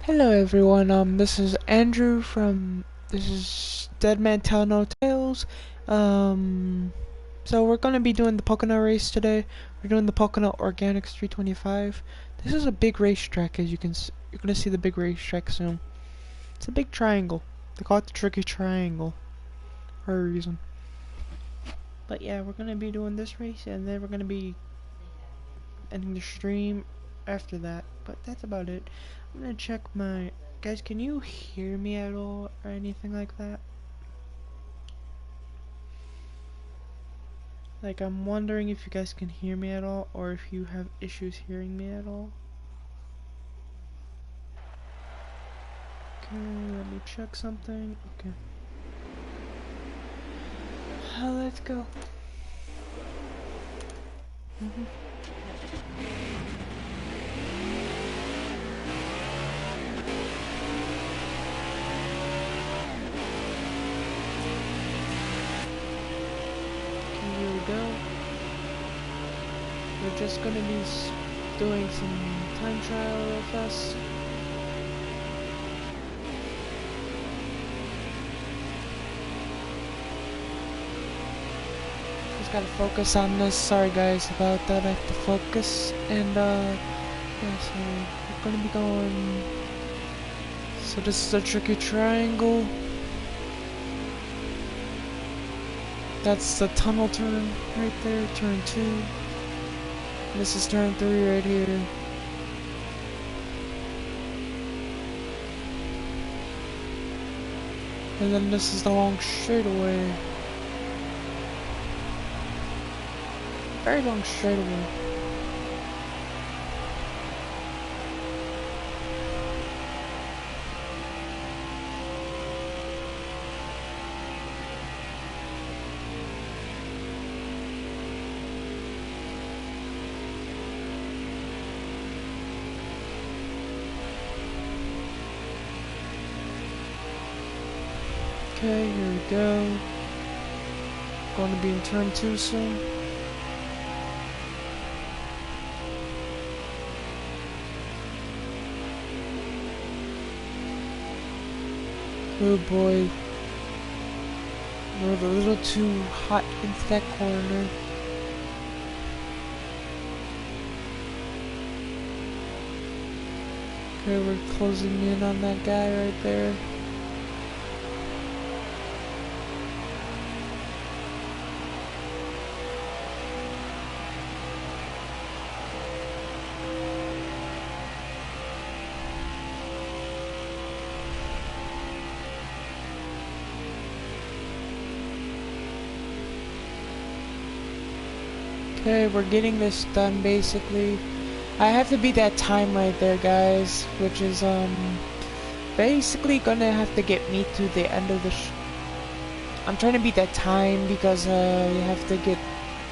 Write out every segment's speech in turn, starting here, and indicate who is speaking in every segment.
Speaker 1: Hello everyone, this is Andrew this is Dead Man Tell No Tales. So we're gonna be doing the Pocono race today. We're doing the Pocono Organics 325. This is a big racetrack, as you can you're gonna see the big racetrack soon. It's a big triangle. They call it the Tricky Triangle for a reason. But yeah, we're gonna be doing this race, and then we're gonna be ending the stream after that. But that's about it. I'm gonna check my... Guys, can you hear me at all or anything like that? Like, I'm wondering if you guys can hear me at all, or if you have issues hearing me at all. Okay, let me check something. Okay. Let's go. Here we go. We're just gonna be doing some time trial real fast. Just gotta focus on this. Sorry guys about that. I have to focus. And yeah, so we're gonna be going. So this is a tricky triangle. That's the tunnel turn right there, turn 2. This is turn 3 right here. And then this is the long straightaway. Very long straightaway. Okay, here we go. Going to be in turn 2 soon. Oh boy. We're a little too hot into that corner. Okay, we're closing in on that guy right there. Okay, we're getting this done basically. I have to beat that time right there, guys, which is basically gonna have to get me to the end of the I'm trying to beat that time because I have to get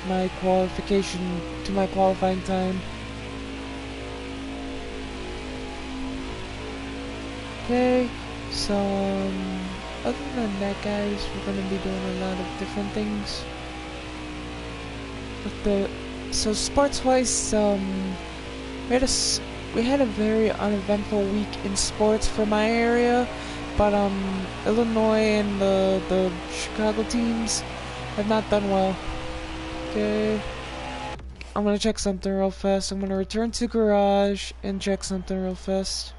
Speaker 1: my qualification to my qualifying time. Okay, so other than that, guys, we're gonna be doing a lot of different things. So sports-wise, we had a very uneventful week in sports for my area, but Illinois and the Chicago teams have not done well. Okay, I'm gonna check something real fast. I'm gonna return to garage and check something real fast.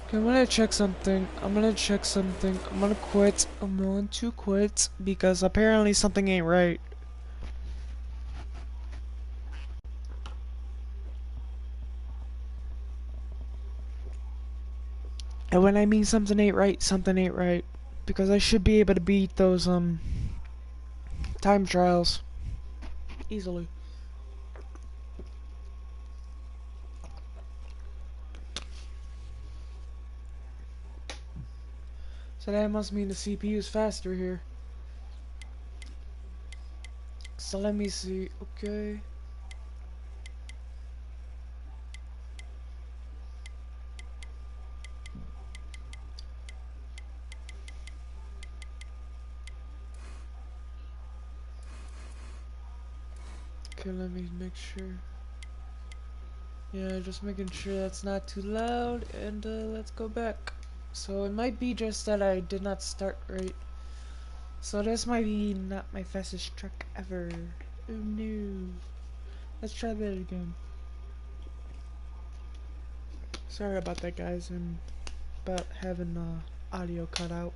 Speaker 1: Okay, I'm gonna check something. I'm gonna quit. I'm going to quit because apparently something ain't right. And when I mean something ain't right, something ain't right. Because I should be able to beat those time trials easily. So that must mean the CPU is faster here. So let me see. Okay. Okay, let me make sure. Yeah, just making sure that's not too loud, and let's go back. So it might be just that I did not start right. So this might be not my fastest truck ever. Oh no. Let's try that again. Sorry about that, guys, and about having audio cut out.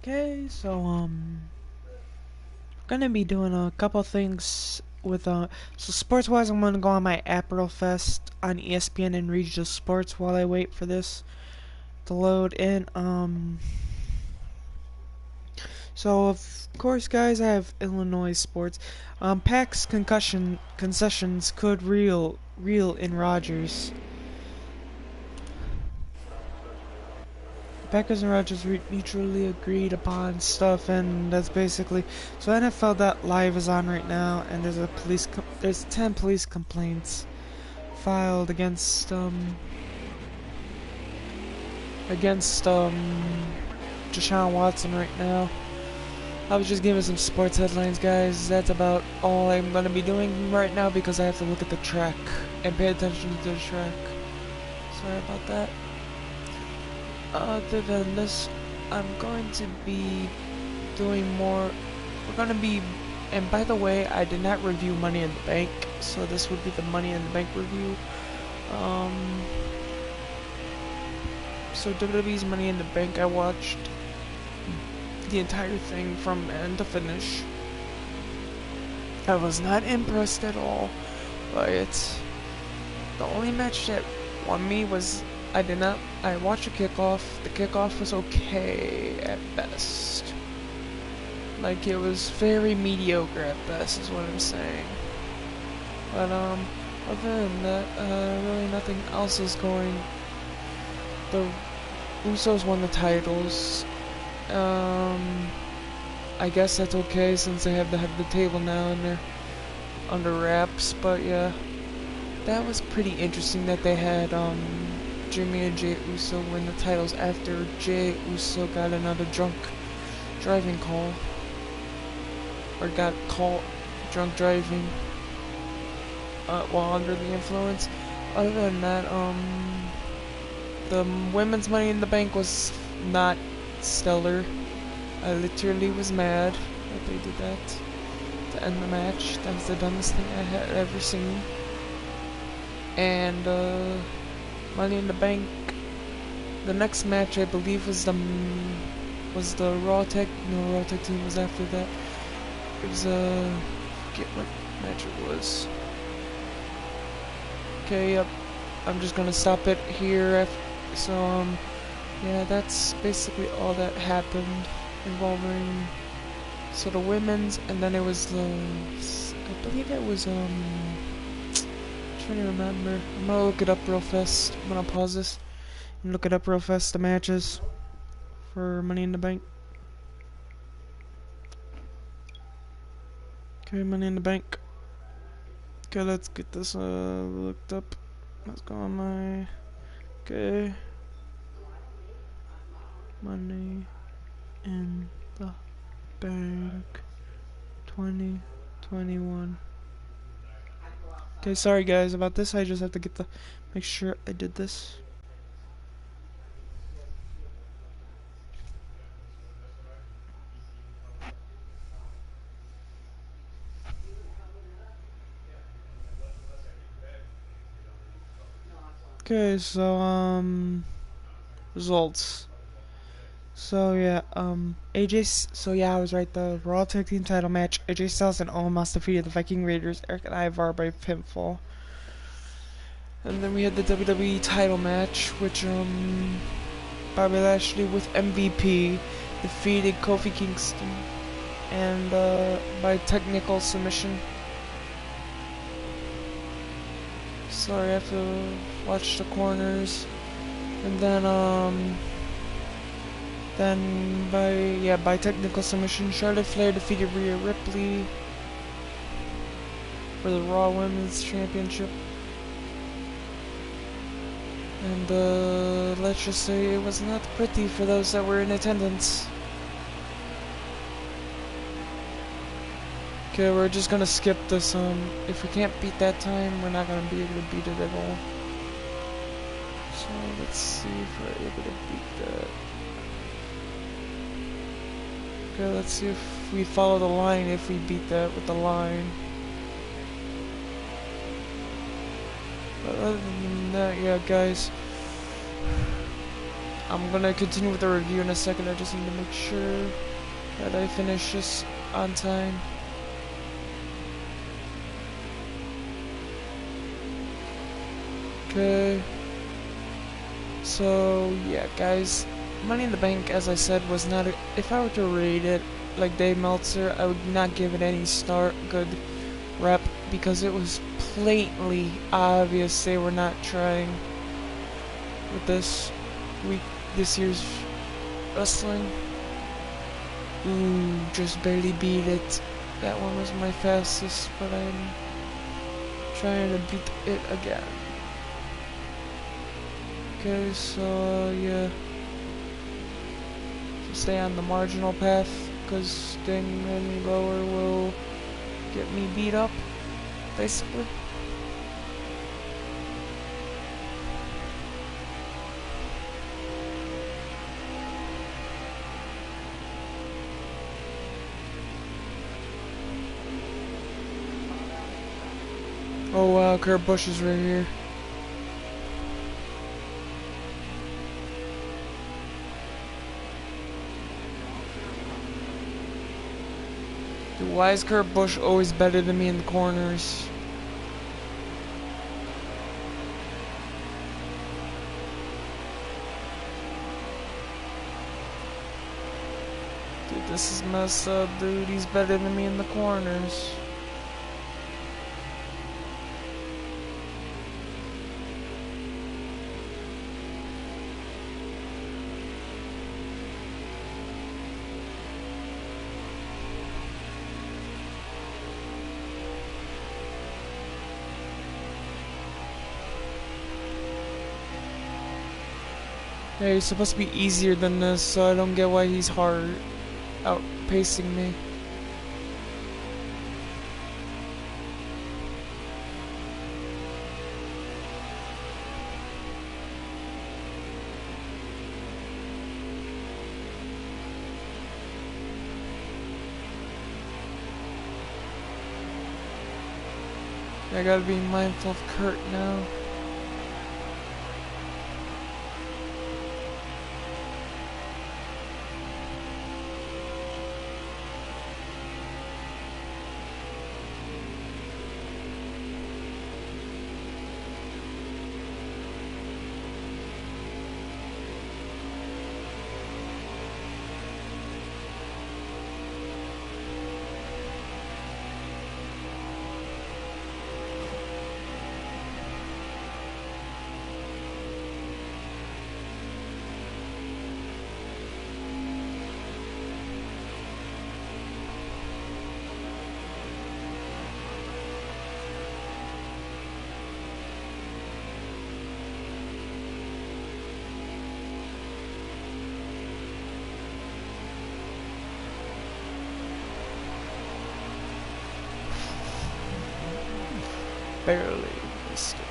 Speaker 1: Okay, so gonna be doing a couple things with so sports wise I'm gonna go on my app real fast on ESPN and regional sports while I wait for this to load in. So of course, guys, I have Illinois sports. PAC's concessions could reel in Rogers. Packers and Rogers mutually agreed upon stuff, and that's basically so. NFL.live is on right now, and there's 10 police complaints filed against Deshaun Watson right now. I was just giving some sports headlines, guys. That's about all I'm gonna be doing right now because I have to look at the track and pay attention to the track. Sorry about that. Other than this, I'm going to be doing more. We're gonna be, and by the way, I did not review Money in the Bank, so this would be the Money in the Bank review. So WWE's Money in the Bank, I watched the entire thing from end to finish. I was not impressed at all, but the only match that won me was I watched the kickoff. The kickoff was okay at best. Like, it was very mediocre at best, is what I'm saying. But, other than that, really nothing else is going. The Usos won the titles. I guess that's okay since they have the table now and they're under wraps, but yeah. That was pretty interesting that they had, Jimmy and Jey Uso win the titles after Jey Uso got another drunk driving call. Or got caught drunk driving while under the influence. Other than that, the women's Money in the Bank was not stellar. I literally was mad that they did that to end the match. That was the dumbest thing I had ever seen. And Money in the Bank. The next match, I believe, was the Raw Tag. No, Raw Tag Team was after that. It was forget what match it was. Okay, yep. I'm just gonna stop it here. So yeah, that's basically all that happened involving the women's, and then it was the I believe it was trying to remember. I'm gonna look it up real fast. I'm gonna pause this and look it up real fast, the matches for Money in the Bank. Okay, Money in the Bank. Okay, let's get this looked up. Let's go on my okay. Money in the Bank 2021. Okay, sorry guys about this. I just have to make sure I did this. Okay, so results. So yeah, so yeah, I was right. The Raw Tag Team title match, AJ Styles and Omos defeated the Viking Raiders, Eric and Ivar by pinfall. And then we had the WWE title match, which Bobby Lashley with MVP defeated Kofi Kingston, and by technical submission. Sorry, I have to watch the corners, and then by technical submission, Charlotte Flair defeated Rhea Ripley for the Raw Women's Championship. And let's just say it was not pretty for those that were in attendance. Okay, we're just gonna skip this. If we can't beat that time, we're not gonna be able to beat it at all. So let's see if we're able to beat that. Okay, let's see if we follow the line, if we beat that with the line. But other than that, yeah, guys. I'm gonna continue with the review in a second. I just need to make sure that I finish this on time. Okay. So, yeah, guys. Money in the Bank, as I said, was not a, if I were to rate it like Dave Meltzer, I would not give it any good rep, because it was blatantly obvious they were not trying with this year's wrestling. Ooh, just barely beat it. That one was my fastest, but I'm trying to beat it again. Okay, so yeah. So stay on the marginal path, because staying any lower will get me beat up, basically. Oh wow, Kurt Busch is right here. Dude, why is Kurt Busch always better than me in the corners? Dude, this is messed up, dude. He's better than me in the corners. Yeah, he's supposed to be easier than this, so I don't get why he's hard outpacing me. I gotta be mindful of Kurt now. Barely missed it.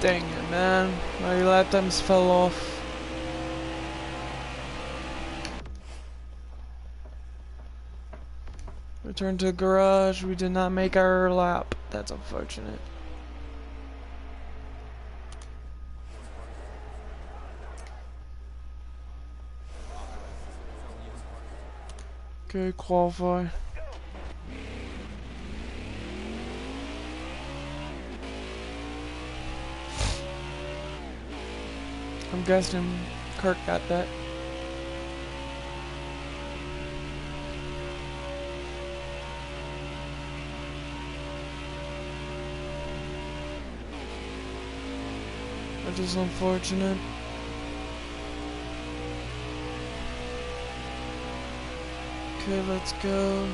Speaker 1: Dang it, man. My lap times fell off. Return to garage. We did not make our lap. That's unfortunate. Okay, qualify. I'm guessing Kirk got that. Which is unfortunate. Okay, let's go.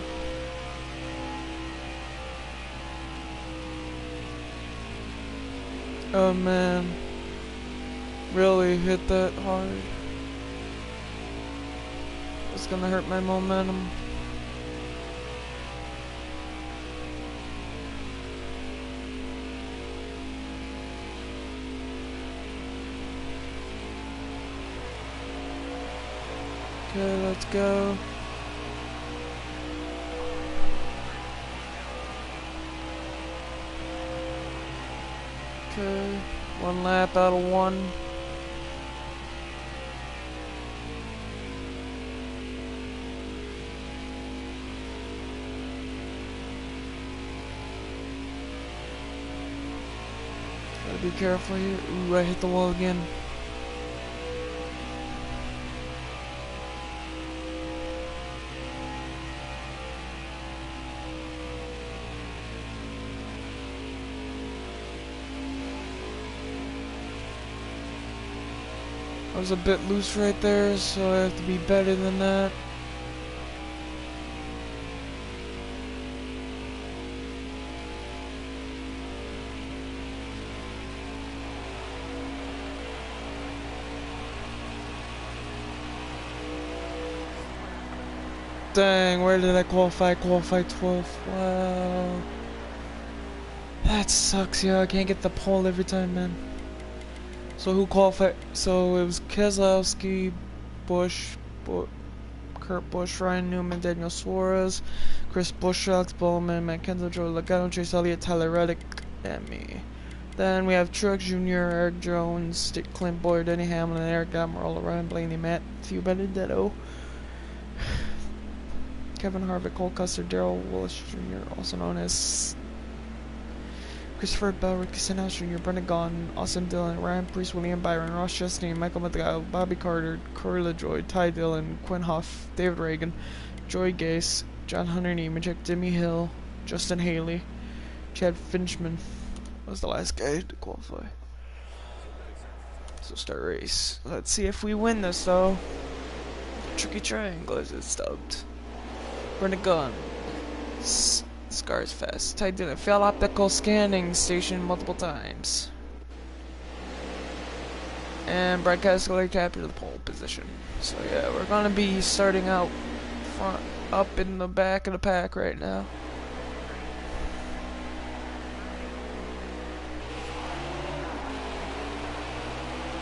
Speaker 1: Oh man. Really hit that hard. It's gonna hurt my momentum. Okay, let's go. Okay, one lap out of one. Gotta be careful here. Ooh, I hit the wall again. I was a bit loose right there, so I have to be better than that. Dang, where did I qualify? Qualify 12th. Wow. That sucks, yo. I can't get the pole every time, man. So who qualified? So it was Keselowski, Busch, Kurt Busch, Ryan Newman, Daniel Suarez, Chris Busch, Alex Bowman, Matt Kenseth, Joey Logano, Chase Elliott, Tyler Reddick, and me. Then we have Truex Jr., Eric Jones, Clint Boyer, Denny Hamlin, Eric Almirola, Ryan Blaney, Matthew Benedetto, Kevin Harvick, Cole Custer, Darrell Willis Jr., also known as Christopher Bell, Ricky Stenhouse Jr., Brendan Gaughan, Austin Dillon, Ryan Preece, William Byron, Ross Chastain, Michael Matthew, Bobby Carter, Corey LaJoie, Ty Dillon, Quinn Huff, David Reagan, Joey Gase, John Hunter Nemechek, Demi Hill, Justin Haley, Chad Finchman was the last guy to qualify. So start race. Let's see if we win this though. Tricky triangle is it stubbed. Brendan Gaughan. Scars fast. Ty Dillon failed optical scanning station multiple times. And Brad Keselowski captured the pole position. So yeah, we're gonna be starting out front, up in the back of the pack right now.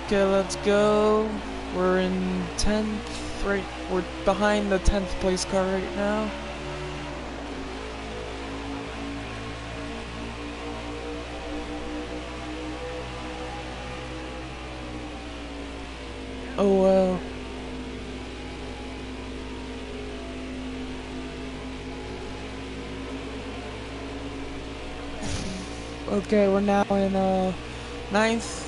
Speaker 1: Okay, let's go. We're in 10th, right? We're behind the 10th place car right now. Oh well. Okay, we're now in 9th.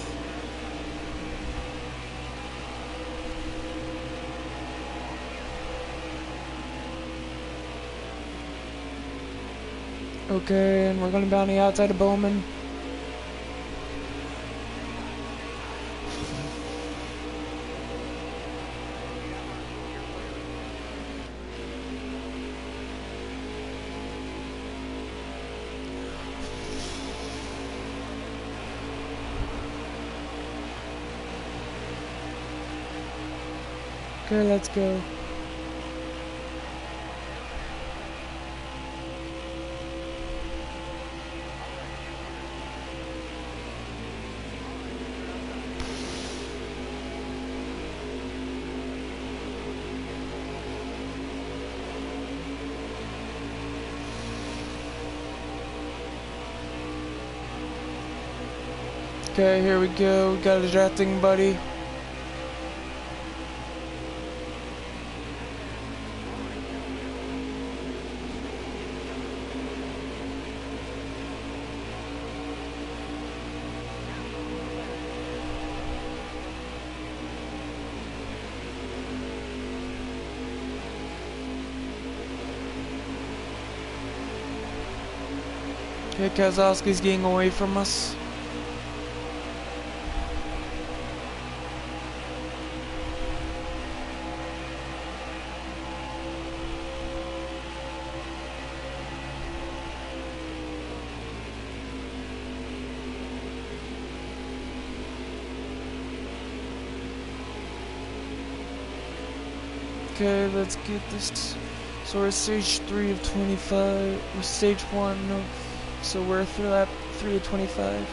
Speaker 1: Okay, and we're gonna be on the outside of Bowman. Okay, let's go. Okay, here we go. We got a drafting buddy. Okay, Kozlowski's getting away from us. Okay, let's get this. So we're stage 3 of 25. We're stage 1 of. So we're through lap 3 of 25.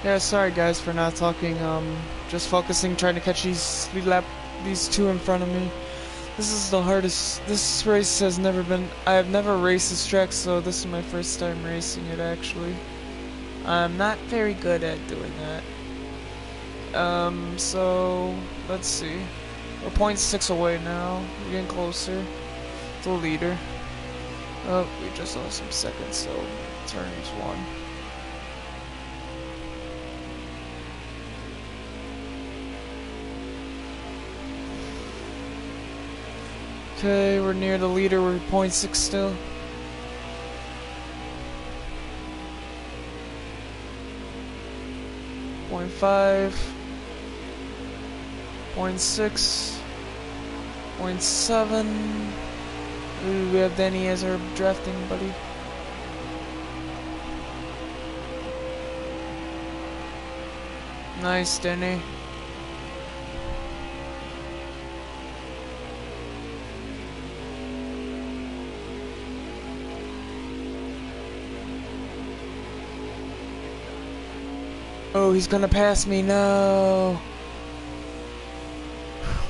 Speaker 1: Yeah, sorry guys for not talking. Just focusing, trying to catch these two in front of me. This is the hardest. This race has never been. I have never raced this track, so this is my first time racing it. Actually, I'm not very good at doing that. So let's see. We're 0.6 away now. We're getting closer to the leader. Oh, we just lost some seconds, so turns 1. Okay, we're near the leader, we're 0.6 still. Point 5, 0.6, 0.7. Ooh, we have Denny as our drafting buddy. Nice, Denny. Oh, he's gonna pass me, no.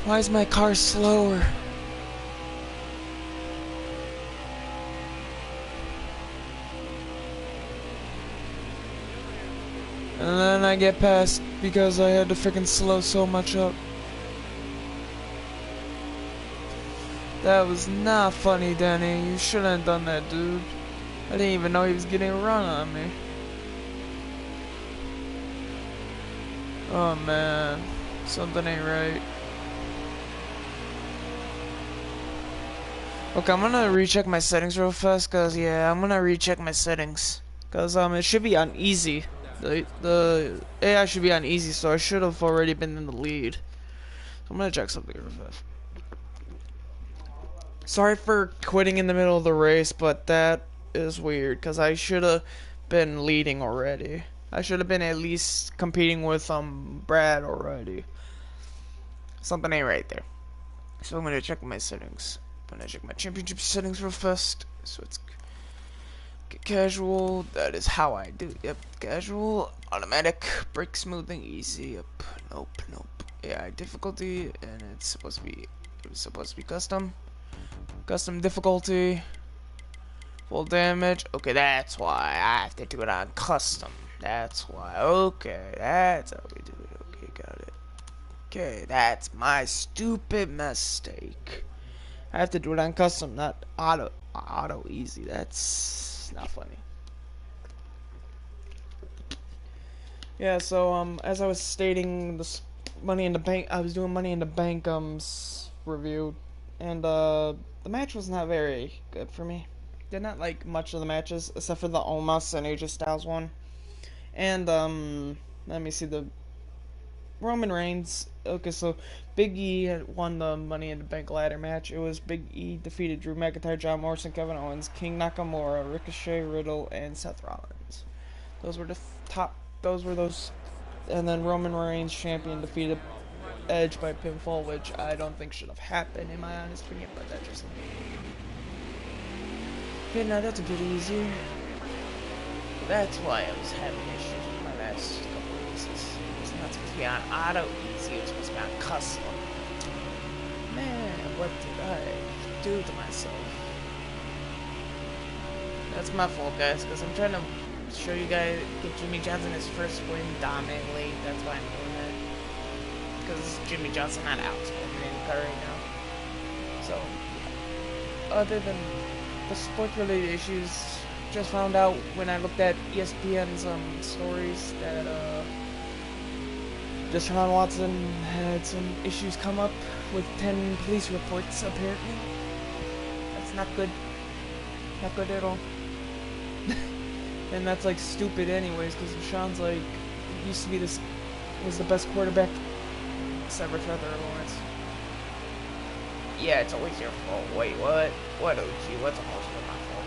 Speaker 1: Why is my car slower? And then I get past because I had to freaking slow so much up. That was not funny, Danny. You shouldn't have done that, dude. I didn't even know he was getting a run on me. Oh man, something ain't right. Okay, I'm gonna recheck my settings real fast, cause yeah, I'm gonna recheck my settings, cause it should be on easy. The AI should be on easy, so I should have already been in the lead. I'm gonna check something real fast. Sorry for quitting in the middle of the race, but that is weird because I should have been leading already. I should have been at least competing with Brad already. Something ain't right there. So I'm gonna check my settings. I'm gonna check my championship settings real fast. So it's casual. That is how I do. Yep, casual, automatic, brake smoothing, easy. Yep, nope. AI difficulty, and it's supposed to be. It was supposed to be custom. Custom difficulty. Full damage. Okay, that's why I have to do it on custom. That's why. Okay, that's how we do it. Okay, got it. Okay, that's my stupid mistake. I have to do it on custom, not auto easy. That's not funny. Yeah, so as I was stating, this Money in the Bank, I was doing Money in the Bank review, and the match was not very good for me. Did not like much of the matches except for the Omos and AJ Styles one. And let me see, the Roman Reigns. Okay, so Big E had won the Money in the Bank ladder match. It was Big E defeated Drew McIntyre, John Morrison, Kevin Owens, King Nakamura, Ricochet, Riddle, and Seth Rollins. Those were the top. Those were those. And then Roman Reigns, champion, defeated Edge by pinfall, which I don't think should have happened in my honest opinion, but that just. Okay, now that's a bit easier. That's why I was having issues with my last couple of races. It was not supposed to be on auto easy, it was supposed to be on custom. Man, what did I do to myself? That's my fault, guys, because I'm trying to show you guys, get Jimmy Johnson his first win dominantly. That's why I'm doing that. Because Jimmy Johnson not out in the car right now. So, yeah. Other than the sports-related issues, just found out when I looked at ESPN's stories that Deshaun Watson had some issues come up with 10 police reports, apparently. That's not good. Not good at all. And that's like stupid anyways, because Deshaun's like, used to be was the best quarterback, except for Trevor Lawrence. Yeah, it's always your fault. Wait, what? What, OG? What's almost my fault?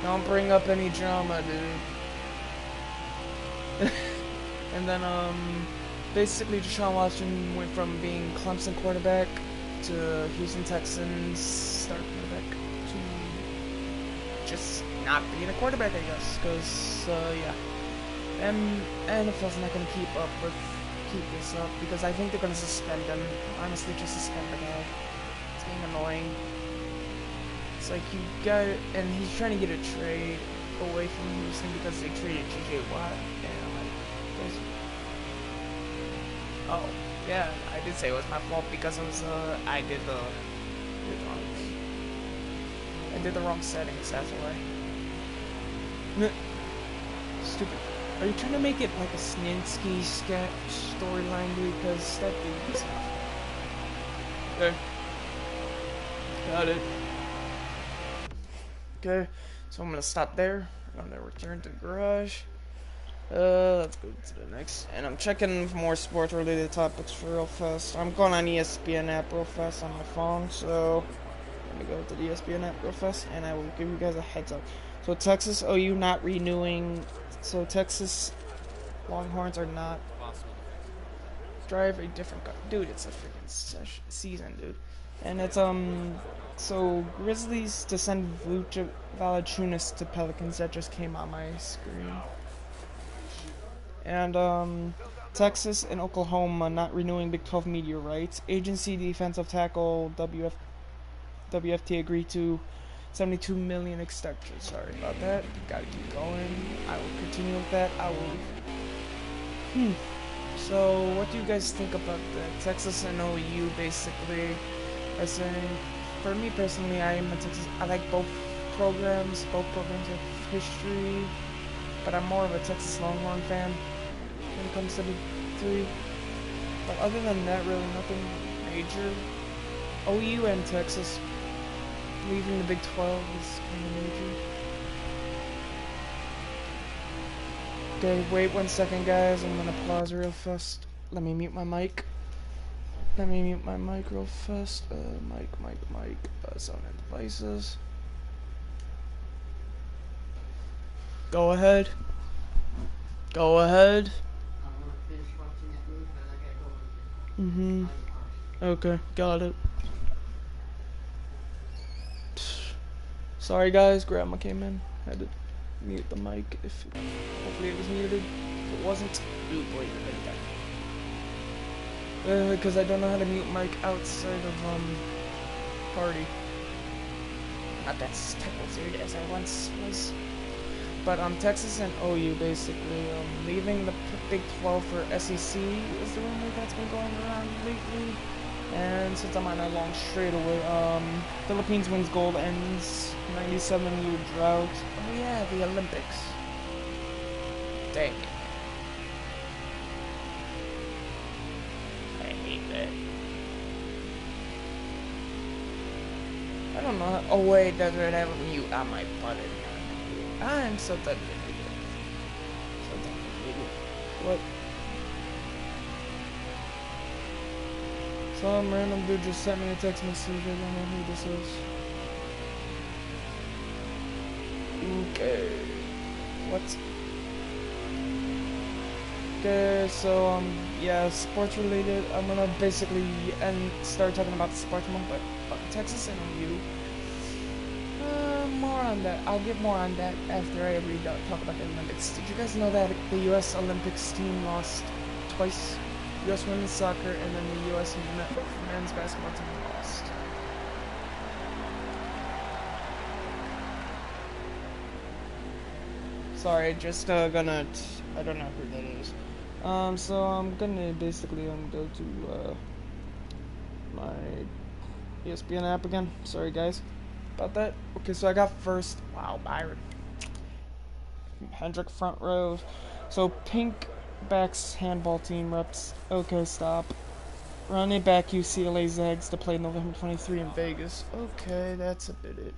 Speaker 1: Don't bring up any drama, dude. And then, basically Deshaun Watson went from being Clemson quarterback to Houston Texans star quarterback to just not being a quarterback, I guess. Because, yeah. And NFL's not going to keep this up because I think they're going to suspend him. Honestly, just suspend the guy. It's getting annoying. It's like you got, and he's trying to get a trade away from Houston because they traded JJ Watt. And I'm like, oh, yeah, I did say it was my fault because it was, I did the wrong settings, that's why. Stupid. Are you trying to make it like a Sninsky sketch storyline, dude? Because that dude is not. Okay. Got it. Okay, so I'm gonna stop there. I'm gonna return to the garage. Let's go to the next. And I'm checking for more sports related topics for real fast. I'm going on ESPN app real fast on my phone, so let me go to the ESPN app real fast and I will give you guys a heads up. So Texas OU not renewing. So Texas Longhorns are not. Drive a different car. Dude, it's a freaking season, dude. And it's, so Grizzlies to send Valanciunas to Pelicans. That just came on my screen. And, Texas and Oklahoma not renewing Big 12 media rights. Agency defensive tackle WFT agreed to $72 million extension. Sorry about that. Gotta keep going. I will continue with that. I will. So, what do you guys think about that? Texas and OU basically are saying, for me personally, I like both programs. Both programs have history, but I'm more of a Texas Longhorn fan when it comes to the three. But other than that, really nothing major. OU and Texas leaving the Big 12 is kind of major. Okay, wait 1 second, guys. I'm gonna pause real fast. Let me mute my mic. Let me mute my mic real fast. Mic. Sound and devices. Go ahead. Go ahead. Okay, got it. Sorry guys, Grandma came in. Had to mute the mic. Hopefully it was muted. If it wasn't, ooh boy, you're gonna die. Because I don't know how to mute mic outside of party. Not that technical as I once was. But Texas and OU basically leaving the Big 12 for SEC is the rumor that's been going around lately. And since I'm on a long straightaway, Philippines wins gold, ends 97-year drought. Oh yeah, the Olympics. Dang it. I hate that. I don't know how, oh wait, does it have a mute on my button? I'm so done with it. So done with it. What? Some random dude just sent me a text message. I don't know who this is. Okay. What? Okay, so yeah, sports related. I'm gonna basically start talking about the sports one, but Texas and OU. More on that. I'll get more on that after I talk about the Olympics. Did you guys know that the U.S. Olympics team lost twice? U.S. women's soccer and then the U.S. men's basketball team lost. Sorry, just gonna. I don't know who that is. So I'm gonna basically go to my ESPN app again. Sorry guys about that. Okay, so I got first. Wow, Byron. Hendrick front row. So pink backs handball team reps. Okay, stop. Running back UCLA Zags to play November 23 in Vegas. Okay, that's a bit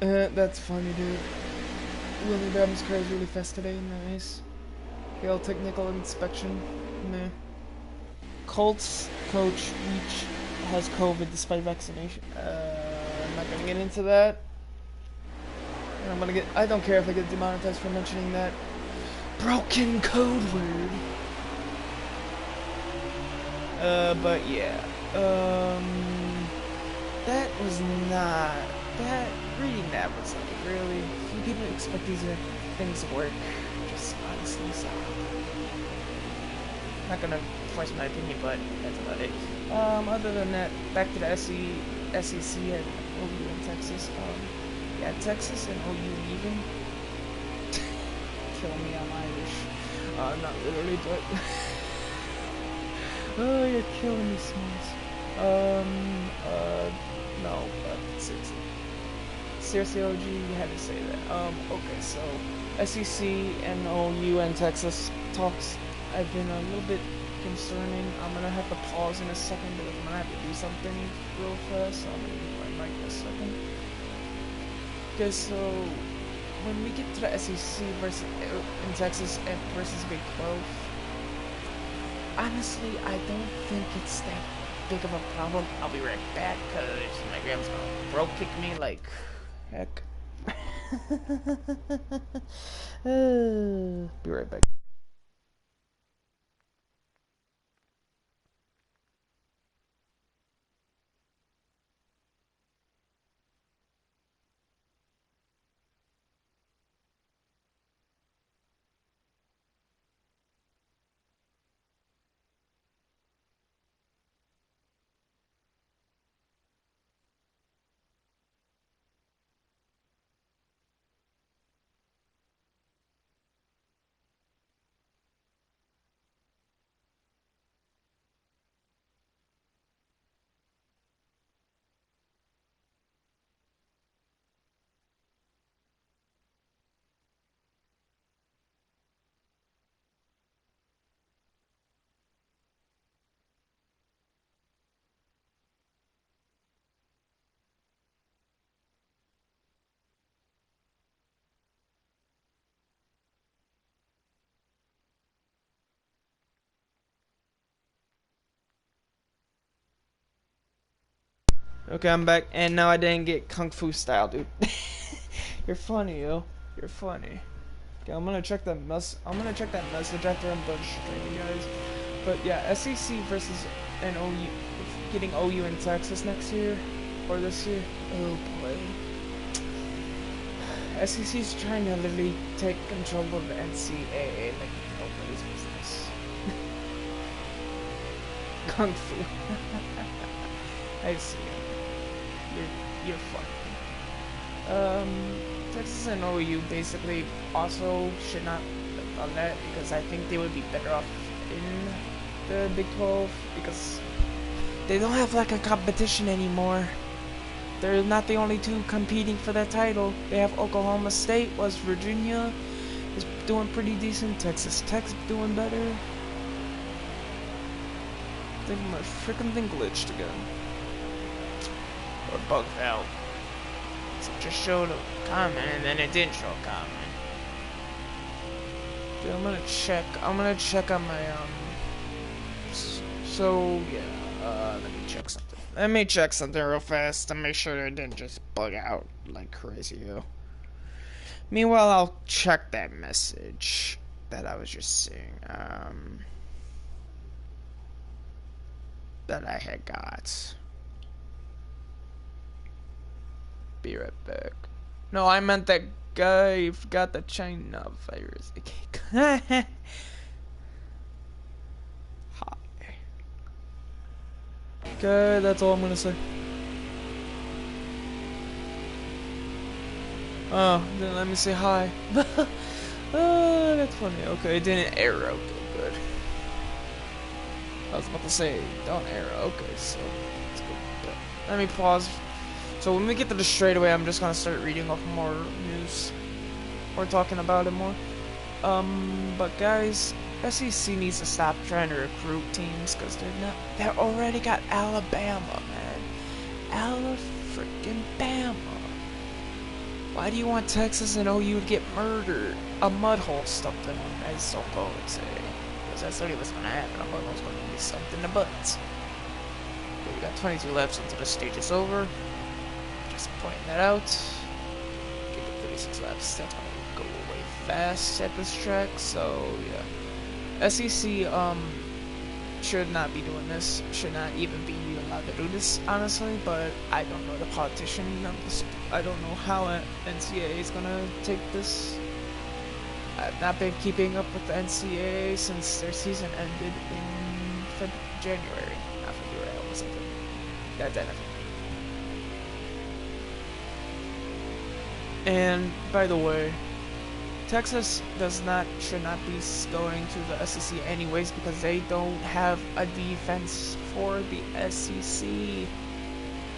Speaker 1: it. That's funny, dude. Willie Bam's car is really fast today. Nice. Failed technical inspection. Meh. Colts coach Leach has COVID despite vaccination. I'm not gonna get into that. And I don't care if I get demonetized for mentioning that broken code word. But yeah. That was not. Reading that was like, really? You people expect these things to work? Just honestly, so. Not gonna voice my opinion, but that's about it. Other than that, back to the SEC and OU in Texas. Yeah, Texas and OU leaving. Kill me, I'm Irish. Not literally, but. Oh, you're killing me, Smalls. No, but seriously, OG, you had to say that. Okay, so SEC and OU and Texas talks have been a little bit concerning. I'm gonna have to pause in a second because I'm gonna have to do something real fast. So I'm gonna mute my mic in a second. Okay, so when we get to the SEC versus in Texas and versus Big 12, honestly, I don't think it's that big of a problem. I'll be right back because my grandma's gonna bro kick me like heck. Be right back. Okay, I'm back, and now I didn't get Kung Fu style, dude. You're funny, yo. You're funny. Okay, I'm gonna check that message after I'm done streaming, guys. But yeah, SEC versus an OU, getting OU in Texas next year or this year. Oh boy. SEC's trying to literally take control of the NCAA like nobody's business. Kung Fu. I see. You're funny. Texas and OU basically also should not have done that because I think they would be better off in the Big 12 because they don't have like a competition anymore. They're not the only two competing for that title. They have Oklahoma State, West Virginia is doing pretty decent, Texas Tech's doing better. I think my freaking thing glitched again. Or bugged out. So it just showed a comment and then it didn't show a comment. Dude, I'm gonna check on my so yeah, let me check something real fast to make sure it didn't just bug out like crazy, yo. Meanwhile, I'll check that message that I was just seeing, that I had got. Be right back. No, I meant that guy got the China virus. Hi. Okay, that's all I'm gonna say. Oh, then let me say hi. Oh, that's funny. Okay, it didn't error. Okay, good. I was about to say, don't error. Okay, so let's go. Let me pause. So when we get to the straightaway, I'm just gonna start reading off more news. Or talking about it more. But guys, SEC needs to stop trying to recruit teams because they already got Alabama, man. Alabama. Why do you want Texas and OU to get murdered? A mud hole stuffed in them, as so-called would say. Because that's literally what's gonna happen. A mud hole's gonna be stuffed in the butts. Okay, we got 22 laps until the stage is over. Just pointing that out. Get the 36 laps. That's gonna go away fast at this track. So yeah, SEC should not be doing this. Should not even be allowed to do this, honestly. But I don't know the politician of this. I don't know how NCAA is gonna take this. I've not been keeping up with the NCAA since their season ended in January. Not February, I was something. Yeah, definitely. And by the way, Texas should not be going to the SEC anyways because they don't have a defense for the SEC.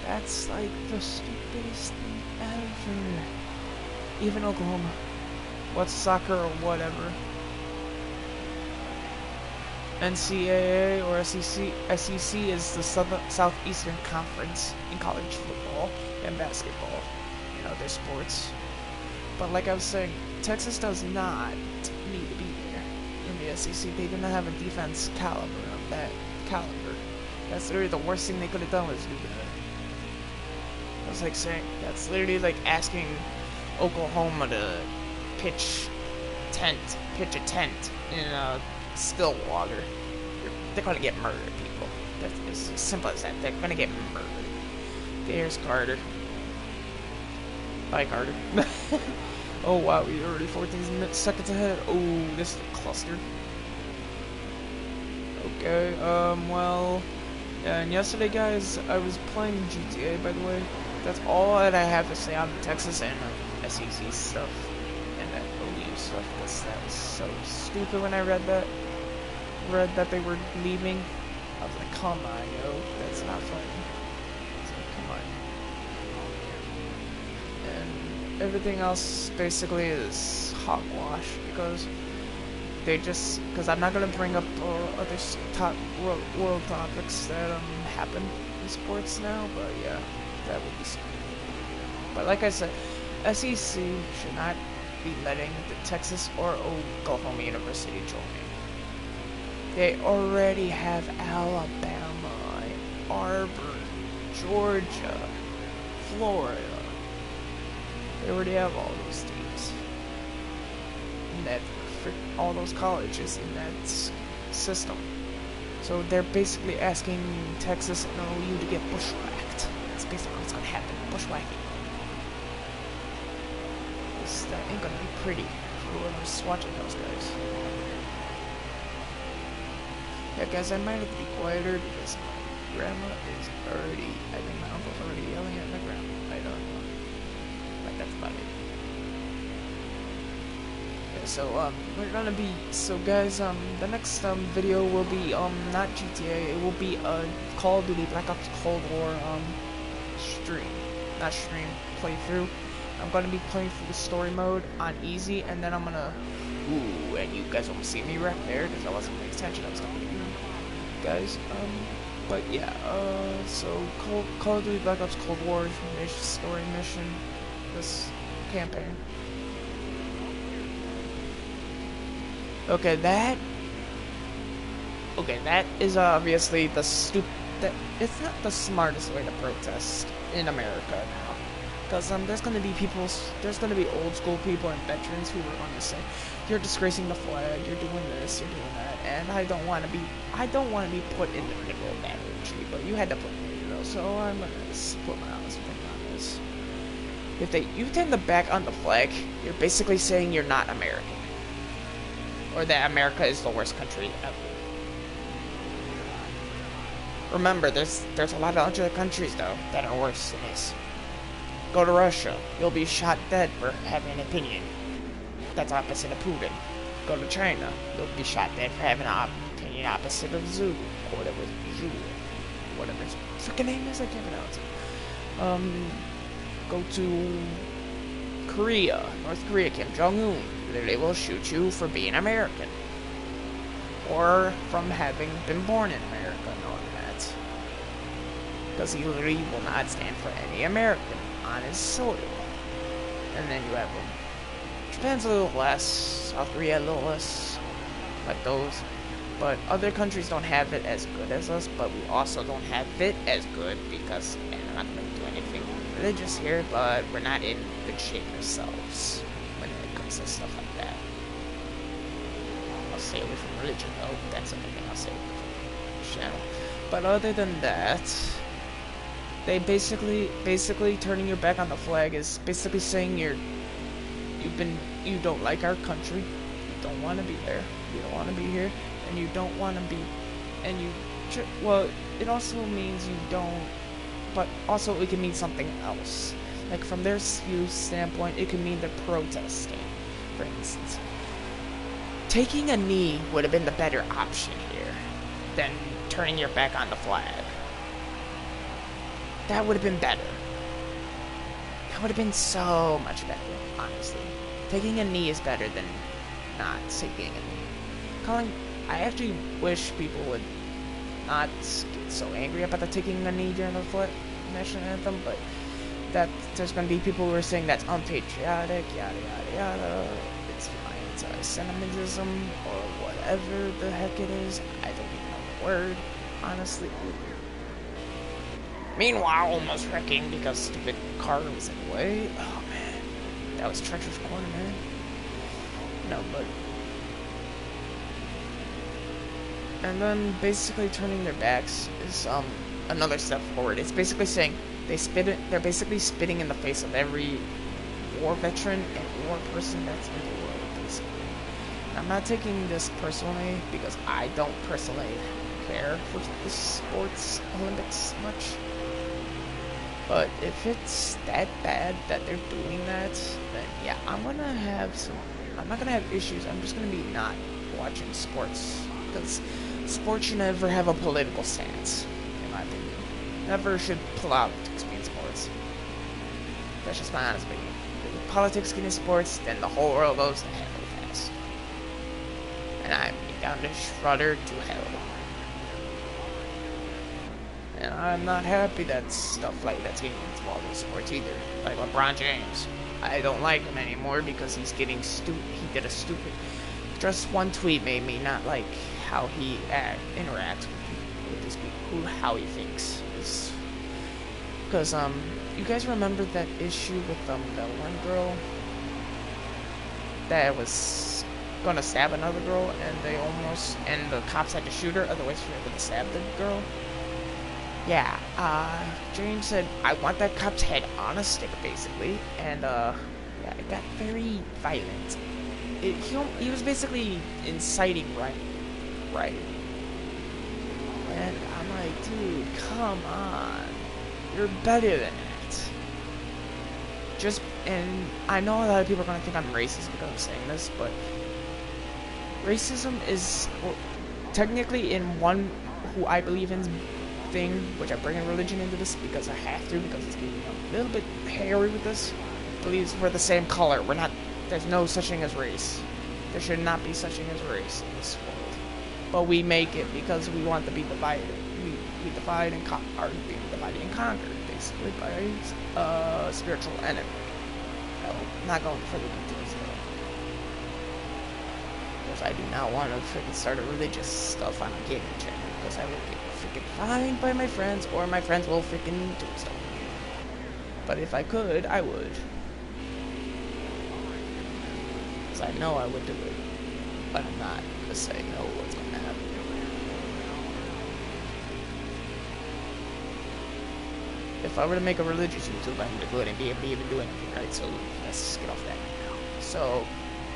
Speaker 1: That's like the stupidest thing ever. Even Oklahoma. What's soccer or whatever. NCAA or SEC is the Southeastern Conference in college football and basketball and other sports. But like I was saying, Texas does not need to be there in the SEC. They do not have a defense caliber of that caliber. That's literally the worst thing they could have done was do that. That's like saying, that's literally like asking Oklahoma to pitch a tent in Stillwater. They're gonna get murdered, people. That's as simple as that. They're gonna get murdered. There's Carter. Bye, Carter. Oh wow, we're already 14 seconds ahead. Oh, this is a cluster. Okay, well, yeah, and yesterday, guys, I was playing GTA, by the way. That's all that I have to say on the Texas and SEC stuff and that OU stuff, because that was so stupid when I read that they were leaving. I was like, come on, yo, that's not funny. I was like, come on. And everything else basically is hogwash because because I'm not gonna bring up other top world topics that happen in sports now, but yeah, that would be stupid. But like I said, SEC should not be letting the Texas or Oklahoma University join. They already have Alabama, Auburn, Georgia, Florida. They already have all those states. And that for all those colleges in that system. So they're basically asking Texas and OU to get bushwhacked. That's basically what's gonna happen. Bushwhacking. That ain't gonna be pretty for whoever's watching those guys. Yeah, guys, I might have to be quieter because my grandma is already, I think my uncle's already yelling at my grandma. I don't know. But that's about it. Yeah, so, we're gonna be, so guys, the next, video will be, not GTA, it will be, Call of Duty Black Ops Cold War, playthrough. I'm gonna be playing through the story mode on easy, and then I'm gonna, and you guys won't see me right there, because I wasn't paying attention, I was talking to you guys, but yeah, so Call of Duty Black Ops Cold War story mission, this campaign. Okay, that is obviously it's not the smartest way to protest in America now. Because there's gonna be old school people and veterans who are gonna say, "You're disgracing the flag. You're doing this. You're doing that." And I don't want to be put in the middle of that energy. But you had to put me, so I'm gonna put my honest opinion on this. If you turn the back on the flag, you're basically saying you're not American, or that America is the worst country ever. Remember, there's a lot of other countries though that are worse than this. Go to Russia, you'll be shot dead for having an opinion that's opposite of Putin. Go to China, you'll be shot dead for having an opinion opposite of Zhu, or whatever his freaking name is, I can't pronounce it. Go to Korea, North Korea, Kim Jong-un, they will shoot you for being American. Or from having been born in America, knowing that. Because he literally will not stand for any American on his soil. And then you have Japan's a little less, South Korea a little less, like those. But other countries don't have it as good as us, but we also don't have it as good because, and I'm not going to do anything religious here, but we're not in good shape ourselves when it comes to stuff like that. I'll stay away from religion though, that's something I'll stay away from the channel. But other than that, they basically turning your back on the flag is basically saying you don't like our country, you don't want to be there, you don't want to be here, and you don't want to be, and well, it also means you don't, but also it can mean something else. Like from their standpoint, it can mean they're protesting, for instance. Taking a knee would have been the better option here than turning your back on the flag. That would have been better. That would have been so much better, honestly. Taking a knee is better than not taking a knee. I actually wish people would not get so angry about the taking a knee during the national anthem, but that there's going to be people who are saying that's unpatriotic, yada yada yada, it's anti-Semitism, or whatever the heck it is. I don't even know the word, honestly. Meanwhile, almost wrecking because stupid car was in the way. Oh man, that was treacherous corner, man. No, but and then basically turning their backs is another step forward. It's basically saying they're basically spitting in the face of every war veteran and war person that's in the world, basically. And I'm not taking this personally because I don't personally care for the sports Olympics much. But if it's that bad that they're doing that, then yeah, I'm not gonna have issues. I'm just gonna be not watching sports, because sports should never have a political stance, in my opinion. Never should politics be in sports. That's just my honest opinion. If politics get in sports, then the whole world goes to hell fast. And I'm down to Schroeder to hell. And I'm not happy that stuff like that's getting involved in sports either. Like LeBron James. I don't like him anymore because he's getting stupid. He did a stupid. Just one tweet made me not like how he interacts with his people, how he thinks.
Speaker 2: Because, you guys remember that issue with, the one girl that was gonna stab another girl, and the cops had to shoot her, otherwise she would have stabbed the girl? Yeah, James said, I want that cop's head on a stick, basically, and, yeah, it got very violent. He was basically inciting rioting. And I'm like, dude, come on. You're better than that. And I know a lot of people are going to think I'm racist because I'm saying this, but racism is, well, technically in one who I believe in thing, which I'm bringing religion into this because I have to, because it's getting a little bit hairy with this, believes we're the same color. There's no such thing as race. There should not be such thing as race in this world. But we make it because we want to be divided. We divide and are being divided and conquered, basically, by spiritual enemy. I'm not going further details though. Because I do not want to freaking start a religious stuff on a gaming channel. Because I will get freaking fined by my friends, or my friends will freaking do stuff. But if I could, I would. Because I know I would do it. But I'm not going to say no what's going to happen. If I were to make a religious YouTube, I wouldn't be able to even do anything, right? So let's just get off that now. So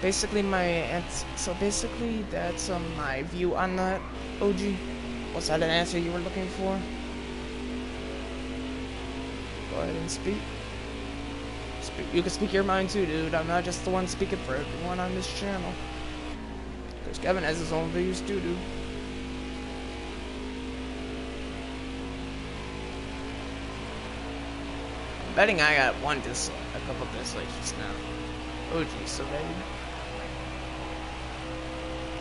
Speaker 2: basically that's my view on that, OG. Was that an answer you were looking for? Go ahead and speak. You can speak your mind too, dude. I'm not just the one speaking for everyone on this channel. Because Kevin has his own views too, dude. I'm betting I got a couple dislikes just now. OG, so baby.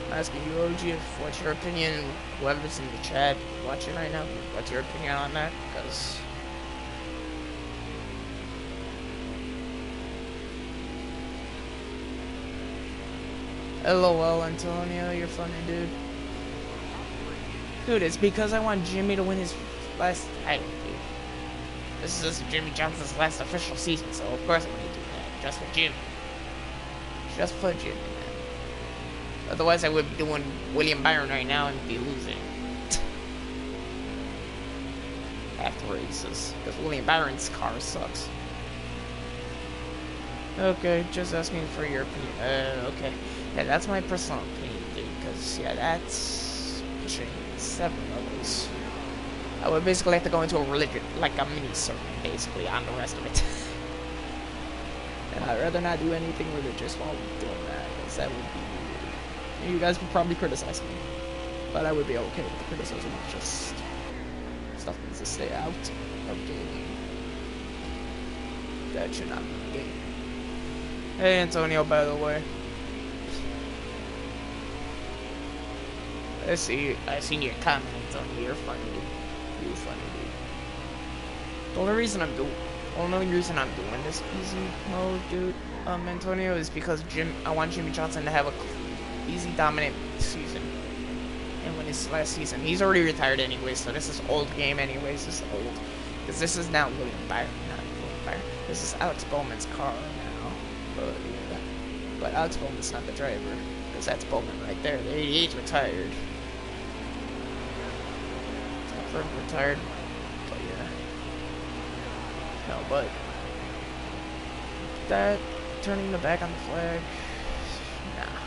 Speaker 2: I'm asking you, OG, what's your opinion? Whoever's in the chat watching right now, what's your opinion on that? Because LOL, Antonio, you're funny, dude. Dude, it's because I want Jimmy to win his last title, dude. This is Jimmy Johnson's last official season, so of course I'm gonna do that. Just for Jimmy. Just for Jimmy, man. Otherwise I would be doing William Byron right now and be losing. After races. Because William Byron's car sucks. Okay, just asking for your opinion. Okay. Yeah, that's my personal opinion, dude. Because, yeah, that's pushing 7 levels. I would basically have to go into a religion, like a mini sermon, basically, on the rest of it. And I'd rather not do anything religious while doing that, because that would be weird. You guys would probably criticize me, but I would be okay with the criticism. Just stuff needs to stay out of gaming. That should not be in the game. Hey, Antonio, by the way. I seen your comment, Antonio. You're funny, dude. You're funny, dude. The only reason I'm doing this easy mode, dude, Antonio, is because I want Jimmy Johnson to have a easy, dominant season. And win his last season. He's already retired anyway, so this is old game anyways. This is old. Because this is now William Byron, not William Byron. This is Alex Bowman's car now. But, yeah. But Alex Bowman's not the driver. Because that's Bowman right there. He's retired. Retired, but yeah. No, but that turning the back on the flag, nah.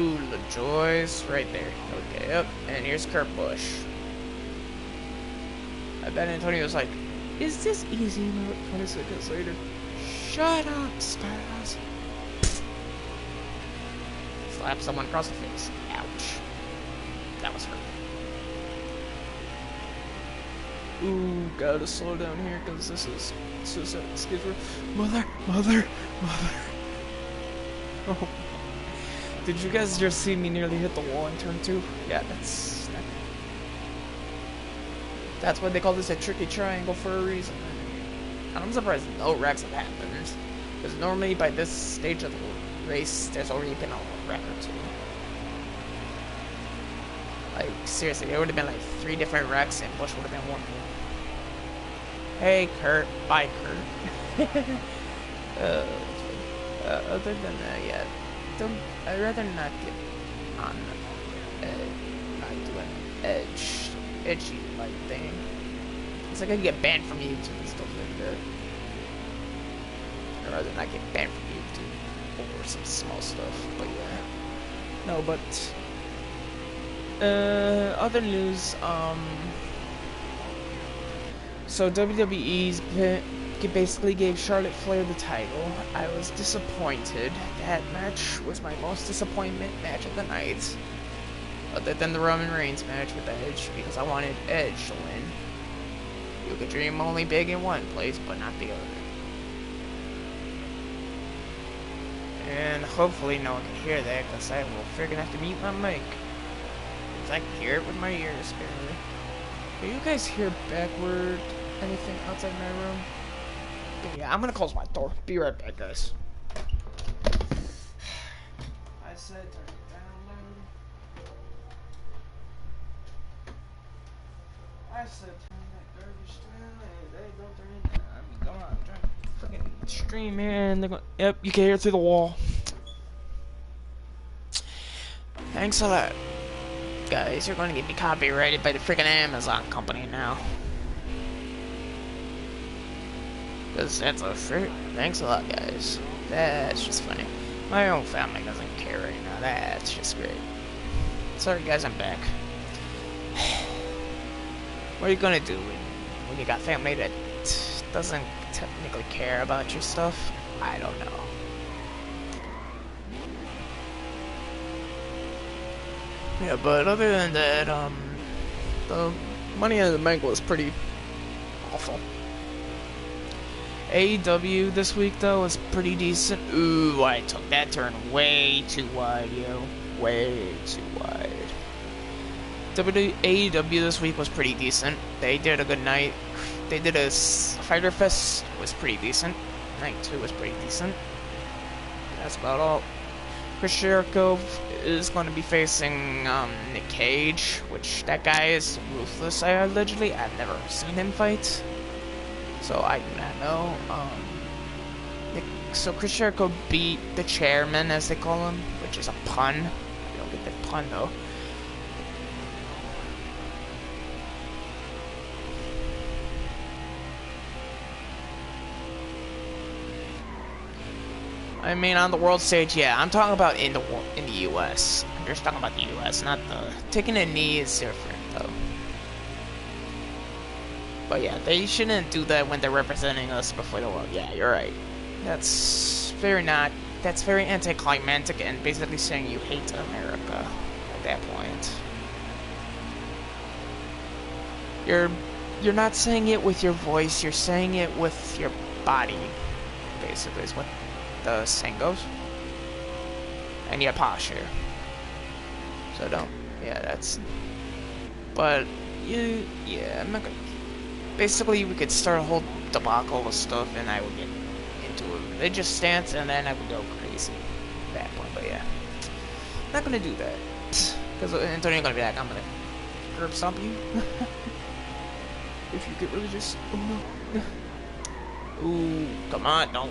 Speaker 2: Ooh, LaJoyce, right there. Okay, yep. And here's Kurt Busch. I bet Antonio's like, is this easy? 20 seconds later. Shut up, Spaz. Slap someone across the face. Ouch. That was hurt. Ooh, gotta slow down here because this is suicide schedule. Mother. Oh. Did you guys just see me nearly hit the wall in turn 2? Yeah, that's why they call this a tricky triangle for a reason. I'm surprised no wrecks have happened. Because normally by this stage of the race, there's already been a wreck or 2. Like, seriously, there would have been like 3 different wrecks and Bush would have been one. Hey, Kurt. Bye, Kurt. Other than that, yeah. I'd rather not get on not do an edgy like thing. It's like I get banned from YouTube and stuff like that. I'd rather not get banned from YouTube over some small stuff, but yeah. No, but other news, so WWE's basically gave Charlotte Flair the title. I was disappointed. That match was my most disappointment match of the night, other than the Roman Reigns match with Edge, because I wanted Edge to win. You could dream only big in one place, but not the other. And hopefully no one can hear that, because I will freaking have to mute my mic. Because I can hear it with my ears, apparently. Can you guys hear backward anything outside my room? Yeah, I'm gonna close my door. Be right back, guys. I said turn it down low. I said turn that garbage down. Hey, they don't turn it down. I mean, come on, I'm trying to fucking stream here, and they're going. Yep, you can hear it through the wall. Thanks a lot, guys. You're gonna get me copyrighted by the freaking Amazon company now. Cause that's a free. Thanks a lot, guys. That's just funny. My own family doesn't care right now. That's just great. Sorry, guys, I'm back. What are you gonna do when you got family that doesn't technically care about your stuff? I don't know. Yeah, but other than that, the Money in the Bank was pretty awful. AEW this week, though, was pretty decent. Ooh, I took that turn way too wide, yo. Way too wide. AEW this week was pretty decent. They did a good night. They did a Fighter Fest, was pretty decent. Night 2 was pretty decent. That's about all. Chris Jericho is going to be facing Nick Cage, which that guy is ruthless, allegedly. I've never seen him fight, so I do not know. So Chris Jericho beat the chairman, as they call him, which is a pun. I don't get that pun, though. I mean, on the world stage, yeah. I'm talking about in the U.S. I'm just talking about the U.S., not the... Taking a knee is different, though. But yeah, they shouldn't do that when they're representing us before the world. Yeah, you're right. That's very anticlimactic and basically saying you hate America at that point. You're not saying it with your voice, you're saying it with your body, basically, is what the saying goes. And your posture. So don't, yeah, that's, but, yeah, I'm not gonna, basically we could start a whole debacle of stuff and I would get into a religious stance and then I would go crazy at that point, but yeah. I'm not gonna do that. Because Antonio's gonna be like, I'm gonna curb stomp you. If you get religious. Oh no. Ooh, come on, don't.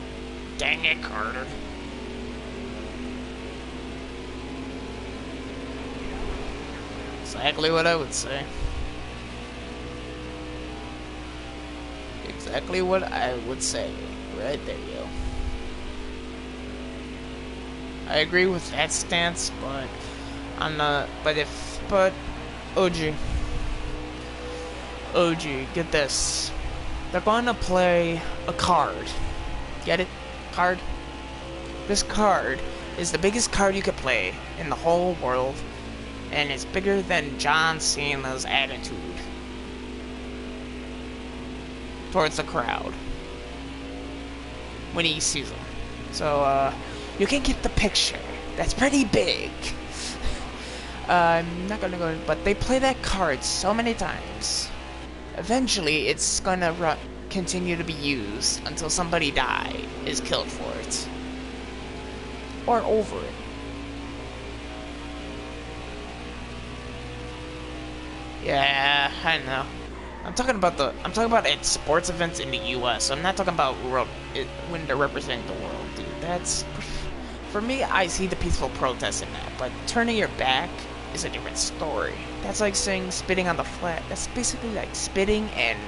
Speaker 2: Dang it, Carter. Exactly what I would say. Exactly what I would say. Right there, yo. I agree with that stance, but I'm not. But OG, get this. They're going to play a card. Get it? Card? This card is the biggest card you could play in the whole world, and it's bigger than John Cena's attitude towards the crowd when he sees them. So, you can get the picture. That's pretty big. I'm not gonna go, but they play that card so many times. Eventually, it's gonna continue to be used until somebody is killed for it. Or over it. Yeah, I know. I'm talking about at sports events in the U.S. I'm not talking about when they're representing the world, dude. That's for me. I see the peaceful protest in that, but turning your back is a different story. That's like saying spitting on the flag. That's basically like spitting and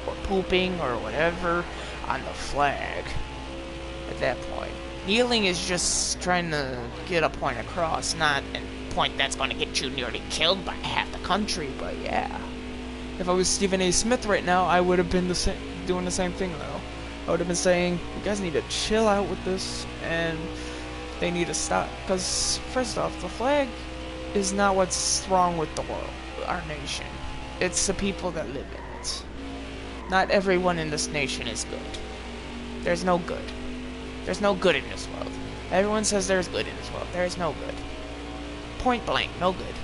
Speaker 2: or pooping or whatever on the flag. At that point, kneeling is just trying to get a point across, not a point that's going to get you nearly killed by half the country. But yeah. If I was Stephen A. Smith right now, I would have been doing the same thing though. I would have been saying, you guys need to chill out with this, and they need to stop. Because, first off, the flag is not what's wrong with the world, our nation. It's the people that live in it. Not everyone in this nation is good. There's no good. There's no good in this world. Everyone says there's good in this world. There is no good. Point blank, no good.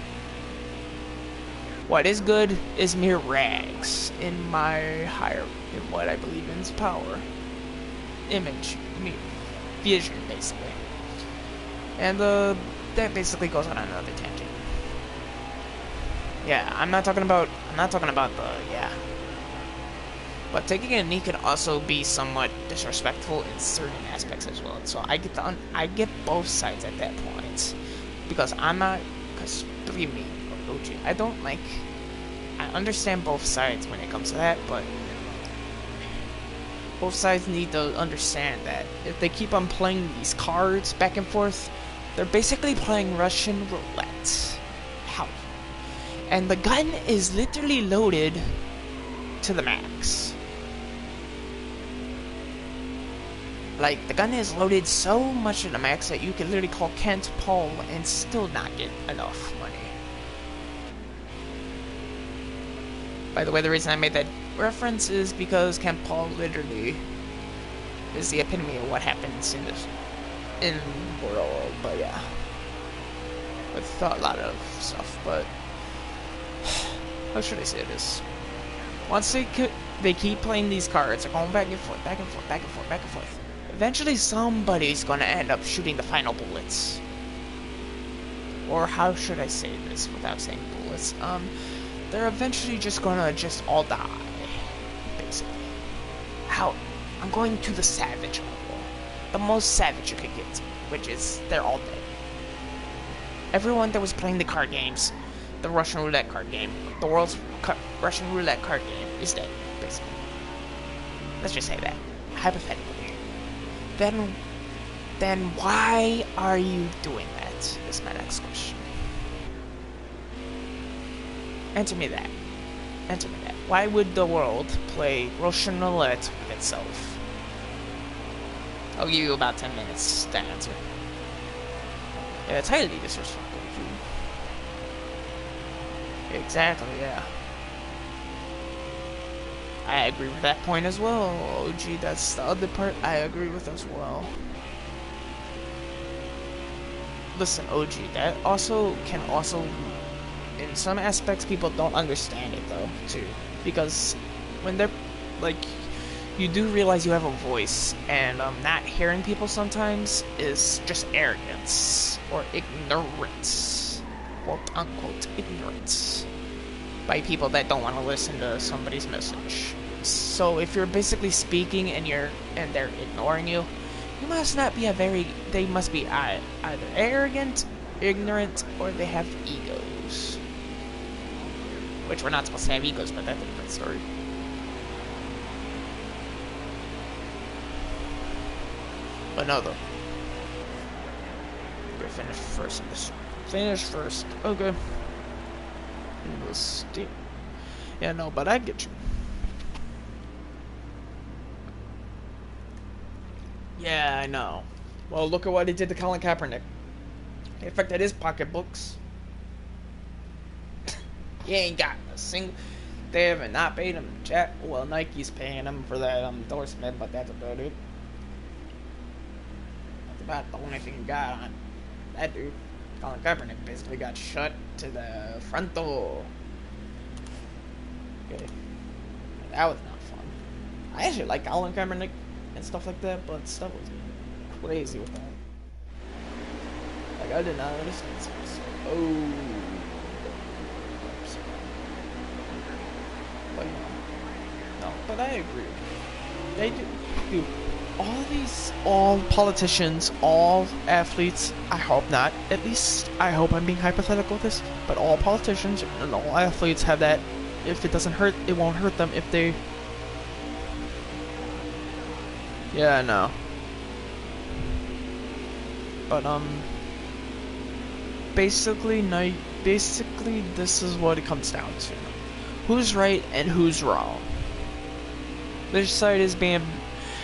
Speaker 2: What is good is mere rags in what I believe in is power. Image, vision, basically. And that basically goes on another tangent. Yeah, I'm not talking about yeah. But taking a knee can also be somewhat disrespectful in certain aspects as well. So I get both sides at that point. Because believe me, OG, I understand both sides when it comes to that, but both sides need to understand that if they keep on playing these cards back and forth, they're basically playing Russian roulette. How? And the gun is literally loaded to the max. Like, the gun is loaded so much to the max that you can literally call Kent Paul and still not get enough money. By the way, the reason I made that reference is because Kent Paul literally is the epitome of what happens in the world, but yeah. With a lot of stuff, but how should I say this? Once they keep playing these cards, they're going back and forth, back and forth, back and forth, back and forth. Eventually somebody's gonna end up shooting the final bullets. Or how should I say this without saying bullets? They're eventually just gonna all die. Basically. How? I'm going to the savage level. The most savage you could get to, which is they're all dead. Everyone that was playing the card games, the Russian roulette card game, the world's Russian roulette card game is dead, basically. Let's just say that. Hypothetically. Then why are you doing that? Is my next question. Answer me that. Answer me that. Why would the world play Russian roulette with itself? I'll give you about 10 minutes to answer. Yeah, it's highly disrespectful. Exactly, yeah. I agree with that point as well. OG, that's the other part I agree with as well. Listen, OG, that can also, in some aspects, people don't understand it though, too. Because when they're, like, you do realize you have a voice, and not hearing people sometimes is just arrogance, or ignorance. Quote unquote ignorance. By people that don't want to listen to somebody's message. So if you're basically speaking and they're ignoring you, you must not be they must be either arrogant, ignorant, or they have egos. Which we're not supposed to have egos, but that's a different story. But no, though. Okay, finish first. Finish first. Okay. Yeah, no, but I get you. Yeah, I know. Well, look at what he did to Colin Kaepernick. He affected his pocketbooks. He ain't got a single. They haven't not paid him jack. Well, Nike's paying him for that endorsement, but that's about it. That's about the only thing he got on that dude. Colin Kaepernick basically got shut to the front door. Okay. That was not fun. I actually like Colin Kaepernick and stuff like that, but stuff was crazy with that. Like, I did not understand this. Oh. but I agree. They do. All politicians, all athletes, I hope not. At least, I hope I'm being hypothetical with this, but all politicians and all athletes have that. If it doesn't hurt, it won't hurt them if they... Yeah, I know. But, basically, this is what it comes down to. Who's right and who's wrong. Which side is being...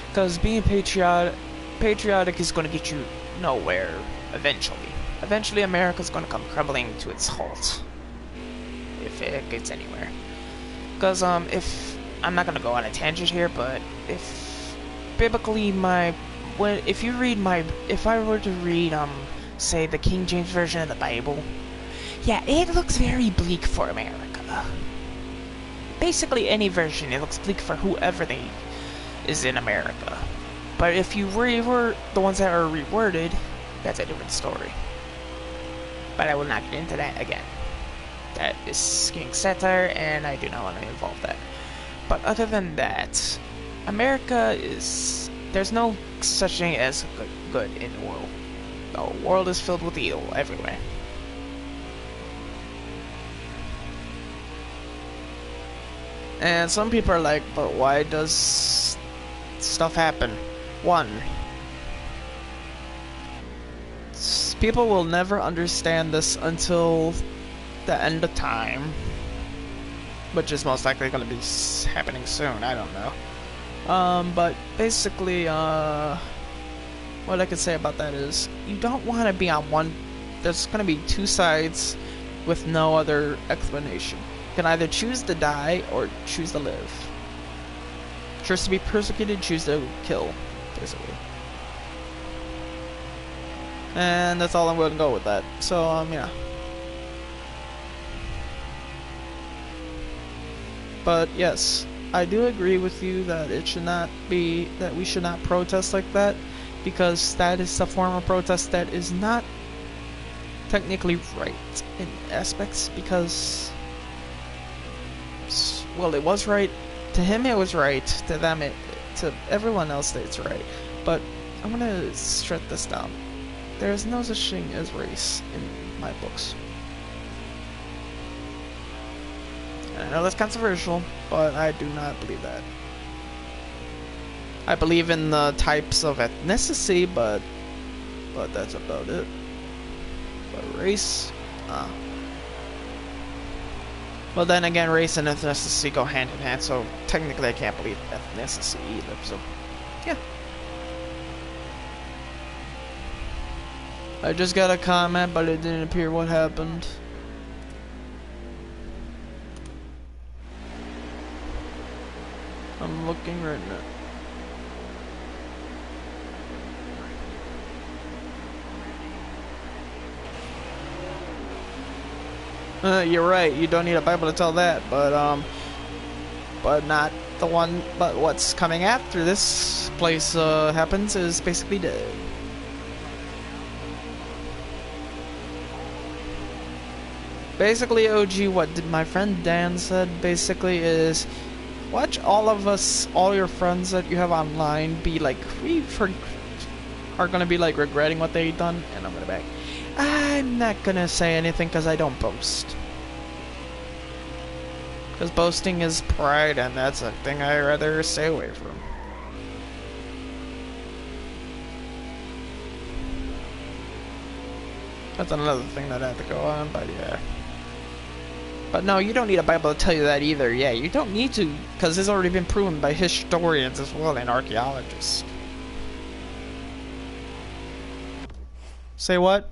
Speaker 2: Because being patriotic is going to get you nowhere, eventually. Eventually, America's going to come crumbling to its halt. If it gets anywhere. Because, if... I'm not going to go on a tangent here, but if... Biblically, if I were to read, say, the King James Version of the Bible, yeah, it looks very bleak for America. Basically, any version, it looks bleak for whoever is in America. But if you reword the ones that are reworded, that's a different story. But I will not get into that again. That is King satire, and I do not want to involve that. But other than that, America is... There's no such thing as good in the world. The world is filled with evil everywhere. And some people are like, but why does stuff happen? One, people will never understand this until the end of time, which is most likely going to be happening soon. I don't know. But basically, what I could say about that is, you don't want to be on one. There's going to be two sides with no other explanation. You can either choose to die or choose to live. Choose to be persecuted, choose to kill, basically. And that's all I'm going to go with that. So, yeah. But yes, I do agree with you that it should not be, that we should not protest like that, because that is a form of protest that is not technically right in aspects, because, well, it was right. To him it was right, to them to everyone else it's right. But I'm gonna strut this down. There is no such thing as race in my books. And I know that's controversial, but I do not believe that. I believe in the types of ethnicity, but that's about it. But race, well, then again, race and ethnicity go hand in hand, so technically I can't believe ethnicity either, so, yeah. I just got a comment, but it didn't appear what happened. I'm looking right now. You're right, you don't need a Bible to tell that, but not the one, but what's coming after this place, happens is basically dead. Basically, OG, what did my friend Dan said, basically is, watch all of us, all your friends that you have online be like, are gonna be like regretting what they done, and I'm gonna be like, I'm not gonna say anything because I don't boast. Because boasting is pride, and that's a thing I'd rather stay away from. That's another thing that I have to go on, but yeah. But no, you don't need a Bible to tell you that either. Yeah, you don't need to, because it's already been proven by historians as well and archaeologists. Say what?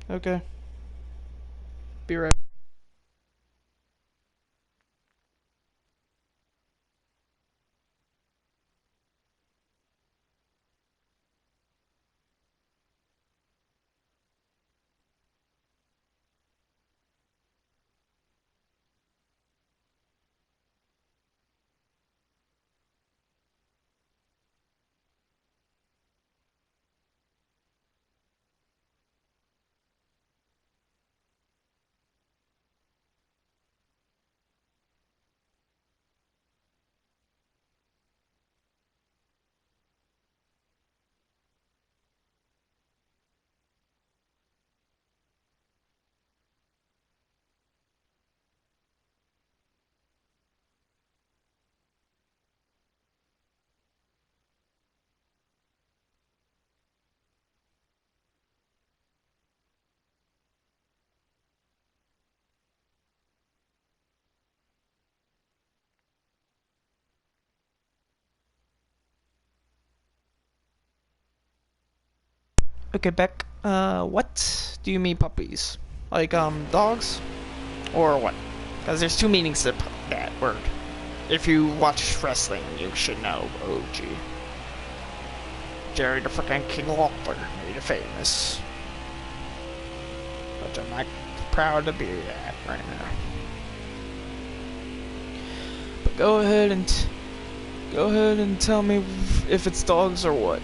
Speaker 2: Okay. Be right back. Okay, Beck. What do you mean puppies? Like dogs, or what? Because there's two meanings to that word. If you watch wrestling, you should know. Oh, gee. Jerry the frickin' King Lawler made it famous. But I'm not proud to be that right now. But go ahead and tell me if it's dogs or what.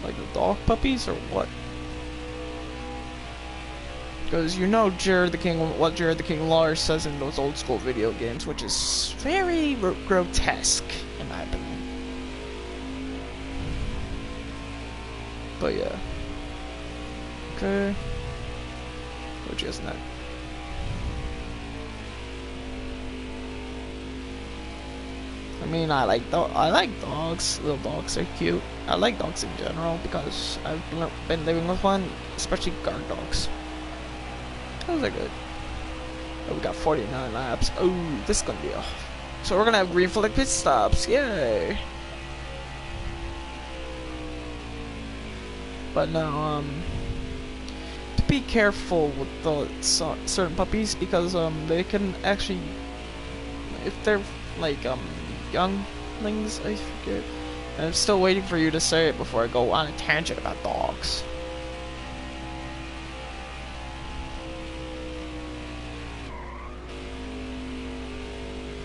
Speaker 2: Like the dog puppies or what? Because you know what Jared the King Lawler says in those old school video games, which is very grotesque, in my opinion. But yeah. Okay. Which isn't that? I mean, I like dogs. Little dogs are cute. I like dogs in general because I've been living with one, especially guard dogs. Those are good. Oh, we got 49 laps. Oh, this is gonna be a... So we're gonna have green flag pit stops. Yay! But now, to be careful with the certain puppies because they can actually, if they're like younglings, I forget. And I'm still waiting for you to say it before I go on a tangent about dogs.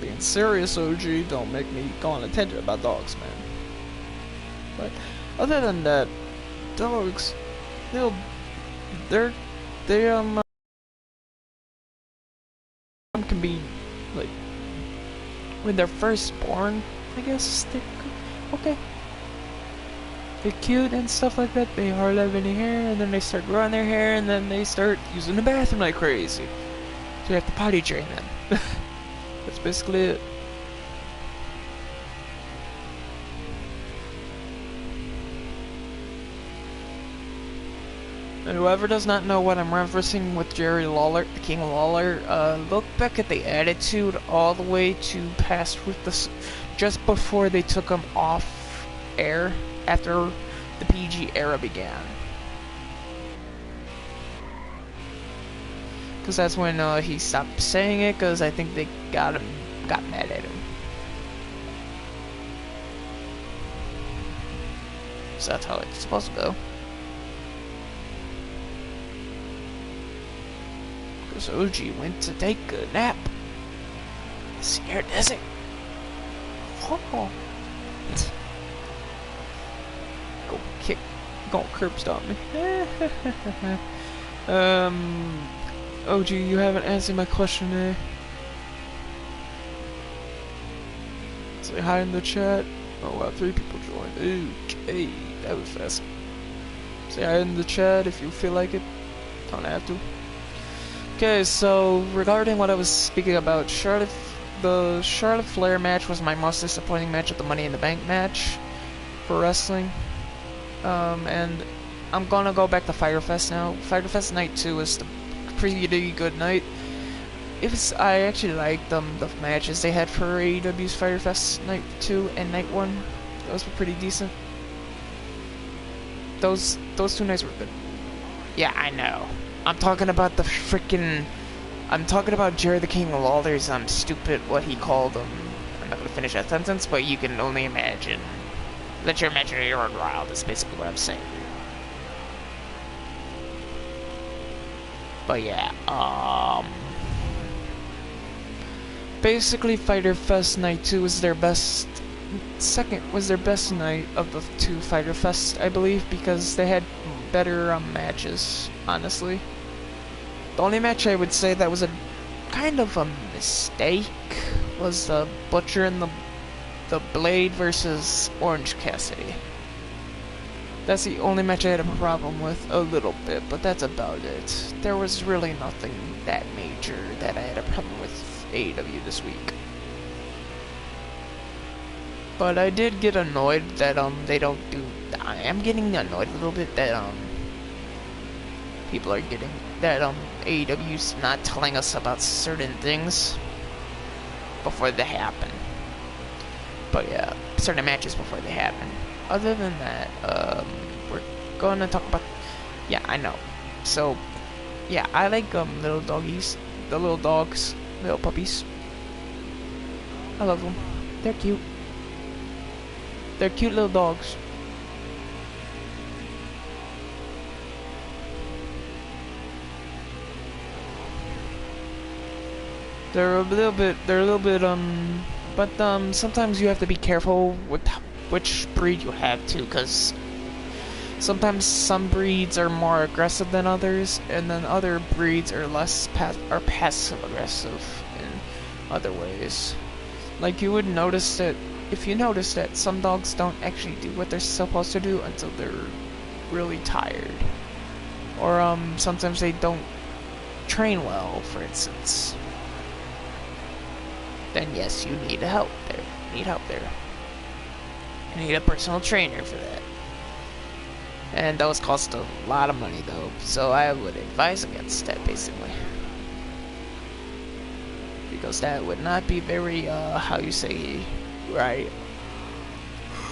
Speaker 2: Being serious, OG, don't make me go on a tangent about dogs, man. But other than that, dogs, they can be like when they're first born, I guess they're okay. They're cute and stuff like that. They hardly have any hair, and then they start growing their hair, and then they start using the bathroom like crazy. So you have to potty train them. That's basically it. And whoever does not know what I'm referencing with Jerry Lawler, the King Lawler, look back at the Attitude all the way to past with the just before they took him off air after the PG era began. Because that's when he stopped saying it, because I think they got mad at him. So that's how it's supposed to go. Because OG went to take a nap. Scared desert. Oh. Go curb stomp me. OG, you haven't answered my question, eh? Say hi in the chat. Oh wow, 3 people joined. Okay, that was fast. Say hi in the chat if you feel like it. Don't have to. Okay, so regarding what I was speaking about, the Charlotte Flair match was my most disappointing match of the Money in the Bank match for wrestling. And I'm gonna go back to Fyter Fest now. Fyter Fest Night 2 was the pretty good night. I actually liked the matches they had for AEW's Fyter Fest Night 2 and Night 1. Those were pretty decent. Those 2 nights were good. Yeah, I know. I'm talking about Jerry the King Lawler's stupid what he called them. I'm not gonna finish that sentence, but you can only imagine. Let your imagination run wild is basically what I'm saying. But yeah, basically Fyter Fest Night 2 was their best night of the 2 Fyter Fest, I believe, because they had better matches, honestly. The only match I would say that was a kind of a mistake was the Butcher and the Blade versus Orange Cassidy. That's the only match I had a problem with a little bit, but that's about it. There was really nothing that major that I had a problem with AEW this week. But I did get annoyed that they don't do. I am getting annoyed a little bit that people are getting that AEW's not telling us about certain things before they happen. But yeah, certain matches before they happen. Other than that, we're going to talk about. Yeah, I know. So, yeah, I like little doggies, the little dogs, little puppies. I love them. They're cute. They're cute little dogs. They're a little bit, but sometimes you have to be careful with which breed you have too, because sometimes some breeds are more aggressive than others, and then other breeds are passive aggressive in other ways. Like you would notice that if you notice that some dogs don't actually do what they're supposed to do until they're really tired, or sometimes they don't train well, for instance. Then yes, you need help there. You need help there. You need a personal trainer for that. And those cost a lot of money though, so I would advise against that basically. Because that would not be very, how you say, right?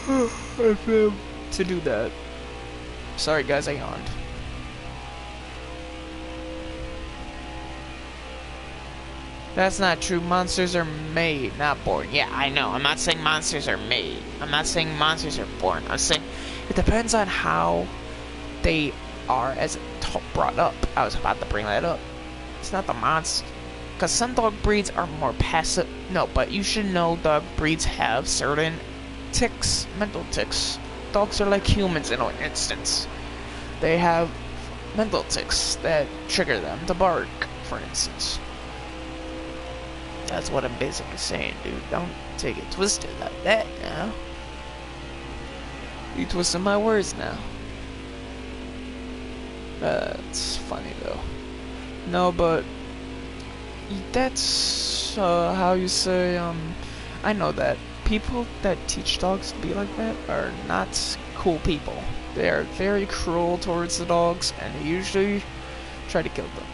Speaker 2: I feel to do that. Sorry guys, I yawned. That's not true. Monsters are made, not born. Yeah, I know. I'm not saying monsters are made. I'm not saying monsters are born. I'm saying it depends on how they are as brought up. I was about to bring that up. It's not the monster. Because some dog breeds are more passive. No, but you should know dog breeds have certain tics, mental tics. Dogs are like humans in an instance. They have mental tics that trigger them to bark, for instance. That's what I'm basically saying, dude. Don't take it twisted like that now. You twisted my words now. That's funny though. No, but that's how you say, I know that people that teach dogs to be like that are not cool people. They are very cruel towards the dogs, and they usually try to kill them.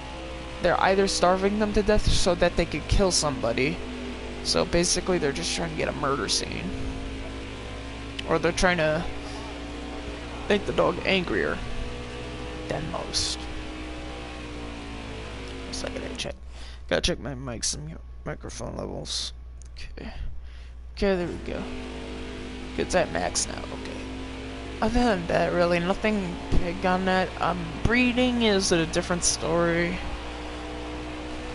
Speaker 2: They're either starving them to death so that they could kill somebody. So basically they're just trying to get a murder scene. Or they're trying to make the dog angrier than most. So I gotta check my mics and microphone levels. Okay. Okay, there we go. It's at max now, okay. Other than that, really nothing big on that. Breeding is a different story.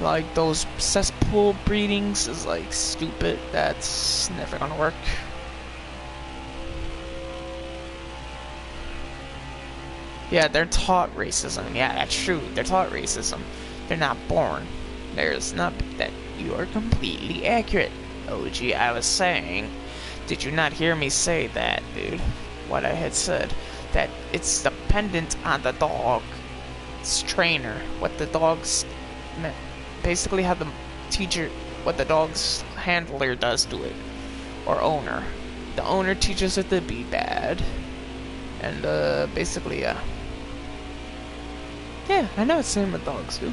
Speaker 2: Like, those cesspool breedings is, like, stupid. That's never gonna work. Yeah, they're taught racism. Yeah, that's true. They're taught racism. They're not born. There's not that. You are completely accurate, OG. I was saying, did you not hear me say that, dude? What I had said. That it's dependent on the dog's trainer. What the dog's... basically how the teacher, what the dog's handler does to it, or owner. The owner teaches it to be bad, and basically, yeah, I know it's the same with dogs too.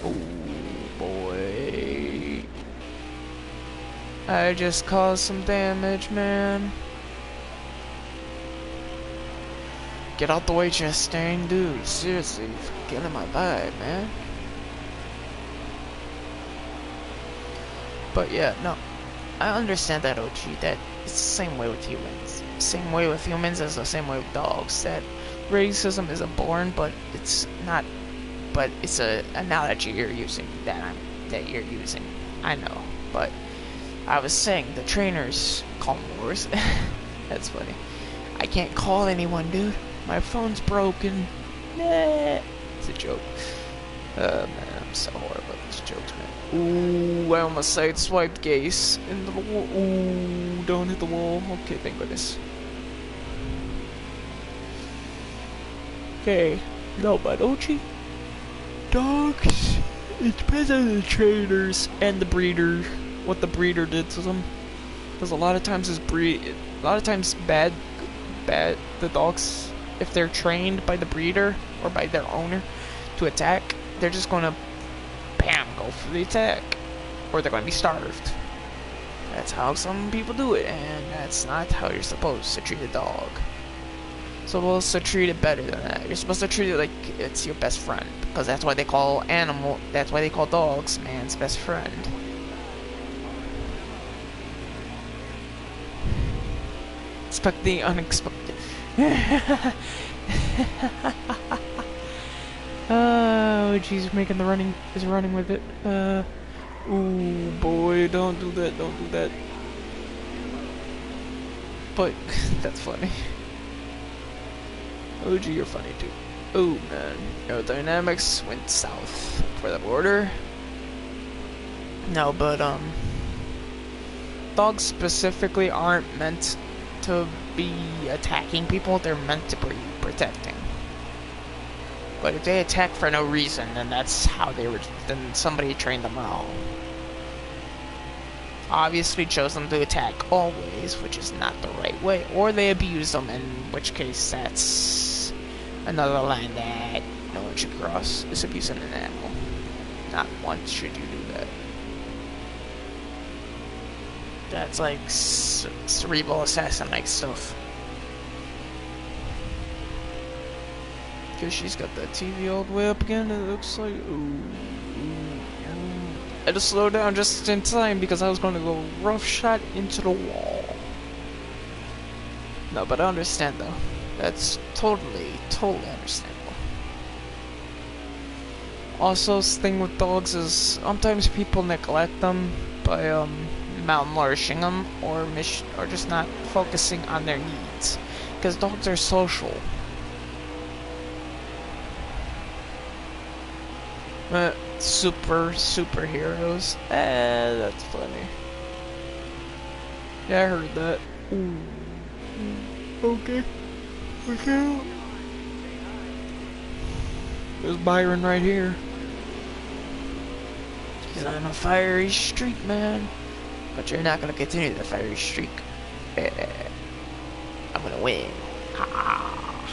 Speaker 2: Oh boy, I just caused some damage, man. Get out the way, Chastain, dude. Seriously, you're killing my vibe, man. But yeah, no, I understand that, OG, that it's the same way with humans. Same way with humans as the same way with dogs. That racism isn't born, but it's not. But it's an analogy you're using that you're using. I know, but I was saying the trainers call wars. That's funny. I can't call anyone, dude. My phone's broken. Nah, it's a joke. Man, I'm so horrible at these jokes, man. Ooh, I almost sideswiped Gase into the wall. Ooh, don't hit the wall. Okay, thank goodness. Okay, no, but OG dogs, it depends on the trainers and the breeder, what the breeder did to them. Because a lot of times the dogs, if they're trained by the breeder or by their owner to attack, they're just gonna bam, go for the attack, or they're going to be starved. That's how some people do it, and that's not how you're supposed to treat a dog. Supposed to treat it better than that. You're supposed to treat it like it's your best friend, because that's why they call that's why they call dogs man's best friend. Expect the unexpected.
Speaker 1: Oh, jeez, making the running is running with it.
Speaker 2: Ooh, boy, don't do that, don't do that. But that's funny. OG, you're funny too. Oh man, aerodynamics went south for the border. No, but dogs specifically aren't meant to be attacking people. They're meant to be protecting. But if they attack for no reason, then that's how they were. Then somebody trained them wrong. Obviously chose them to attack always, which is not the right way, or they abuse them, in which case that's another line that no one should cross, is abusing an animal. Not once should you do that. That's like cerebral assassin-like stuff. Because she's got that TV all the way up again, it looks like, ooh. I had to slow down just in time because I was going to go rough shot into the wall. No, but I understand though. That's totally understandable. Also, this thing with dogs is sometimes people neglect them by malnourishing them or just not focusing on their needs. Because dogs are social. Superheroes. That's funny. Yeah, I heard that. Ooh. Okay. Okay. There's Byron right here. He's on a fiery streak, man. But you're not gonna continue the fiery streak. I'm gonna win. Ha.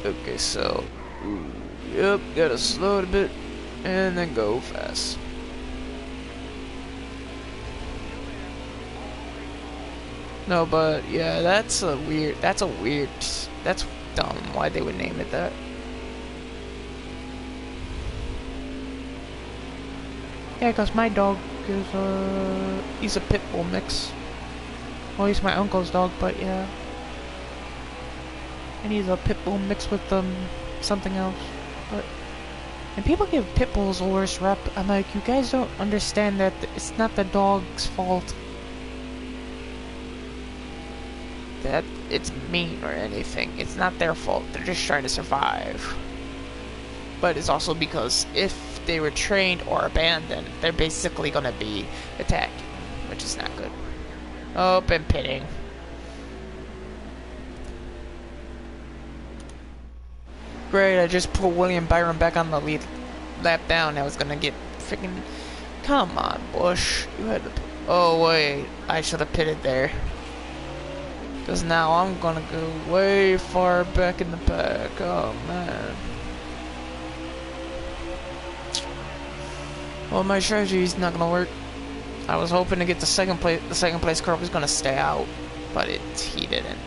Speaker 2: Okay, so. Ooh, yep, gotta slow it a bit and then go fast. No, but yeah, that's weird. That's dumb. Why they would name it that?
Speaker 1: Yeah, cause my dog is
Speaker 2: He's a pit bull mix.
Speaker 1: well, he's my uncle's dog, but yeah, and he's a pit bull mixed with something else. But and people give pit bulls a worse rep. I'm like, you guys don't understand that it's not the dog's fault.
Speaker 2: That it's mean or anything. It's not their fault. They're just trying to survive. But it's also because if they were trained or abandoned, they're basically gonna be attacked, which is not good. Oh, and pitting. Great, I just put William Byron back on the lead lap down. I was gonna get freaking. Come on, Bush. You had to. Oh, wait. I should have pitted there. Because now I'm gonna go way far back in the back. Oh, man. Well, my strategy is not gonna work. I was hoping to get the second place. The second place car was gonna stay out, but he didn't.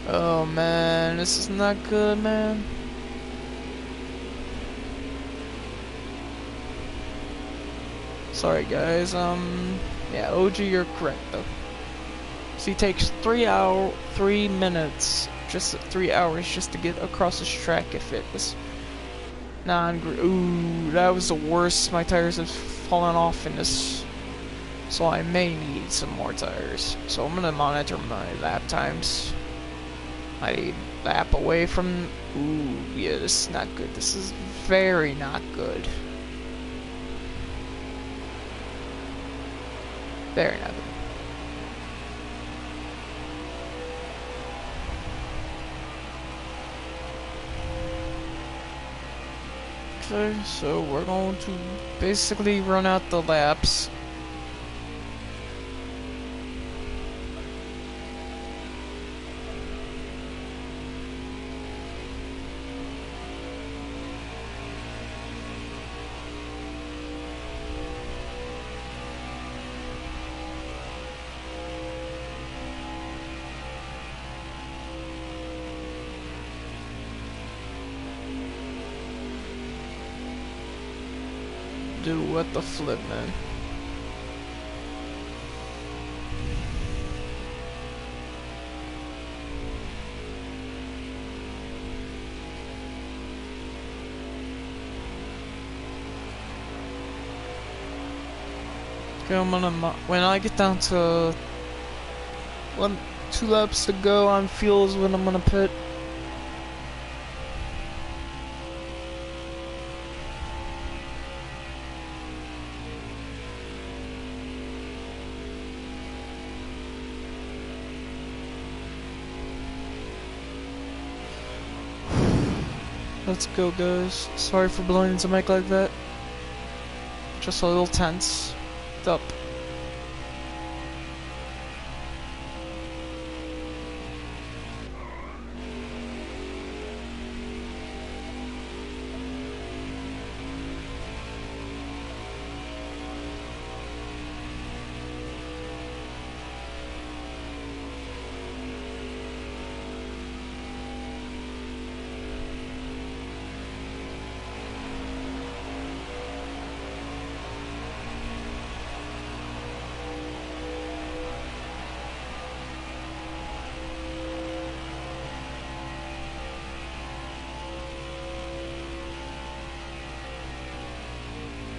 Speaker 2: Oh man, this is not good, man. Sorry guys, yeah, OG, you're correct though. So he takes 3 minutes, just 3 hours just to get across this track if it was ooh, that was the worst. My tires have fallen off in this, so I may need some more tires. So I'm gonna monitor my lap times. I lap away from. Ooh, yeah, this is not good. This is very not good. Very not good. Okay, so we're going to basically run out the laps.
Speaker 1: Do what the flip, man. Okay, when I get down to 2 laps to go on fuels when I'm gonna pit. Let's go, guys. Sorry for blowing into mic like that. Just a little tense. Up.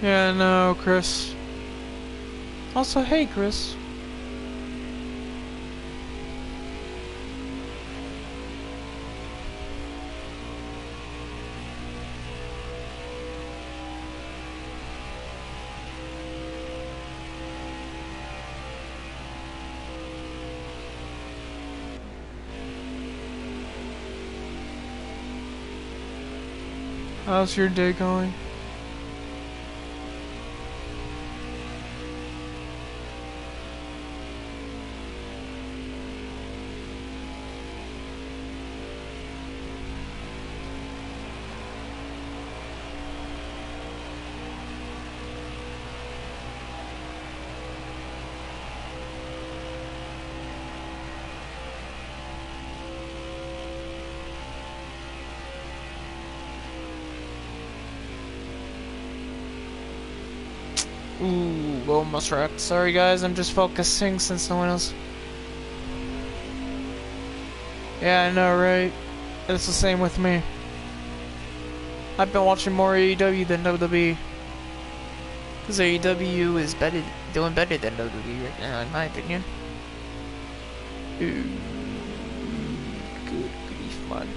Speaker 1: Yeah, no, Chris. Also, hey, Chris. How's your day going? Ooh, almost wrecked. Sorry guys, I'm just focusing since no one else... Yeah, I know, right? It's the same with me. I've been watching more AEW than WWE. Because AEW is doing better than WWE right now, in my opinion. Ooh, good grief, man.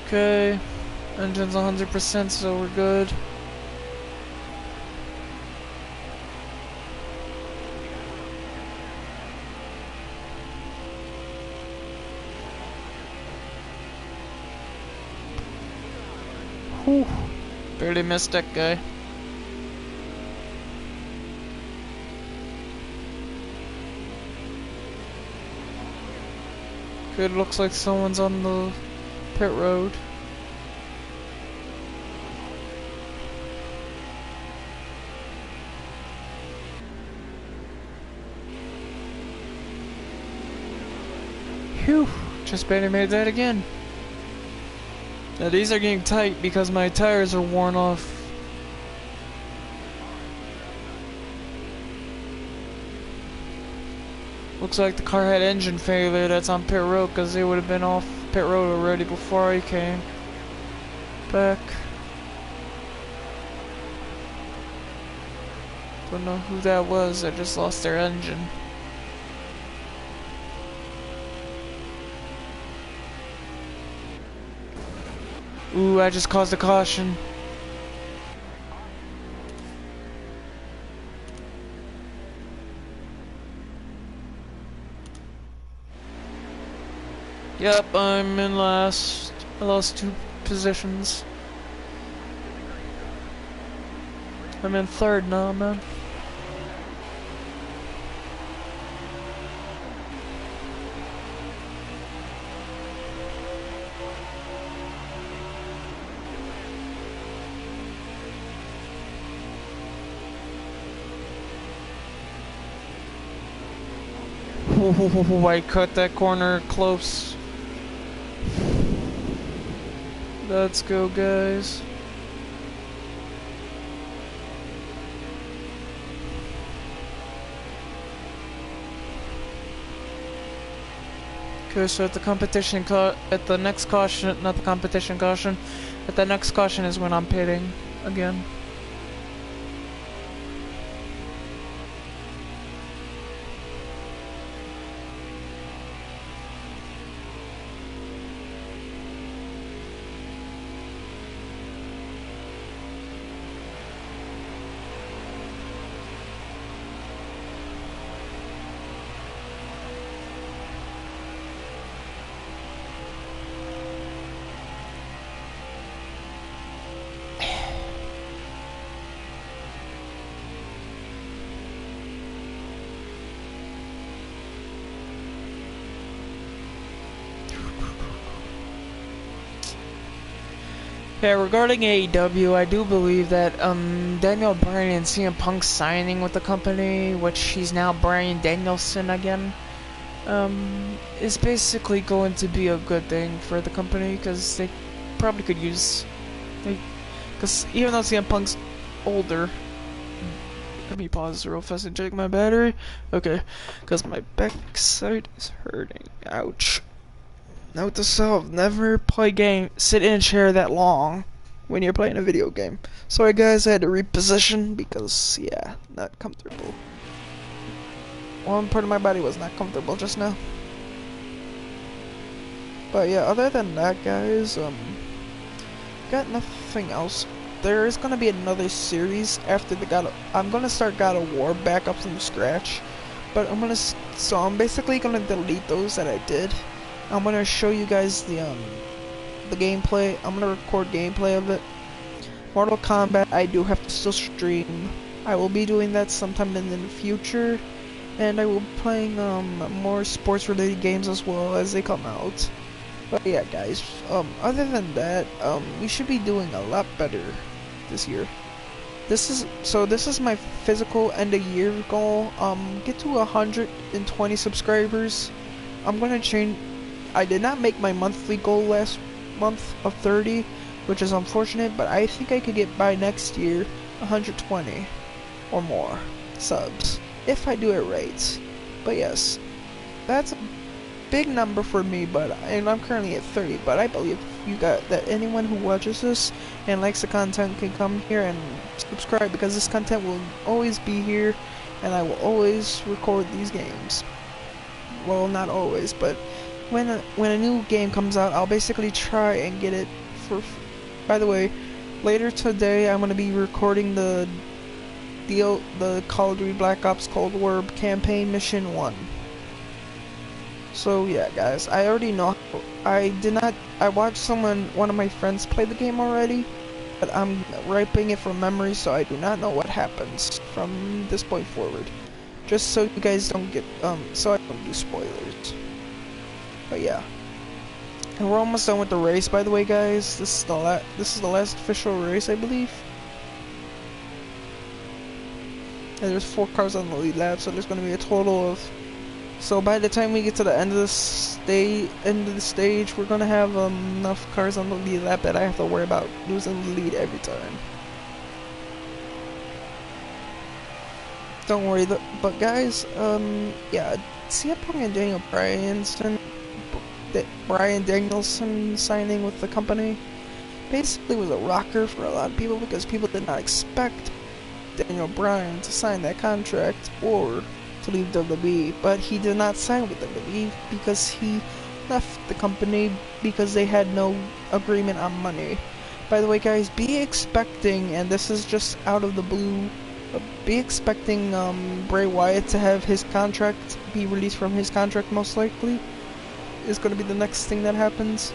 Speaker 1: Okay, engine's 100%, so we're good. Whew. Barely missed that guy. Good, looks like someone's on the pit road. Phew, just barely made that again. Now these are getting tight because my tires are worn off. Looks like the car had engine failure that's on pit road because they would have been off pit road already before I came back. Don't know who that was that just lost their engine. Ooh, I just caused a caution. Yep, I'm in last. I lost 2 positions. I'm in 3rd now, man. I cut that corner close. Let's go, guys. Okay, so at the competition, at the next caution, not the competition caution, at the next caution is when I'm pitting again. Yeah, regarding AEW, I do believe that Daniel Bryan and CM Punk signing with the company, which he's now Bryan Danielson again, is basically going to be a good thing for the company because they probably could use, because even though CM Punk's older, let me pause real fast and check my battery. Okay, because my backside is hurting. Ouch. Note to self, never sit in a chair that long when you're playing a video game. Sorry guys, I had to reposition because, yeah, not comfortable. One part of my body was not comfortable just now. But yeah, other than that guys, got nothing else. There is gonna be another series after the I'm gonna start God of War back up from scratch. But I'm basically gonna delete those that I did. I'm gonna show you guys the gameplay. I'm gonna record gameplay of it. Mortal Kombat, I do have to still stream. I will be doing that sometime in the future, and I will be playing more sports-related games as well as they come out. But yeah, guys. Other than that, we should be doing a lot better this year. This is my physical end of year goal. Get to 120 subscribers. I'm gonna change. I did not make my monthly goal last month of 30, which is unfortunate, but I think I could get by next year 120 or more subs if I do it right. But yes, that's a big number for me, and I'm currently at 30, but I believe that anyone who watches this and likes the content can come here and subscribe, because this content will always be here and I will always record these games. Well, not always, but when a new game comes out, I'll basically try and get it for. By the way, later today I'm gonna be recording the Call of Duty Black Ops Cold War campaign mission 1. So yeah, guys, I already know. I watched one of my friends play the game already, but I'm wiping it from memory, so I do not know what happens from this point forward. Just so you guys don't get so I don't do spoilers. But yeah, and we're almost done with the race. By the way, guys, this is the last official race, I believe. And there's 4 cars on the lead lap, so there's going to be a total of. So by the time we get to the end of the stage, we're going to have enough cars on the lead lap that I have to worry about losing the lead every time. Don't worry, but guys, yeah, CM Punk and Bryan Danielson signing with the company basically was a rocker for a lot of people, because people did not expect Daniel Bryan to sign that contract or to leave WWE, but he did not sign with WWE because he left the company because they had no agreement on money. By the way, guys, be expecting, and this is just out of the blue, be expecting Bray Wyatt to have his contract be released from his contract. Most likely is going to be the next thing that happens.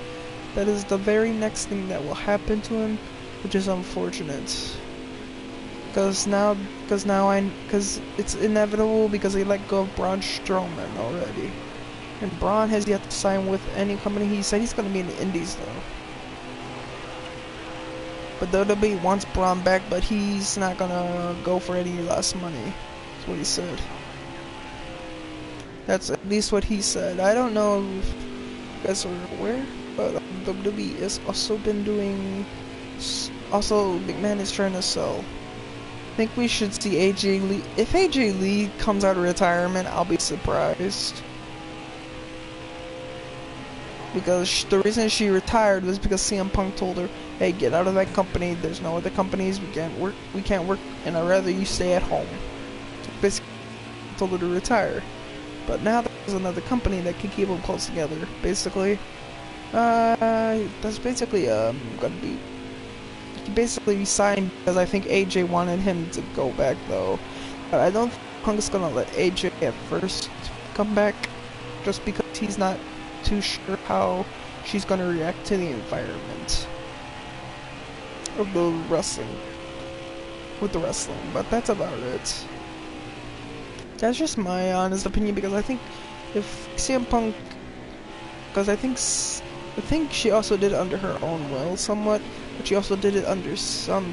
Speaker 1: That is the very next thing that will happen to him, which is unfortunate. Because it's inevitable, because they let go of Braun Strowman already, and Braun has yet to sign with any company. He said he's going to be in the Indies though. But WWE wants Braun back, but he's not gonna go for any less money. That's what he said. That's at least what he said. I don't know if you guys are aware, but WWE has also been doing. Also, McMahon is trying to sell. I think we should see AJ Lee. If AJ Lee comes out of retirement, I'll be surprised. Because the reason she retired was because CM Punk told her, "Hey, get out of that company. There's no other companies. We can't work. And I'd rather you stay at home." So basically, told her to retire. But now there's another company that can keep them close together. Basically, that's basically gonna be. He basically signed because I think AJ wanted him to go back though. But I don't think Punk's gonna let AJ at first come back, just because he's not too sure how she's gonna react to the environment of the wrestling with the wrestling. But that's about it. That's just my honest opinion, because I think if CM Punk, because I think she also did it under her own will somewhat, but she also did it under some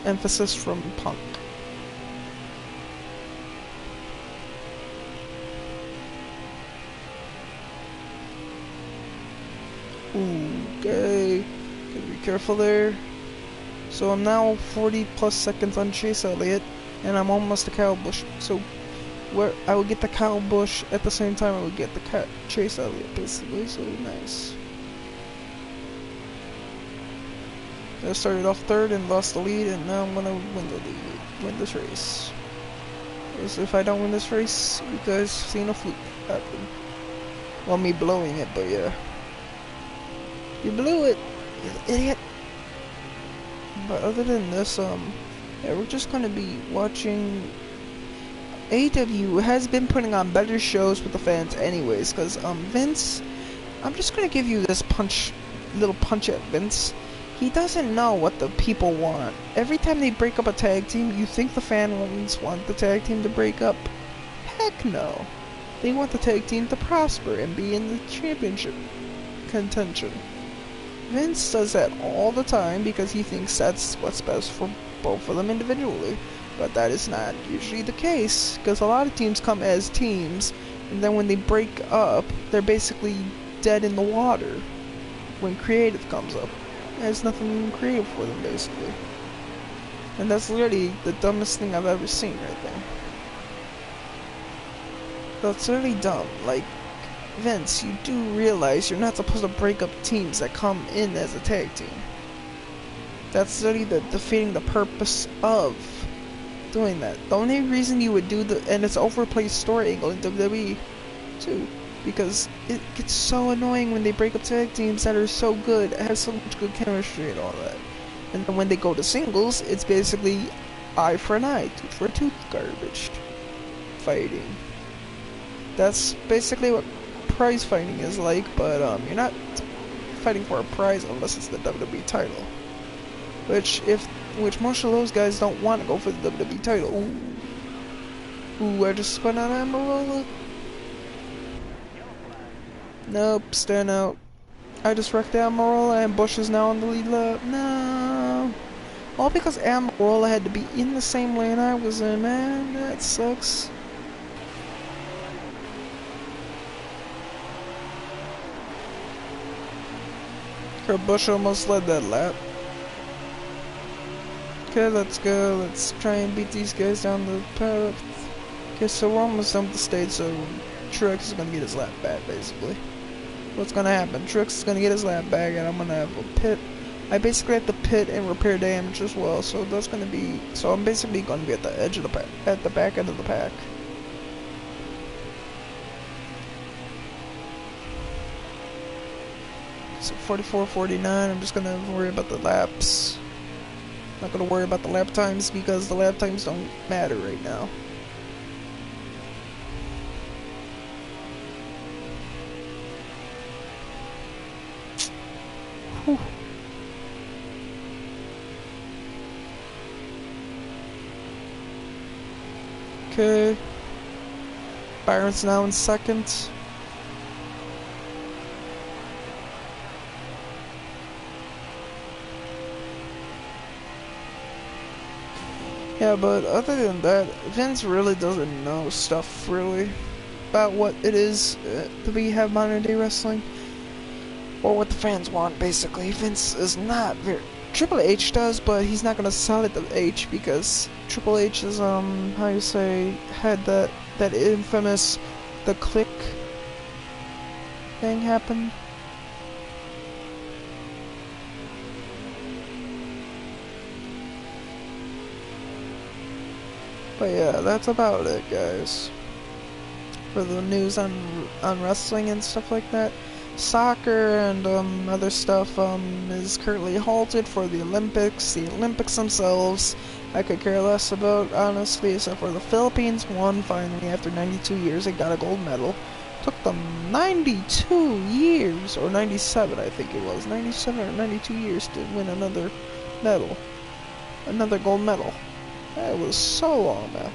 Speaker 1: emphasis from Punk. Okay, gotta be careful there. So I'm now 40 plus seconds on Chase Elliott, and I'm almost to Kyle Busch. So where I would get the Kyle Busch at the same time I would get the Chase Elliott, basically. So nice. I started off third and lost the lead, and now I'm gonna win this race. Because if I don't win this race, you guys seen a fluke happen. Well, me blowing it, but yeah. You blew it, you idiot. But other than this, yeah, we're just gonna be watching. AEW has been putting on better shows with the fans anyways, because Vince, I'm just gonna give you this little punch at Vince. He doesn't know what the people want. Every time they break up a tag team, you think the fans want the tag team to break up? Heck no. They want the tag team to prosper and be in the championship contention. Vince does that all the time because he thinks that's what's best for both of them individually. But that is not usually the case, because a lot of teams come as teams, and then when they break up, they're basically dead in the water when creative comes up. There's nothing creative for them, basically. And that's literally the dumbest thing I've ever seen right there. That's really dumb. Like, Vince, you do realize you're not supposed to break up teams that come in as a tag team. That's literally defeating the purpose of doing that. The only reason you would do and it's overplayed story angle in WWE too, because it gets so annoying when they break up tag teams that are so good, have so much good chemistry and all that. And then when they go to singles, it's basically eye for an eye, tooth for a tooth garbage fighting. That's basically what prize fighting is like, but you're not fighting for a prize unless it's the WWE title. Which most of those guys don't want to go for the WWE title. Ooh, I just spun out Amarola. Nope, stand out. I just wrecked Amarola and Bush is now on the lead lap. No. All because Amarola had to be in the same lane I was in, man. That sucks. Kurt Busch almost led that lap. Okay, let's go. Let's try and beat these guys down the path. Okay, so we're almost done with the stage, so Truex is gonna get his lap back, basically. What's gonna happen? Truex is gonna get his lap back, and I'm gonna have a pit. I basically have to pit and repair damage as well, so that's gonna be. So I'm basically gonna be at the edge of the pack, at the back end of the pack. So 44, 49. I'm just gonna worry about the laps. Not gonna worry about the lap times because the lap times don't matter right now. Whew. Okay. Byron's now in second. Yeah, but other than that, Vince really doesn't know stuff really about what it is that we have modern day wrestling, or what the fans want. Basically, Vince is not very. Triple H does, but he's not gonna sell it to H because Triple H is how you say, had that infamous the click thing happen. But yeah, that's about it, guys. For the news on wrestling and stuff like that. Soccer and other stuff is currently halted for the Olympics. The Olympics themselves, I could care less about, honestly, except for the Philippines won finally after 92 years. They got a gold medal. Took them 92 years, or 97 I think it was, 97 or 92 years to win another medal. Another gold medal. That was so long, man.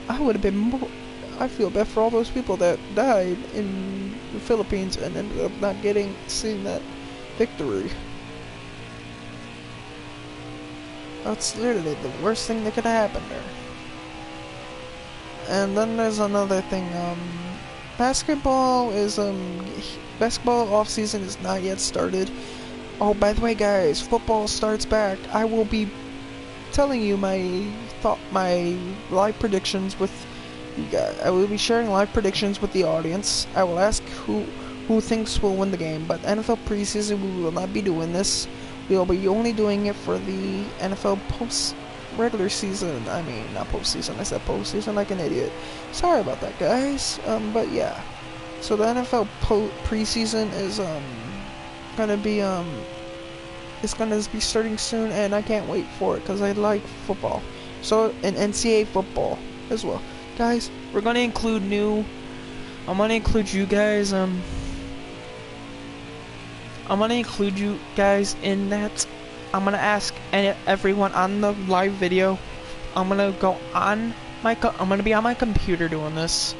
Speaker 1: I would have been more... I feel bad for all those people that died in the Philippines and ended up not seeing that victory. That's literally the worst thing that could happen there. And then there's another thing, basketball off season is not yet started. Oh, by the way, guys, football starts back. I will be telling you my live predictions with you guys. I will be sharing live predictions with the audience. I will ask who thinks will win the game, but NFL preseason we will not be doing this. We will be only doing it for the NFL regular season. I mean, not postseason. I said postseason like an idiot. Sorry about that, guys. But yeah. So the NFL preseason is gonna be it's gonna be starting soon, and I can't wait for it because I like football. So, and NCAA football as well. Guys, we're gonna include I'm gonna include you guys, I'm gonna include you guys in that. I'm gonna ask everyone on the live video. I'm gonna be on my computer doing this.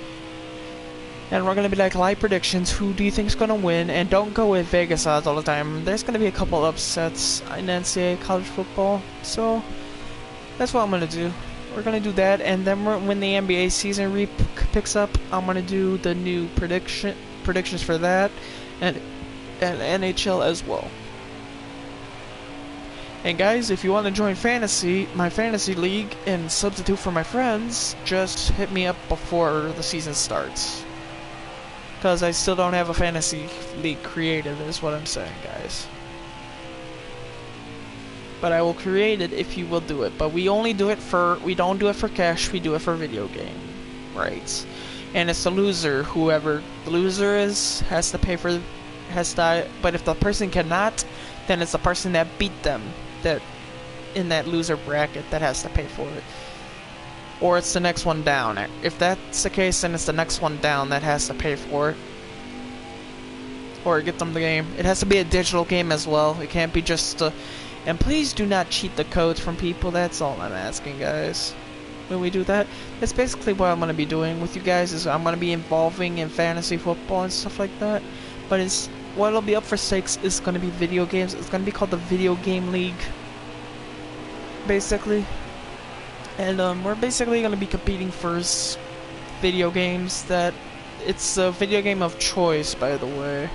Speaker 1: And we're gonna be like live predictions. Who do you think's gonna win? And don't go with Vegas odds all the time. There's gonna be a couple upsets in NCAA college football. So that's what I'm gonna do. We're gonna do that, and then when the NBA season picks up, I'm gonna do the new predictions for that, and NHL as well. And guys, if you want to join my fantasy league, and substitute for my friends, just hit me up before the season starts. Because I still don't have a fantasy league created, is what I'm saying, guys. But I will create it if you will do it. But we don't do it for cash, we do it for video game rights. And it's the loser, whoever the loser is, has to pay for, but if the person cannot, then it's the person that beat them, that in that loser bracket, that has to pay for it. Or it's the next one down. If that's the case, then it's the next one down that has to pay for it. Or get them the game. It has to be a digital game as well. It can't be just and please do not cheat the codes from people. That's all I'm asking, guys. When we do that, that's basically what I'm going to be doing with you guys. Is I'm going to be involving in fantasy football and stuff like that. But what'll be up for stakes is going to be video games. It's going to be called the Video Game League, basically. And we're basically going to be competing for video games that... It's a video game of choice, by the way.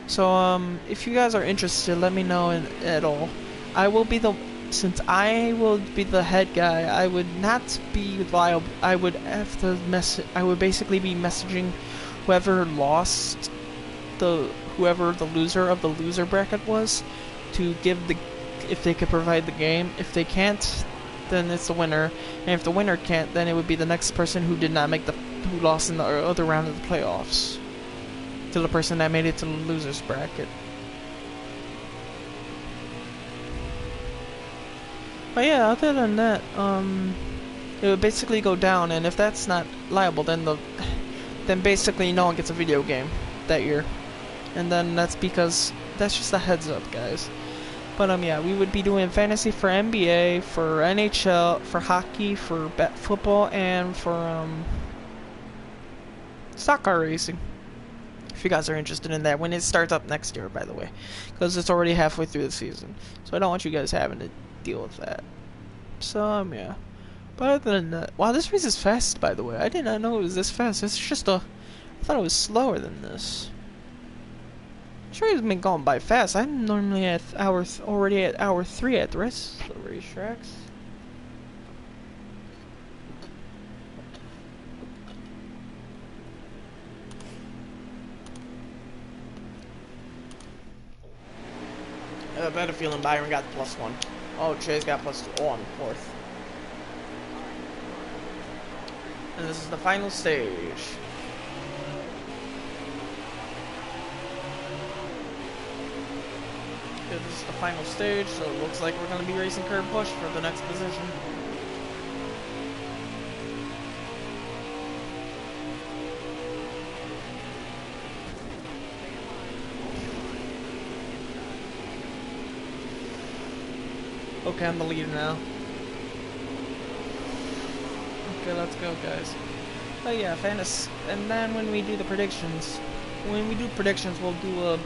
Speaker 1: So, if you guys are interested, let me know at all. Since I will be the head guy, I would not be liable. I would have to I would basically be messaging whoever lost, whoever the loser of the loser bracket was, to give if they could provide the game. If they can't, then it's the winner. And if the winner can't, then it would be the next person who who lost in the other round of the playoffs, to the person that made it to the losers bracket. But yeah, other than that, it would basically go down, and if that's not liable, then basically no one gets a video game that year. And then that's just a heads up, guys. But yeah, we would be doing fantasy for NBA, for NHL, for hockey, for football, and for stock car racing. If you guys are interested in that, when it starts up next year, by the way, because it's already halfway through the season, so I don't want you guys having to deal with that. So, yeah. But other than that, wow, this race is fast, by the way. I did not know it was this fast. It's just I thought it was slower than this. This race has been going by fast. I'm normally already at hour 3 at the rest of the racetracks. I have a better feeling Byron got the +1. Oh, Chase got +2. Oh, I'm 4th. And this is the final stage. Okay, this is the final stage, so it looks like we're going to be racing curb push for the next position. Okay, I'm the leader now. Okay, let's go, guys. But yeah, fantasy. And then when we do predictions, we'll do a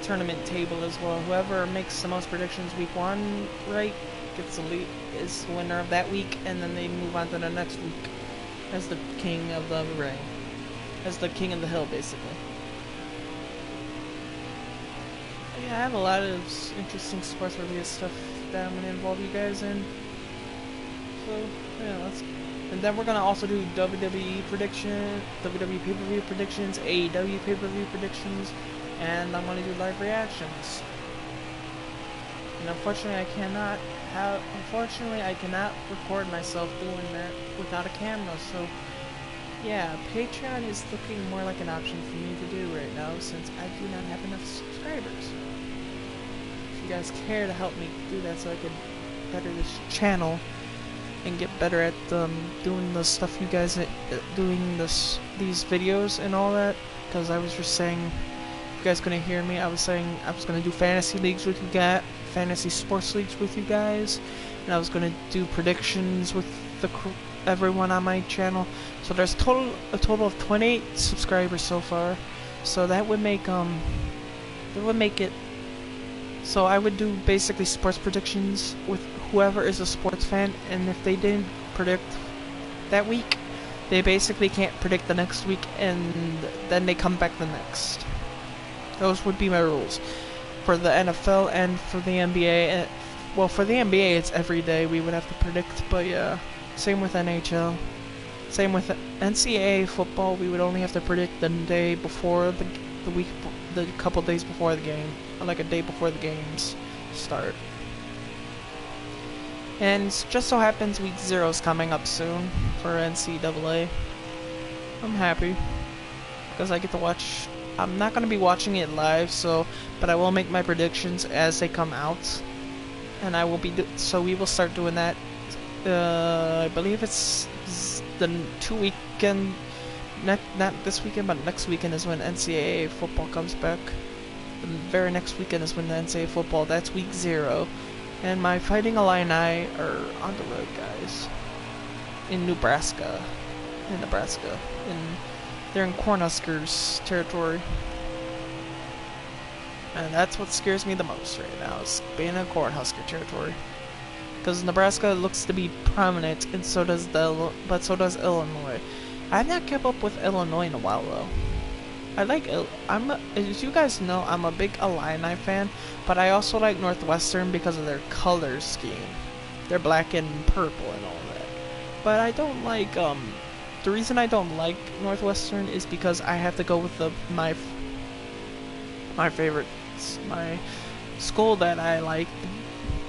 Speaker 1: tournament table as well. Whoever makes the most predictions week 1 right gets the lead, is the winner of that week, and then they move on to the next week as the king of the ring, as the king of the hill, basically. But yeah, I have a lot of interesting sports related stuff that I'm gonna involve you guys in. So yeah, and then we're gonna also do WWE pay-per-view predictions, AEW pay-per-view predictions, and I'm gonna do live reactions. And unfortunately, I cannot record myself doing that without a camera. So yeah, Patreon is looking more like an option for me to do right now, since I do not have enough subscribers. If you guys care to help me do that so I can better this channel and get better at doing the stuff you guys doing these videos and all that, because I was just saying, if you guys couldn't hear me, I was saying I was gonna do fantasy leagues with you guys, fantasy sports leagues with you guys, and I was gonna do predictions with everyone on my channel. So there's a total of 28 subscribers so far. So that would make it. So I would do basically sports predictions with whoever is a sports fan, and if they didn't predict that week, they basically can't predict the next week, and then they come back the next. Those would be my rules for the NFL and for the NBA. Well, for the NBA, it's every day we would have to predict, but yeah, same with NHL. Same with NCAA football, we would only have to predict the day before the couple days before the game, or like a day before the games start. And just so happens week 0 is coming up soon for NCAA. I'm happy because I get to watch. I'm not gonna be watching it live, but I will make my predictions as they come out, and I will be so we will start doing that. I believe it's the 2 weekend. Not this weekend, but next weekend is when NCAA football comes back. The very next weekend is when the NCAA football, that's week 0. And my Fighting Illini are on the road, guys. In Nebraska. They're in Cornhuskers territory. And that's what scares me the most right now, is being in Cornhusker territory. Because Nebraska looks to be prominent, and so does Illinois. I've not kept up with Illinois in a while though. As you guys know, I'm a big Illini fan, but I also like Northwestern because of their color scheme. They're black and purple and all that. But I don't like, the reason I don't like Northwestern is because I have to go with my school that I like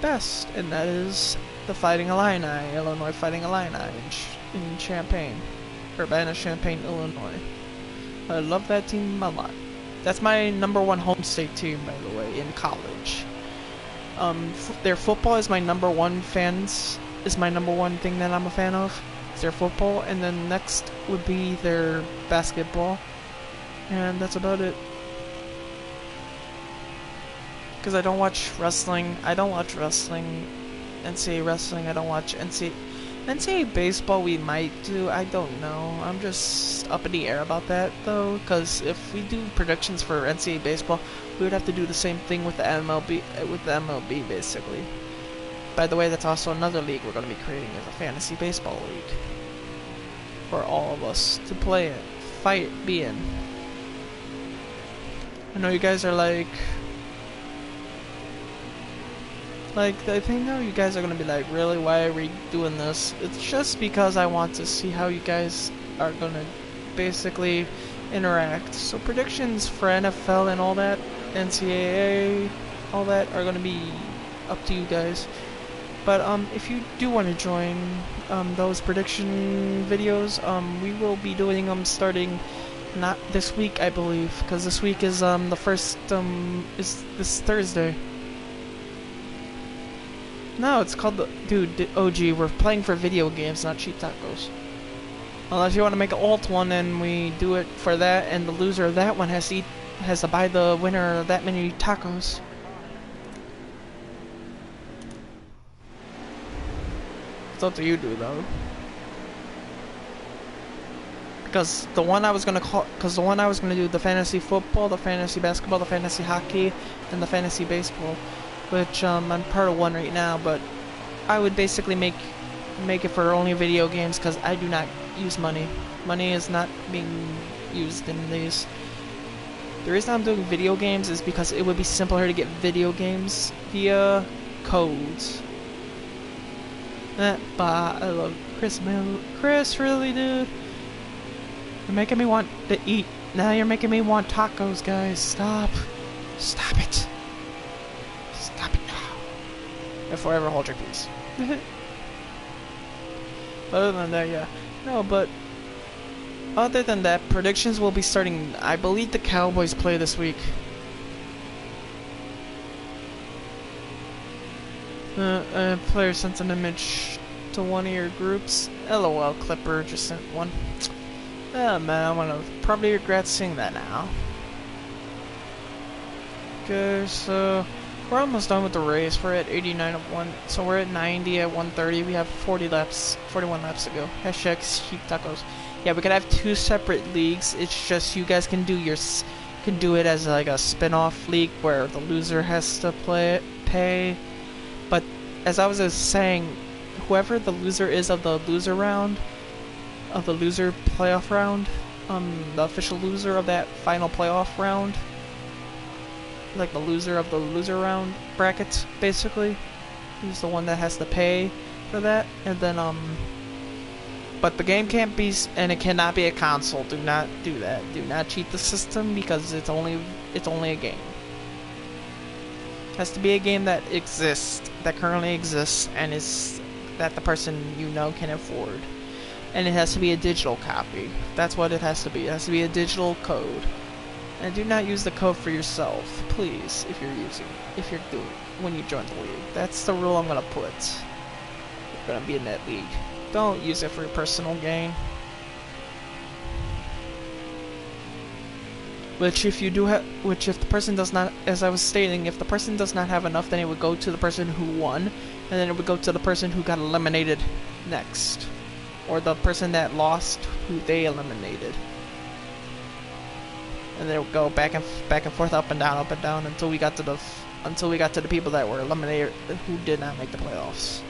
Speaker 1: best, and that is the Fighting Illini, Illinois Fighting Illini in Champaign. Urbana-Champaign, Illinois. I love that team a lot. That's my #1 home state team, by the way, in college. Their football is my #1 thing that I'm a fan of. It's their football, and then next would be their basketball, and that's about it. Because I don't watch wrestling. NCAA wrestling. I don't watch NCAA baseball we might do, I don't know. I'm just up in the air about that though, because if we do predictions for NCAA baseball, we would have to do the same thing with the MLB, basically.
Speaker 2: by the way, that's also another league we're going to be creating, is a fantasy baseball league for all of us to play it, fight, be in. I know you guys are like, I think now you guys are gonna be like, really, why are we doing this? It's just because I want to see how you guys are gonna basically interact. So predictions for NFL and all that, NCAA, all that are gonna be up to you guys. But if you do want to join those prediction videos, we will be doing them starting not this week, I believe, because this week is the first is this Thursday. No, it's called the dude. OG, we're playing for video games, not cheap tacos. Unless you want to make an alt one, and we do it for that, and the loser of that one has to buy the winner of that many tacos. It's up to you, dude, though. Because the one I was gonna do, the fantasy football, the fantasy basketball, the fantasy hockey, and the fantasy baseball, which I'm part of one right now, but I would basically make it for only video games because I do not use money. Money is not being used in these. The reason I'm doing video games is because it would be simpler to get video games via codes. But I love Chris, man. Chris, really, dude? You're making me want to eat. Now you're making me want tacos, guys. Stop. Stop it. Stop it now. And forever hold your peace. Other than that, yeah. No, but other than that, predictions will be starting. I believe the Cowboys play this week. Player sent an image to one of your groups. LOL, Clipper just sent one. Oh man, I'm gonna probably regret seeing that now. Okay, so we're almost done with the race. We're at 89 of 1, so we're at 90 at 130. We have 41 laps to go. Hashtag cheap tacos. Yeah, we could have two separate leagues. It's just you guys can do it as like a spin-off league where the loser has to pay. But as I was saying, whoever the loser is of the loser round, of the loser playoff round, the official loser of that final playoff round, like the loser of the loser round bracket, basically, who's the one that has to pay for that. And then but the game can't be, and it cannot be a console. Do not do that. Do not cheat the system because it's only a game. It has to be a game that exists, that currently exists, and is that the person you know can afford. And it has to be a digital copy. That's what it has to be. It has to be a digital code. And do not use the code for yourself, please, when you join the league. That's the rule I'm gonna put. You're gonna be in that league. Don't use it for your personal gain. Which if the person does not, as I was stating, if the person does not have enough, then it would go to the person who won, and then it would go to the person who got eliminated next. Or the person that lost, who they eliminated. And then it would go back and forth, up and down, until we got to the people that were eliminated, who did not make the playoffs.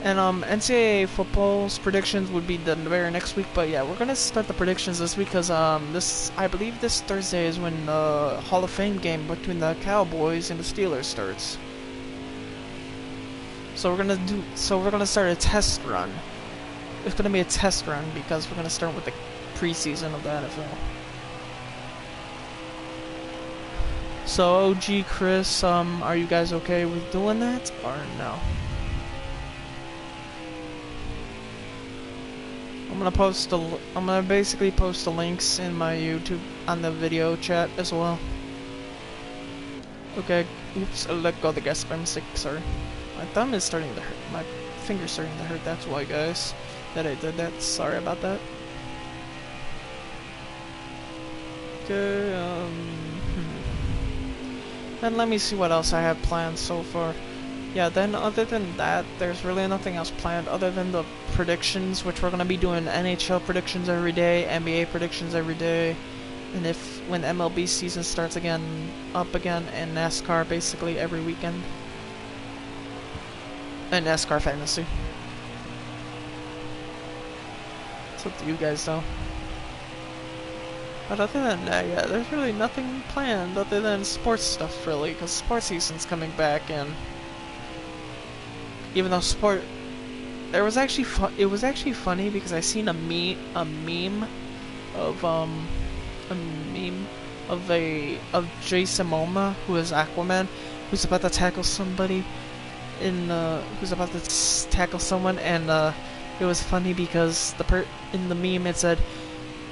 Speaker 2: And NCAA football's predictions would be the very next week, but yeah, we're gonna start the predictions this week because I believe this Thursday is when the Hall of Fame game between the Cowboys and the Steelers starts. So we're gonna start a test run. It's gonna be a test run because we're gonna start with the preseason of the NFL. So OG, Chris, are you guys okay with doing that or no? I'm gonna basically post the links in my YouTube on the video chat as well. Okay, oops, I let go of the gas by mistake, sorry. My thumb is starting to hurt. My finger's starting to hurt, that's why, guys, that I did that. Sorry about that. Okay, Then let me see what else I have planned so far. Yeah, then other than that, there's really nothing else planned other than the predictions, which we're going to be doing NHL predictions every day, NBA predictions every day, And if when MLB season starts again, up again, and NASCAR basically every weekend. And NASCAR Fantasy. It's up to you guys though. But other than that, yeah, there's really nothing planned other than sports stuff really, because sports season's coming back, and even though there was actually it was actually funny because I seen a meme of Jason Momoa, who is Aquaman, who's about to tackle somebody tackle someone, and it was funny because in the meme it said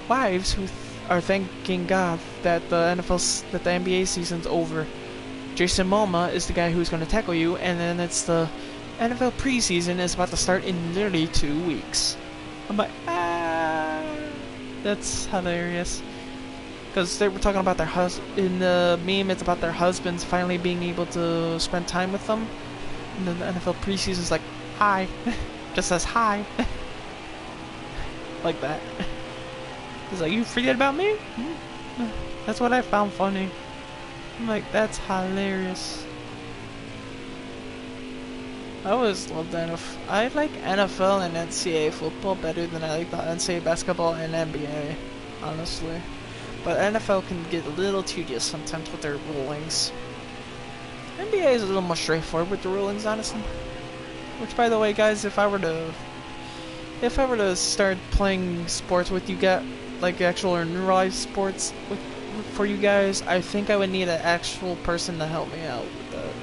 Speaker 2: wives who are thanking God that the NBA season's over. Jason Momoa is the guy who's going to tackle you, and then it's the NFL preseason is about to start in literally 2 weeks. I'm like, that's hilarious. Because they were talking about their in the meme, it's about their husbands finally being able to spend time with them. And then the NFL preseason's like, hi. Just says hi. Like that. He's like, you forget about me? That's what I found funny. I'm like, that's hilarious. I always loved NFL. I like NFL and NCAA football better than I like the NCAA basketball and NBA, honestly. But NFL can get a little tedious sometimes with their rulings. NBA is a little more straightforward with the rulings, honestly. Which, by the way, guys, if I were to start playing sports with you guys, like actual or real life sports for you guys, I think I would need an actual person to help me out with that.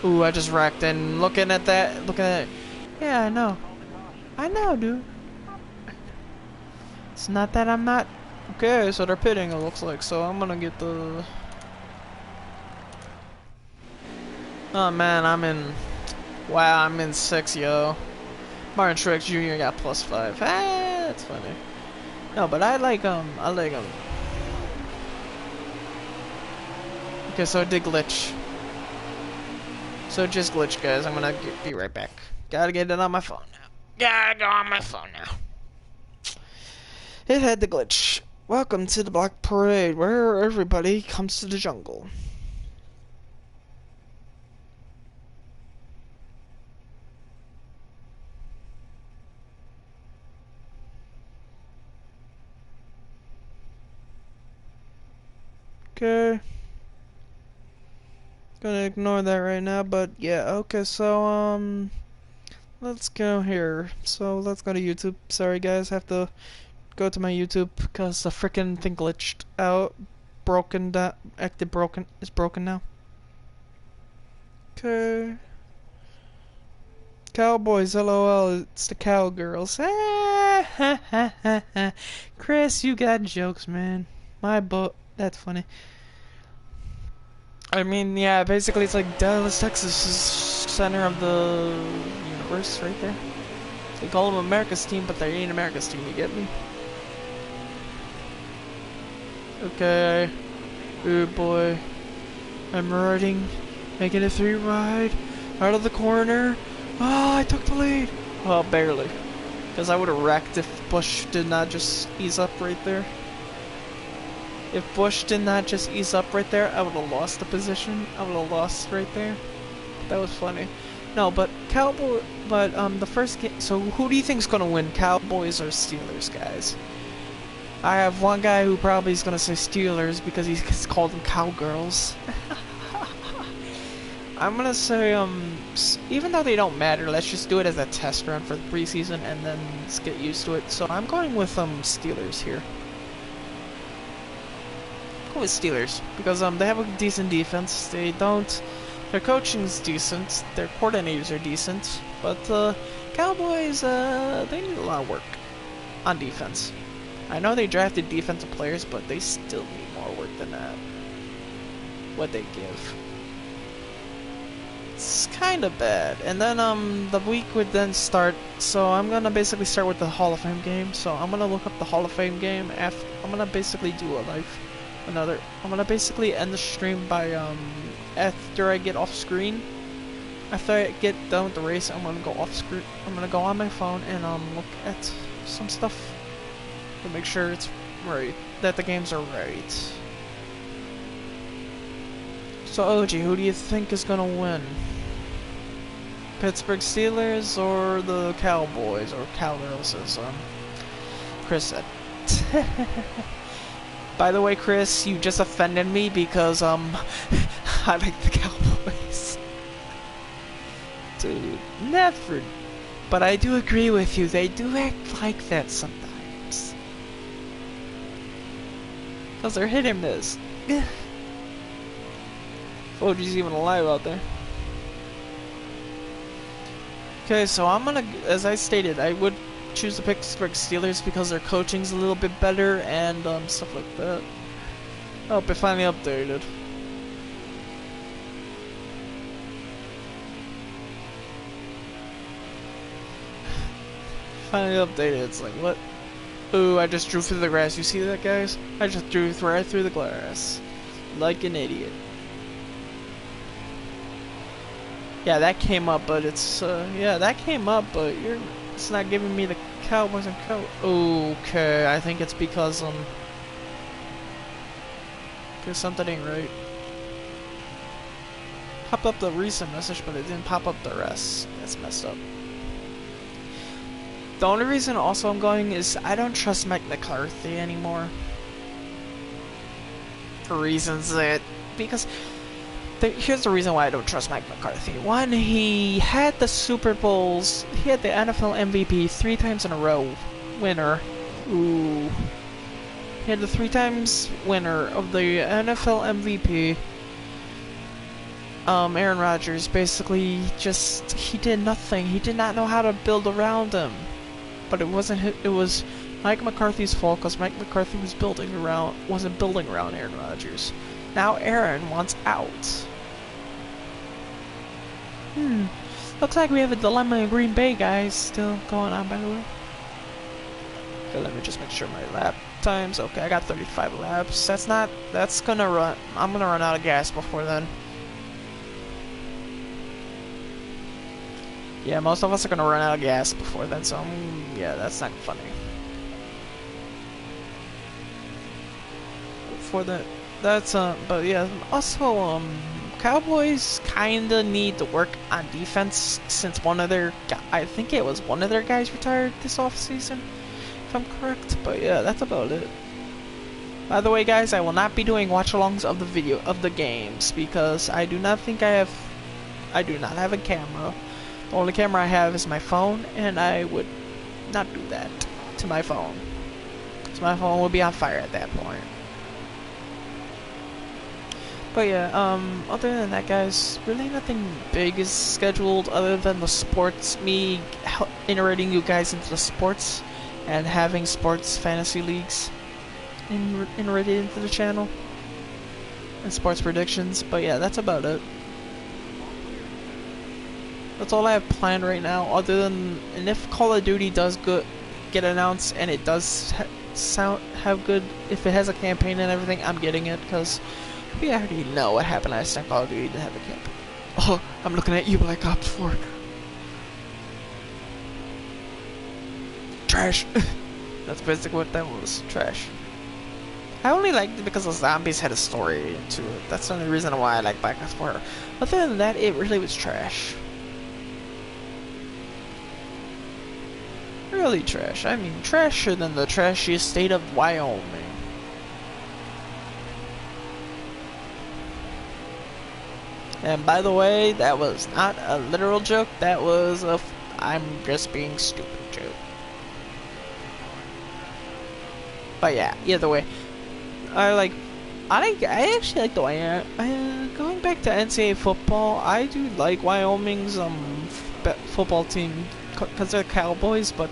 Speaker 2: Ooh, I just wrecked, and looking at it. Yeah, I know, dude. It's not that I'm not. Okay, so they're pitting, it looks like, so I'm gonna get the. Oh man, I'm in 6, yo. Martin Truex Jr. got +5. That's funny. No, but I like him. Okay, so it did glitch. So it just glitched, guys. I'm gonna be right back. Gotta get it on my phone now. Gotta go on my phone now. It had the glitch. Welcome to the Black Parade, where everybody comes to the jungle. Okay. Gonna ignore that right now, but yeah, okay, so, let's go here. So, let's go to YouTube. Sorry, guys, have to go to my YouTube because the freaking thing glitched out. It's broken now. Okay. Cowboys, lol, it's the cowgirls. Chris, you got jokes, man. That's funny. I mean, yeah, basically it's like Dallas, Texas is center of the universe right there. They call them America's team, but they ain't America's team, you get me? Okay. Good boy. I'm riding. Making a 3 wide. Out of the corner. Oh, I took the lead. Oh, barely. Because I would have wrecked if Bush did not just ease up right there. If Bush did not just ease up right there, I would have lost the position. I would have lost right there. That was funny. No, but the first game. So who do you think's gonna win, Cowboys or Steelers, guys? I have one guy who probably is gonna say Steelers because he's called them cowgirls. I'm gonna say even though they don't matter, let's just do it as a test run for the preseason and then let's get used to it. So I'm going with Steelers here. Go with Steelers because they have a decent defense. Their coaching's decent. Their coordinators are decent, but Cowboys they need a lot of work on defense. I know they drafted defensive players, but they still need more work than that. What they give. It's kind of bad. And then the week would then start. So I'm gonna basically start with the Hall of Fame game. So I'm gonna look up the Hall of Fame game after. I'm gonna basically do I'm gonna basically end the stream by after I get off screen. After I get done with the race, I'm gonna go off screen. I'm gonna go on my phone and look at
Speaker 1: some stuff to make sure it's right, that the games are right. So, OG, who do you think is gonna win? Pittsburgh Steelers or the Cowboys, or Cowgirls, as Chris said. By the way, Chris, you just offended me because I like the Cowboys. Dude, never. But I do agree with you, they do act like that sometimes. Because they're hit and miss. OG's even alive out there. Okay, so I'm gonna, as I stated, I would choose the Pittsburgh Steelers because their coaching's a little bit better and stuff like that. Oh, it finally updated. Finally updated. It's like, what? Ooh, I just drew through the grass. You see that, guys? I just drew right through the glass, like an idiot. Yeah, that came up, but it's, yeah, that came up, but it's not giving me the Cowboys and Okay, I think it's because something ain't right. Popped up the recent message, but it didn't pop up the rest. That's messed up. The only reason also I'm going is I don't trust Mike McCarthy anymore. For reasons that, because here's the reason why I don't trust Mike McCarthy. One, he had the Super Bowls, he had the NFL MVP 3 times in a row, winner. Ooh. He had the 3 times winner of the NFL MVP. Aaron Rodgers basically just, he did nothing. He did not know how to build around him. But it was Mike McCarthy's fault because Mike McCarthy wasn't building around Aaron Rodgers. Now Aaron wants out. Looks like we have a dilemma in Green Bay, guys, still going on, by the way. Okay, let me just make sure my lap times. Okay, I got 35 laps. That's gonna run. I'm gonna run out of gas before then. Yeah, most of us are gonna run out of gas before then, so yeah, that's not funny. For that, but yeah, also, Cowboys kinda need to work on defense since I think it was one of their guys retired this offseason, if I'm correct, but yeah, that's about it. By the way, guys, I will not be doing watch-alongs of the games, because I do not have a camera. The only camera I have is my phone, and I would not do that to my phone. So my phone would be on fire at that point. But yeah, other than that, guys, really nothing big is scheduled other than the sports, me iterating you guys into the sports, and having sports fantasy leagues iterated into the channel, and sports predictions. But yeah, that's about it. That's all I have planned right now, other than, and if Call of Duty does get announced, and it does if it has a campaign and everything, I'm getting it, because we already know what happened last time Call of Duty didn't have a campaign. Oh, I'm looking at you, Black Ops 4. Trash. That's basically what that was, trash. I only liked it because the zombies had a story to it. That's the only reason why I like Black Ops 4. Other than that, it really was trash. Really trash. I mean, trashier than the trashiest state of Wyoming. And by the way, that was not a literal joke. That was a I'm just being stupid joke. But yeah, either way, I actually like the way going back to NCAA football. I do like Wyoming's football team because they're Cowboys, but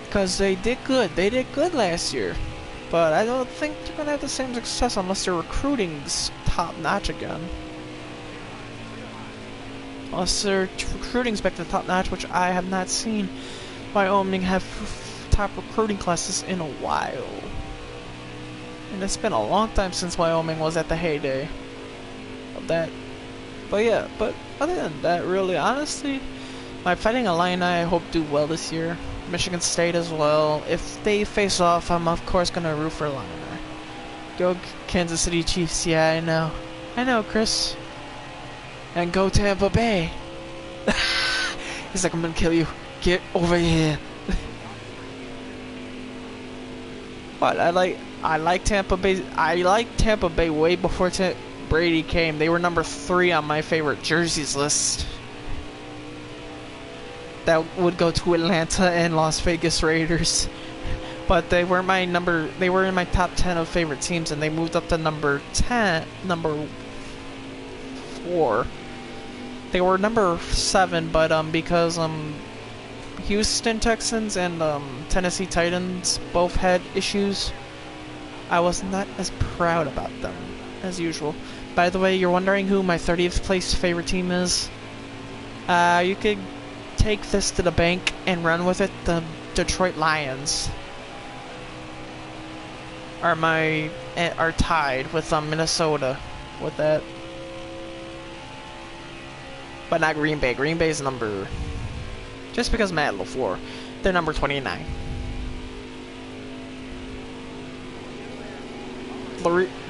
Speaker 1: because they did good last year. But I don't think they're gonna have the same success unless their recruiting's top notch again. Unless their recruiting's back to top notch, which I have not seen Wyoming have top recruiting classes in a while. And it's been a long time since Wyoming was at the heyday of that. But yeah, other than that, really, honestly, my Fighting Illini I hope do well this year.
Speaker 2: Michigan State as well. If they face off, I'm of course gonna root for Lionel. Go Kansas City Chiefs, yeah, I know. I know, Chris. And go Tampa Bay. He's like, I'm gonna kill you. Get over here. But I like Tampa Bay. I like Tampa Bay way before Brady came. They were number 3 on my favorite jerseys list. That would go to Atlanta and Las Vegas Raiders. But they were they were in my top 10 of favorite teams, and they moved up to number 4. They were number 7, but because Houston Texans and Tennessee Titans both had issues, I was not as proud about them as usual. By the way, you're wondering who my 30th place favorite team is? You could take this to the bank and run with it. The Detroit Lions are tied with Minnesota with that, but not Green Bay. Green Bay's number, just because Matt LaFleur, they're number 29.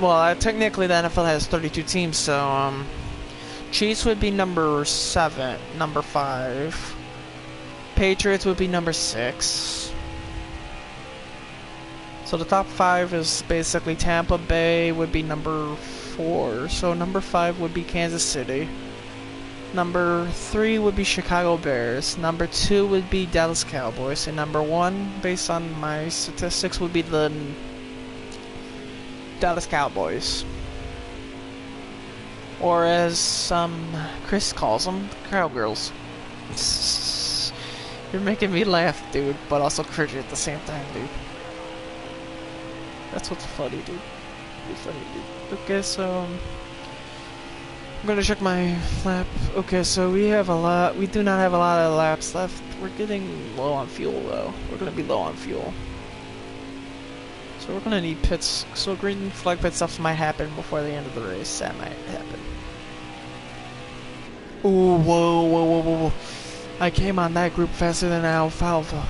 Speaker 2: Well, technically the NFL has 32 teams, so Chiefs would be number 7, number 5. Patriots would be number 6. So the top 5 is basically Tampa Bay would be number 4. So number 5 would be Kansas City. Number 3 would be Chicago Bears. Number 2 would be Dallas Cowboys. And number 1, based on my statistics, would be the Dallas Cowboys. Or as Chris calls them, Cowgirls. You're making me laugh, dude, but also cringe at the same time, dude. That's what's funny, dude. You're funny, dude. Okay, so I'm gonna check my lap. Okay, so we do not have a lot of laps left. We're getting low on fuel, though. We're gonna be low on fuel. So we're gonna need pits. So green flag pit stops might happen before the end of the race. That might happen. Ooh, whoa. I came on that group faster than Alfalfa.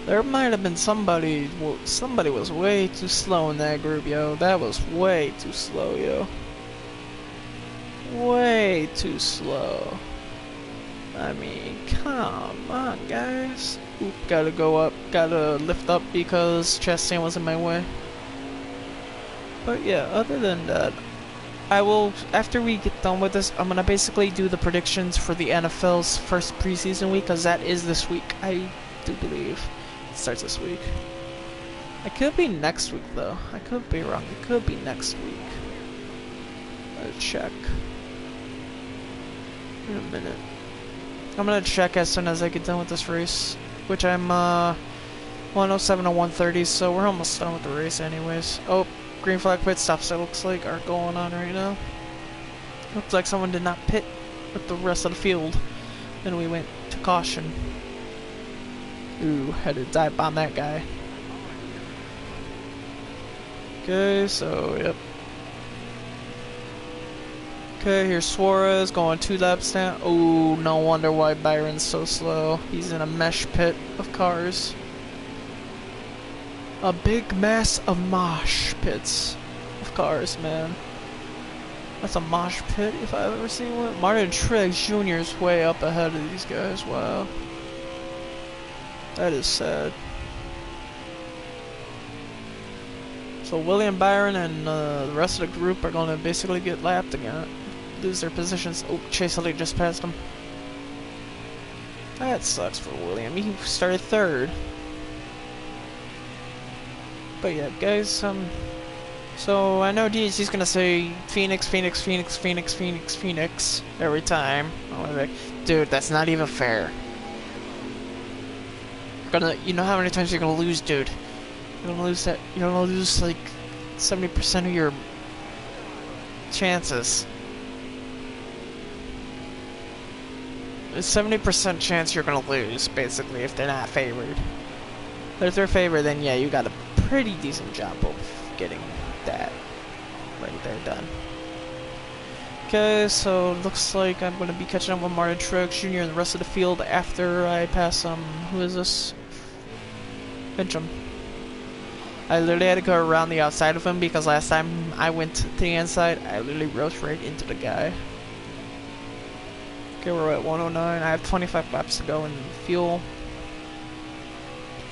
Speaker 2: There might have been somebody was way too slow in that group, yo. That was way too slow, yo. Way too slow. I mean, come on, guys. Oop, gotta go up, gotta lift up because Chastain was in my way. But yeah, other than that, I will, after we get done with this, I'm gonna basically do the predictions for the NFL's first preseason week, because that is this week, I do believe. It starts this week. It could be next week, though. I could be wrong. It could be next week. I'll check. In a minute. I'm gonna check as soon as I get done with this race, which I'm 107 to 130, so we're almost done with the race anyways. Oh, green flag pit stops, it looks like, are going on right now. Looks like someone did not pit with the rest of the field. Then we went to caution. Ooh, had to dive bomb that guy. Okay, so, yep. Okay, here's Suarez going 2 laps down. Oh, no wonder why Byron's so slow. He's in a mesh pit of cars. A big mass of mosh pits of cars, man. That's a mosh pit if I've ever seen one. Martin Truex Jr. is way up ahead of these guys. Wow. That is sad. So William Byron and the rest of the group are going to basically get lapped again. Lose their positions. Oh, Chase Elliott just passed him. That sucks for William. He started 3rd. But yeah, guys, so I know DHC's gonna say Phoenix, Phoenix, Phoenix, Phoenix, Phoenix, Phoenix every time. I'm like, dude, that's not even fair. You know how many times you're gonna lose, dude? You're gonna lose you're gonna lose like 70% of your chances. There's 70% chance you're gonna lose, basically, if they're not favored. But if they're favored, then yeah, you got a pretty decent job of getting that right there done. Okay, so looks like I'm gonna be catching up with Martin Truex Jr. and the rest of the field after I pass who is this? Fincham. I literally had to go around the outside of him because last time I went to the inside, I literally rose right into the guy. Okay, we're at 109. I have 25 laps to go in fuel.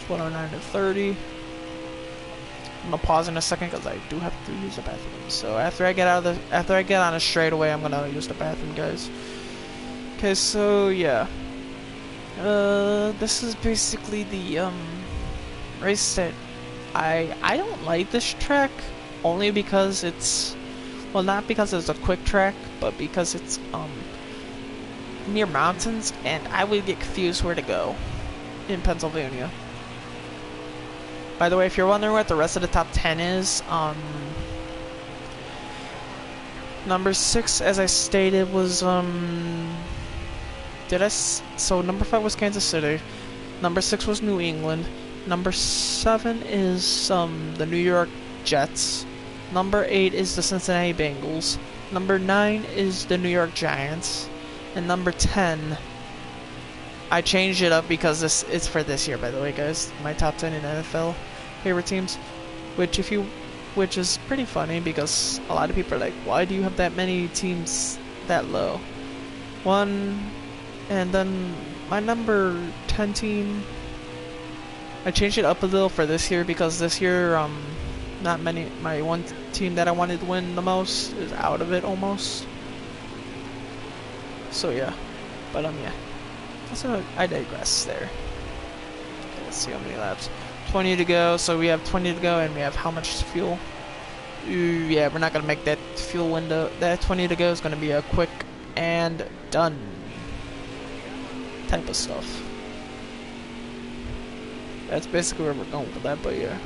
Speaker 2: It's 109 to 30. I'm gonna pause in a second because I do have to use the bathroom. So after I get on a straightaway, I'm gonna use the bathroom, guys. Okay, so yeah. This is basically the race that I don't like this track only because it's, well, not because it's a quick track, but because it's near mountains and I would get confused where to go in Pennsylvania. By the way, if you're wondering what the rest of the top 10 is, number 6, as I stated, was so number 5 was Kansas City, number 6 was New England, number 7 is the New York Jets, number 8 is the Cincinnati Bengals, number 9 is the New York Giants, and number 10, I changed it up because this is for this year, by the way, guys, my top 10 in NFL favorite teams, which is pretty funny because a lot of people are like, why do you have that many teams that low? And then my number 10 team, I changed it up a little for this year because this year, my one team that I wanted to win the most is out of it almost. So yeah, but yeah. So I digress there. Okay, let's see how many laps. 20 to go, so we have 20 to go and we have how much fuel? Yeah, we're not gonna make that fuel window. That 20 to go is gonna be a quick and done type of stuff. That's basically where we're going with that, but yeah.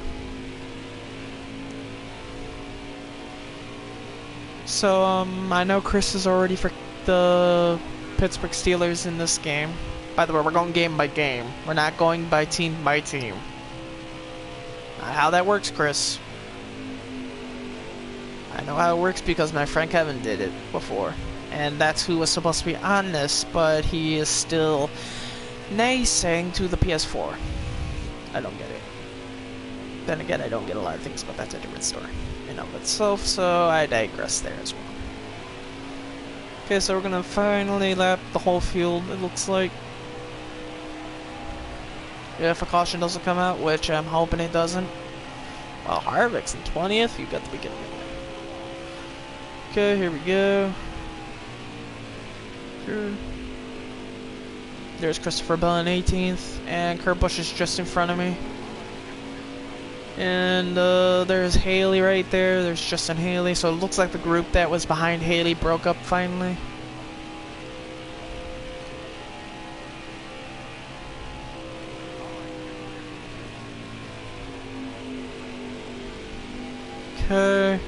Speaker 2: So I know Chris is already for the Pittsburgh Steelers in this game. By the way, we're going game by game. We're not going by team. How that works, Chris. I know how it works because my friend Kevin did it before. And that's who was supposed to be on this, but he is still naysaying to the PS4. I don't get it. Then again, I don't get a lot of things, but that's a different story in of itself, so I digress there as well. Okay, so we're gonna finally lap the whole field, it looks like. If a caution doesn't come out, which I'm hoping it doesn't. Well, Harvick's in 20th, you got the beginning of it. Okay, here we go. Sure. There's Christopher Bell in 18th, and Kurt Busch is just in front of me. And there's Haley right there, there's Justin Haley, so it looks like the group that was behind Haley broke up finally. Okay,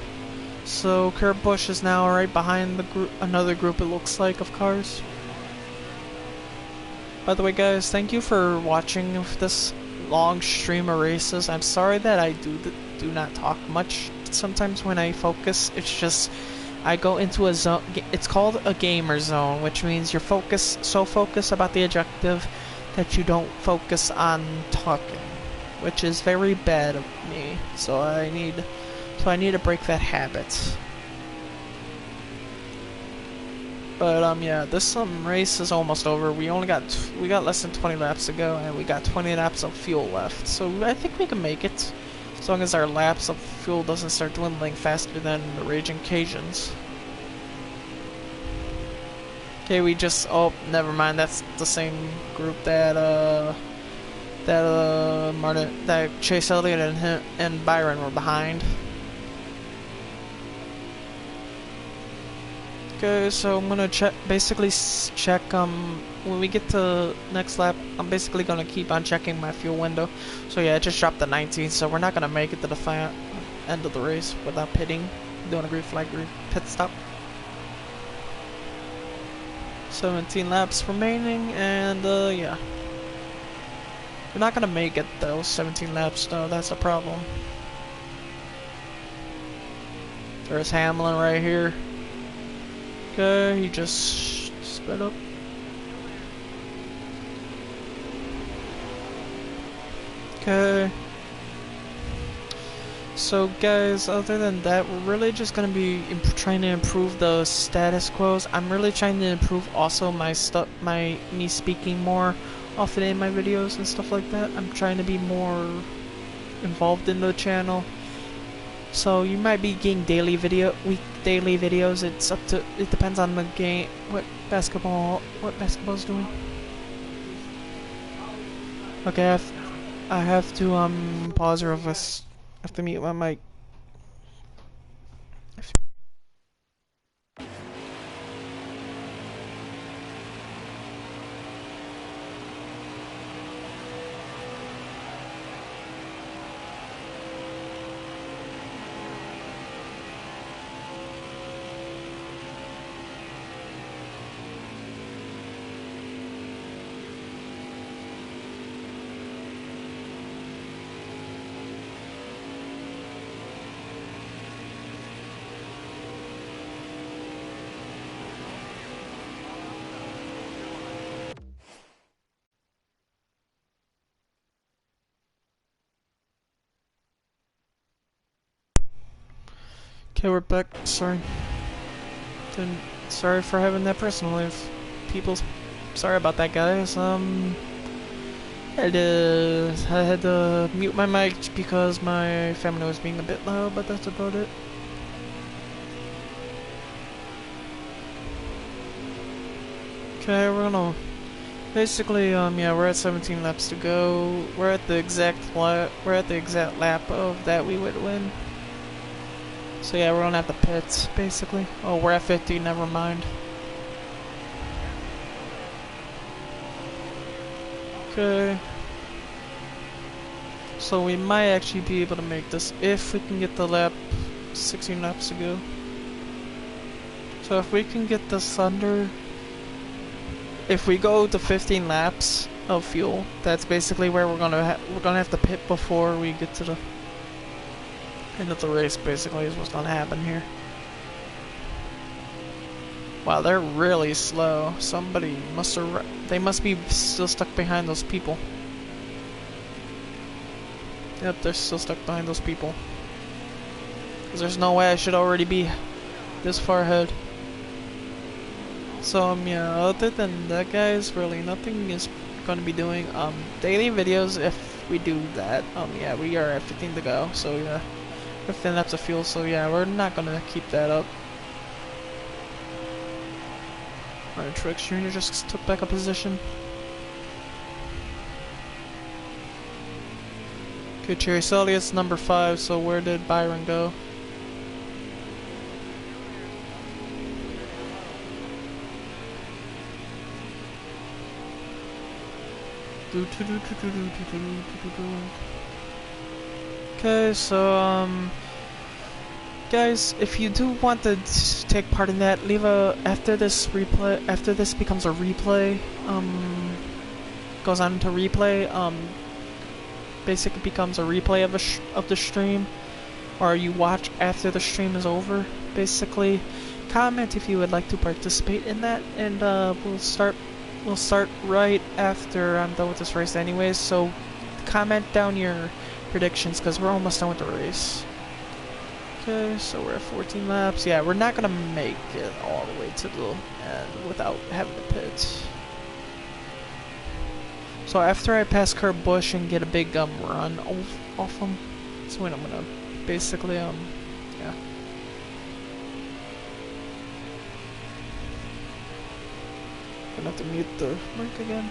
Speaker 2: so Kurt Busch is now right behind the group, another group it looks like of cars. By the way, guys, thank you for watching this long stream of races. I'm sorry that I do not talk much sometimes when I focus. It's just I go into a zone. It's called a gamer zone, which means you're so focused about the objective that you don't focus on talking, which is very bad of me. So I need to break that habit. But yeah, this race is almost over. We got less than 20 laps to go, and we got 20 laps of fuel left. So I think we can make it, as long as our laps of fuel doesn't start dwindling faster than the Raging Cajuns. Okay, oh, never mind. That's the same group that Chase Elliott and Byron were behind. Okay, so I'm gonna check when we get to next lap. I'm basically gonna keep on checking my fuel window. So yeah, it just dropped to 19, so we're not gonna make it to the end of the race without pitting, doing a green flag pit stop. 17 laps remaining, and yeah, we're not gonna make it those 17 laps though. That's a problem. There's Hamlin right here.
Speaker 1: Okay, he just sped up. Okay. So guys, other than that, we're really just gonna be trying to improve the status quos. I'm really trying to improve also my stuff, me speaking more often in my videos and stuff like that. I'm trying to be more involved in the channel. So you might be getting daily videos. It depends on the game, what basketball's doing. Okay, I have to pause real fast. I have to mute my mic. Okay, we're back. Sorry. Sorry for having that personal life. Sorry about that, guys. I had to mute my mic because my family was being a bit loud, but that's about it. Okay, basically, yeah, we're at 17 laps to go. We're at the exact lap of that we would win. So yeah, we're gonna have the pits, basically. Oh, we're at 50, never mind. Okay. So we might actually be able to make this if we can get the 16 laps to go. So if we can get this under... If we go to 15 laps of fuel, that's basically where we're gonna have to pit before we get to the end of the race, basically, is what's gonna happen here. Wow, they're really slow. They must be still stuck behind those people. Yep, they're still stuck behind those people. Because there's no way I should already be this far ahead. So, yeah, other than that, guys, really nothing is gonna be doing, daily videos if we do that. Yeah, we are at 15 to go, so yeah. 15 laps of fuel, so yeah, we're not gonna keep that up. Alright, Trix Jr. just took back a position. Okay, Cherry Sullius number 5, so where did Byron go? Okay, so guys, if you do want to take part in that, leave a after this becomes a replay, goes on to replay, basically becomes a replay of the stream, or you watch after the stream is over. Basically, comment if you would like to participate in that, and we'll start right after I'm done with this race anyways, so comment down your predictions because we're almost done with the race. Okay, so we're at 14 laps. Yeah, we're not gonna make it all the way to the end without having to pit. So after I pass Kurt Busch and get a big run off him, that's when I'm gonna basically yeah. Gonna have to mute the mic again.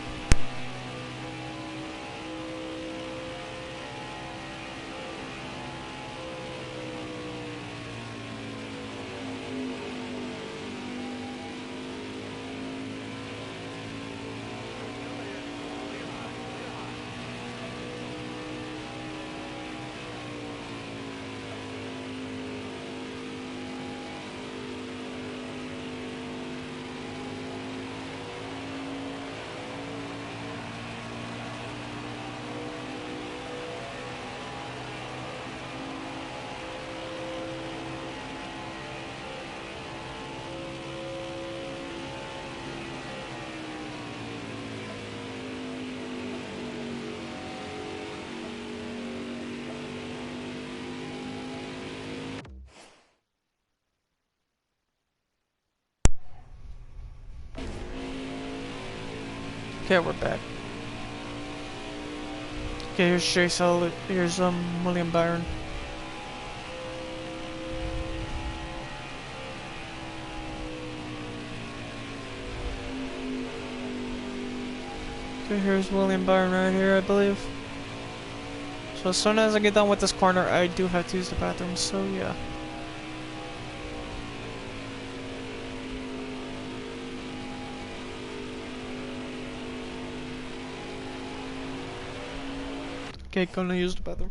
Speaker 2: Okay, we're back. Okay, here's Chase Elliott. Here's William Byron. Okay, here's William Byron right here, I believe. So as soon as I get done with this corner, I do have to use the bathroom, so yeah. Okay, gonna use the bathroom.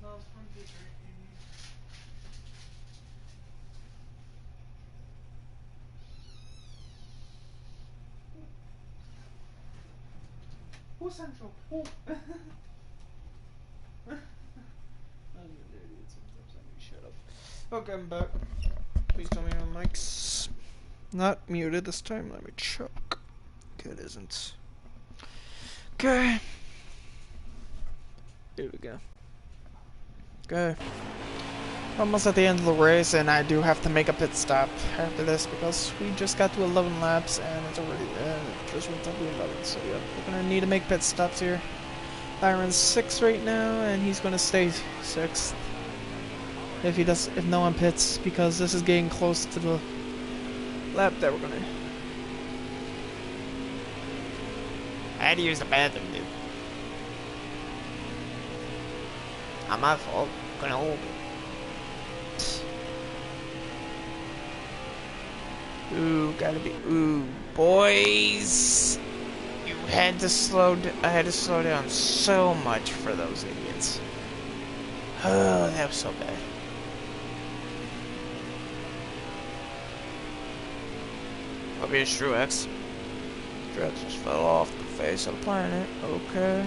Speaker 2: Smells funky right here. Who's central? Who? I'm an idiot sometimes. I need to shut up. Okay, I'm back. Please tell me my mic's not muted this time. Let me check. Okay, it isn't. Okay. Here we go. Okay. Almost at the end of the race, and I do have to make a pit stop after this because we just got to 11 laps and it's already just went up to 11. So yeah, we're gonna need to make pit stops here. Byron's 6th right now, and he's gonna stay 6th if no one pits, because this is getting close to the lap that we're gonna. I had to use the bathroom, dude. Not my fault. Gonna hold it. Ooh, gotta be. Ooh, boys. I had to slow down so much for those idiots. Oh, that was so bad. Obvious Truex. Truex just fell off the face of the planet. Okay.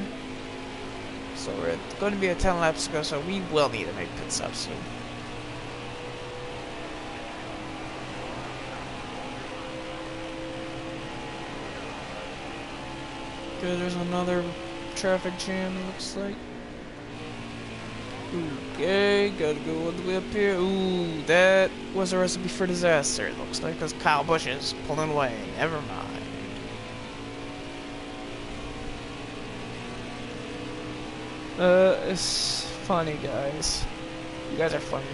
Speaker 2: So we're going to be at 10 laps to go, so we will need to make pit stops soon. Okay, there's another traffic jam, it looks like. Okay, gotta go all the way up here. Ooh, that was a recipe for disaster, it looks like, because Kyle Busch is pulling away. Never mind. It's funny, guys. You guys are funny.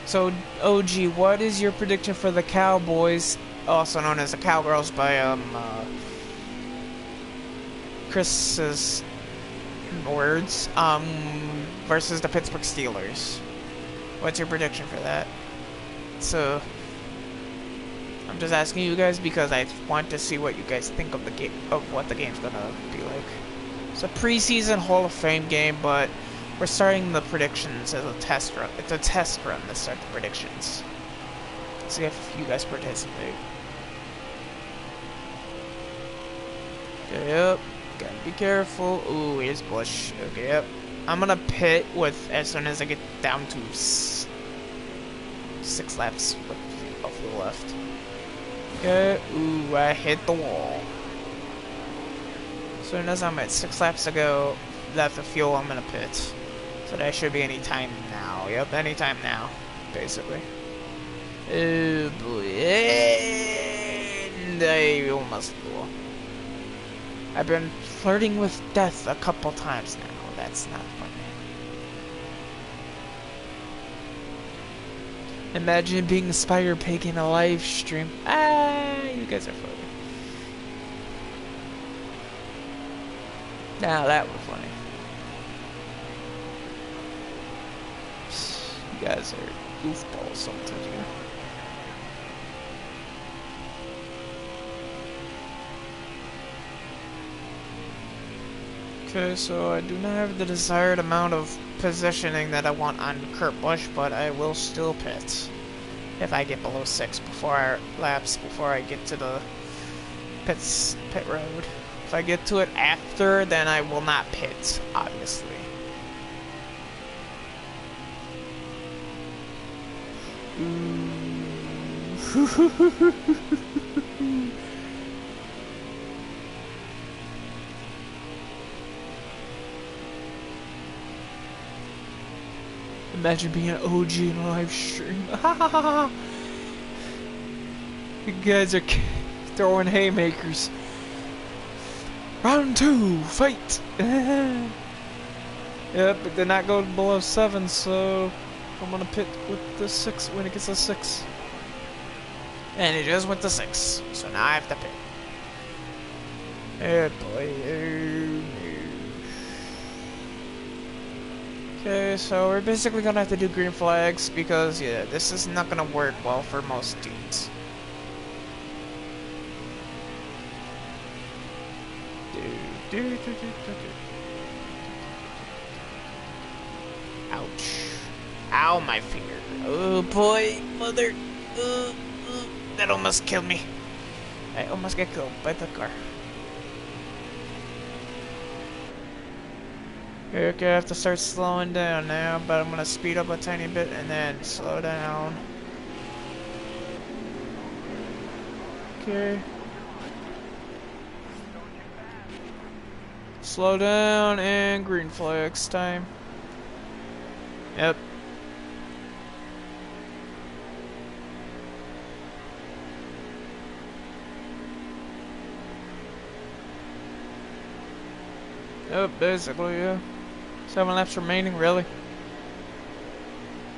Speaker 2: So, OG, what is your prediction for the Cowboys, also known as the Cowgirls by, Chris's words, versus the Pittsburgh Steelers? What's your prediction for that? So, I'm just asking you guys because I want to see what you guys think of the game, of what the game's gonna be like. It's a preseason Hall of Fame game, but we're starting the predictions as a test run. It's a test run to start the predictions. See if you guys participate. Okay, yep. Gotta be careful. Ooh, here's Bush. Okay, yep. I'm gonna pit with as soon as I get down to 6 laps off the left. Okay. Ooh, I hit the wall. As soon as I'm at 6 laps to go, left of fuel, I'm gonna pit. So that should be any time now. Yep, any time now, basically. Oh boy. And I almost flew. I've been flirting with death a couple times now. That's not funny. Imagine being a Spire Pig in a live stream. Ah, you guys are funny. Now that was funny. You guys are goofballs sometimes, man. Okay, so I do not have the desired amount of positioning that I want on Kurt Busch, but I will still pit if I get below 6 laps before I get to the pit road. If I get to it after, then I will not pit, obviously. Imagine being an OG in a live stream. You guys are throwing haymakers. Round 2, fight! Yep, it did not go below 7, so I'm gonna pit with the 6 when it gets to 6. And it just went to 6, so now I have to pit. Oh boy. Okay, so we're basically gonna have to do green flags because, yeah, this is not gonna work well for most teams. Ouch. Ow, my finger. Oh boy, mother. That almost killed me. I almost got killed by the car. Okay, I have to start slowing down now, but I'm gonna speed up a tiny bit and then slow down. Okay. Slow down and green flags time. Yep. Yep, basically, yeah. 7 laps remaining, really?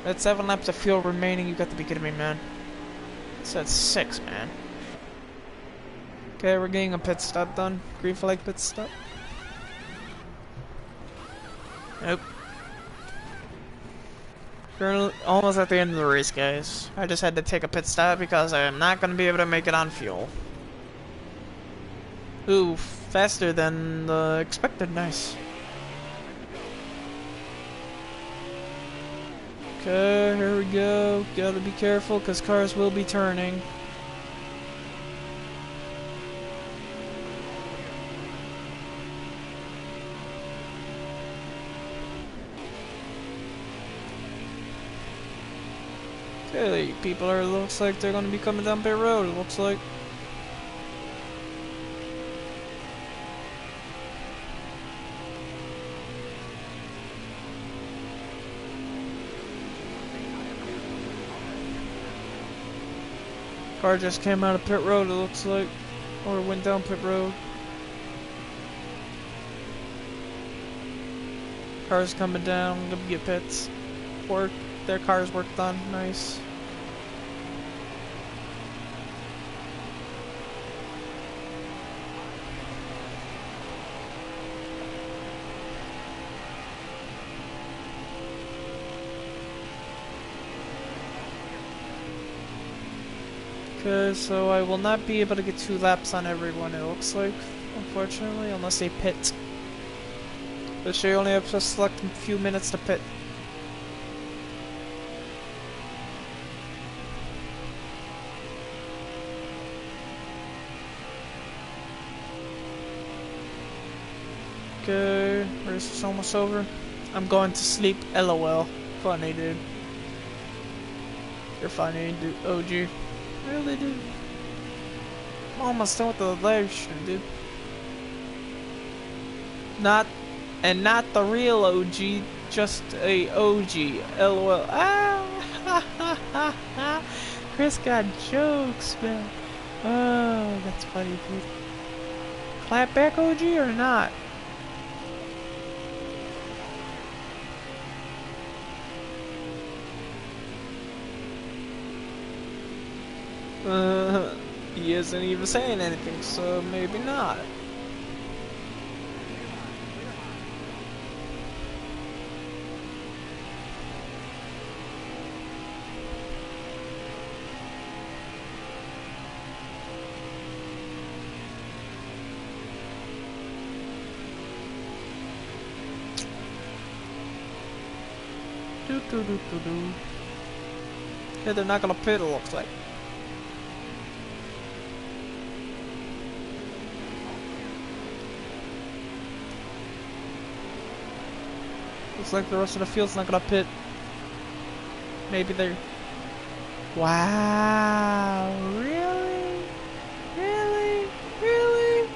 Speaker 2: That's 7 laps of fuel remaining, you got to be kidding me, man. It said 6, man. Okay, we're getting a pit stop done. Green flag pit stop. Nope. We're almost at the end of the race, guys. I just had to take a pit stop because I am not going to be able to make it on fuel. Ooh, faster than expected. Nice. Okay, here we go. Gotta be careful because cars will be turning. Okay, people are, looks like they're gonna be coming down pit road, it looks like. Car just came out of pit road, it looks like. Or went down pit road. Cars coming down to get pits. Work, their cars work done, nice. Okay, so I will not be able to get 2 laps on everyone, it looks like, unfortunately, unless they pit. But you only have to select a few minutes to pit. Okay, race is almost over. I'm going to sleep, LOL. Funny, dude. You're funny, dude. OG. Really, dude? I'm almost done with the live stream, dude. Not the real OG, just a OG. LOL. Ah, ha, ha, ha, ha.
Speaker 1: Chris got jokes, man. Oh, that's funny, dude. Clap back, OG, or not? He isn't even saying anything, so maybe not. Do. Okay, they're not gonna pit, it looks like. Looks like the rest of the field's not gonna pit. Maybe they're... Wow, really? Really? Really?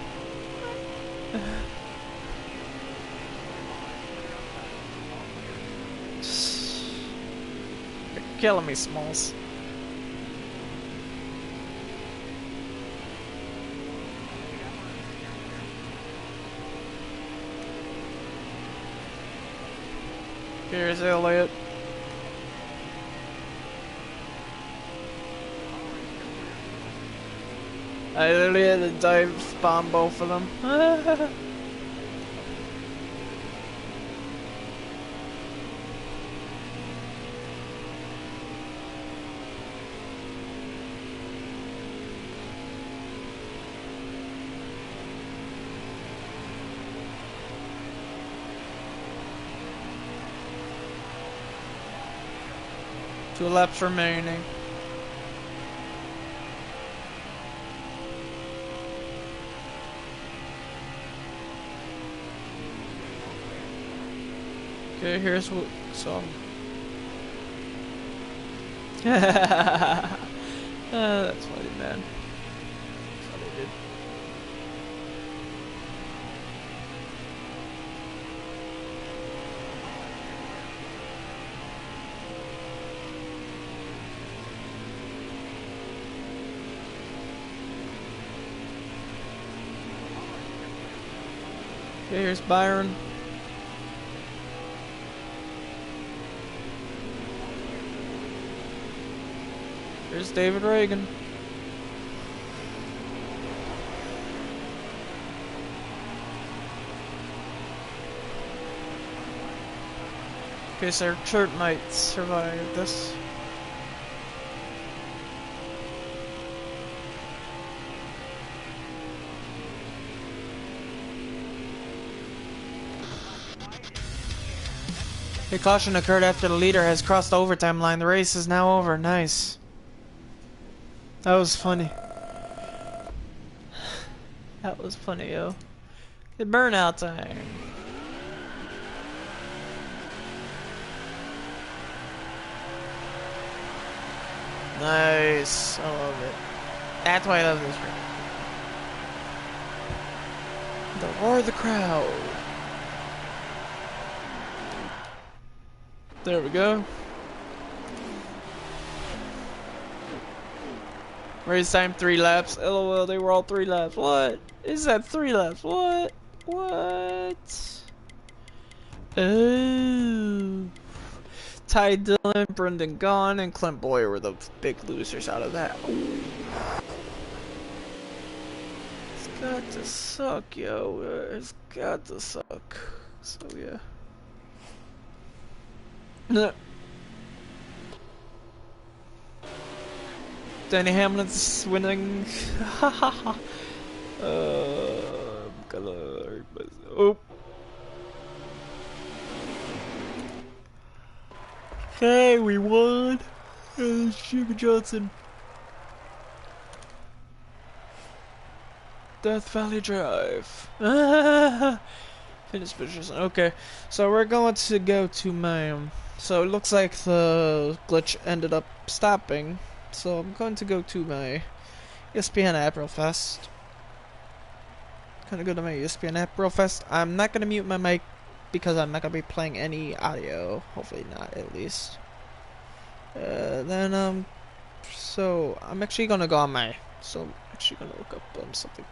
Speaker 1: You're killing me, Smalls. Here's Elliott. I literally had to dive bomb both of them. Two laps remaining. Okay, here's what some. That's funny, man. That's what they did. Okay, here's Byron. Here's David Reagan. Okay, so our shirt might survive this. A caution occurred after the leader has crossed the overtime line. The race is now over. Nice. That was funny. That was funny, yo. Good burnout time. Nice. I love it. That's why I love this race. The roar of the crowd. There we go. Race time 3 laps. LOL, they were all 3 laps. What? Is that 3 laps? What? What? Oh. Ty Dillon, Brendan Gaughan, and Clint Boyer were the big losers out of that. Ooh. It's got to suck, yo. It's got to suck. So, yeah. Danny Hamlin's winning. I'm gonna hurt myself. Oh. Okay, we won. Jimmy Johnson. Death Valley Drive. Finish position. Okay, so we're going to go to my. So it looks like the glitch ended up stopping. So I'm going to go to my ESPN app real fast. Gonna go to my ESPN app real fast. I'm not gonna mute my mic because I'm not gonna be playing any audio. Hopefully not, at least. Then So I'm actually gonna go on my. So I'm actually gonna look up something.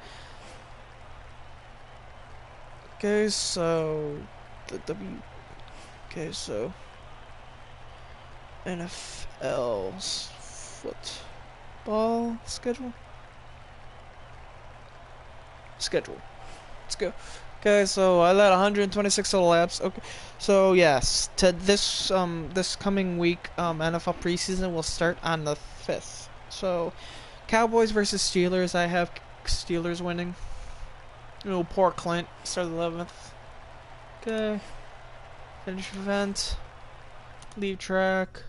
Speaker 1: Okay, so the W. Okay, so NFL's football schedule. Schedule. Let's go. Okay, so I led 126 total laps. Okay, so yes, to this coming week, NFL preseason will start on the 5th. So Cowboys versus Steelers. I have Steelers winning. Poor Clint. Start the 11th. Okay. Finish event. Leave track.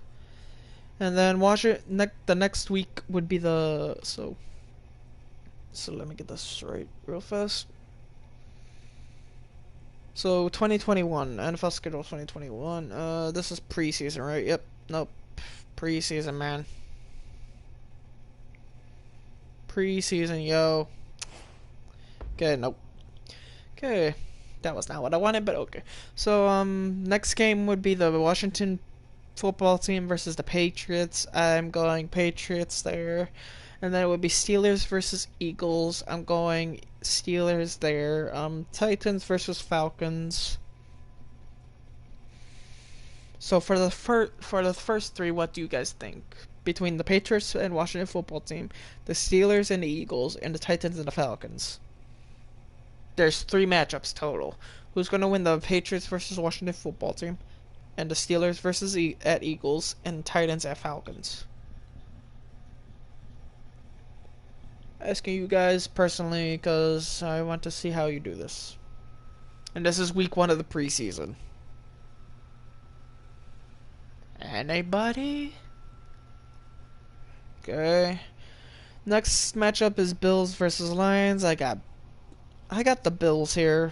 Speaker 1: And then watch it. The next week would be the so let me get this right real fast. So 2021 NFL schedule 2021. This is preseason, right? Yep. Nope. Preseason, man. Preseason, yo. Okay, nope. Okay, that was not what I wanted, but okay. So next game would be the Washington football team versus the Patriots. I'm going Patriots there. And then it would be Steelers versus Eagles. I'm going Steelers there. Titans versus Falcons. So for the first three, what do you guys think? Between the Patriots and Washington football team, the Steelers and the Eagles, and the Titans and the Falcons. There's 3 matchups total. Who's going to win the Patriots versus Washington football team, and the Steelers versus at Eagles, and Titans at Falcons? Asking you guys personally because I want to see how you do this. And this is week 1 of the preseason. Anybody? Okay. Next matchup is Bills versus Lions. I got the Bills here.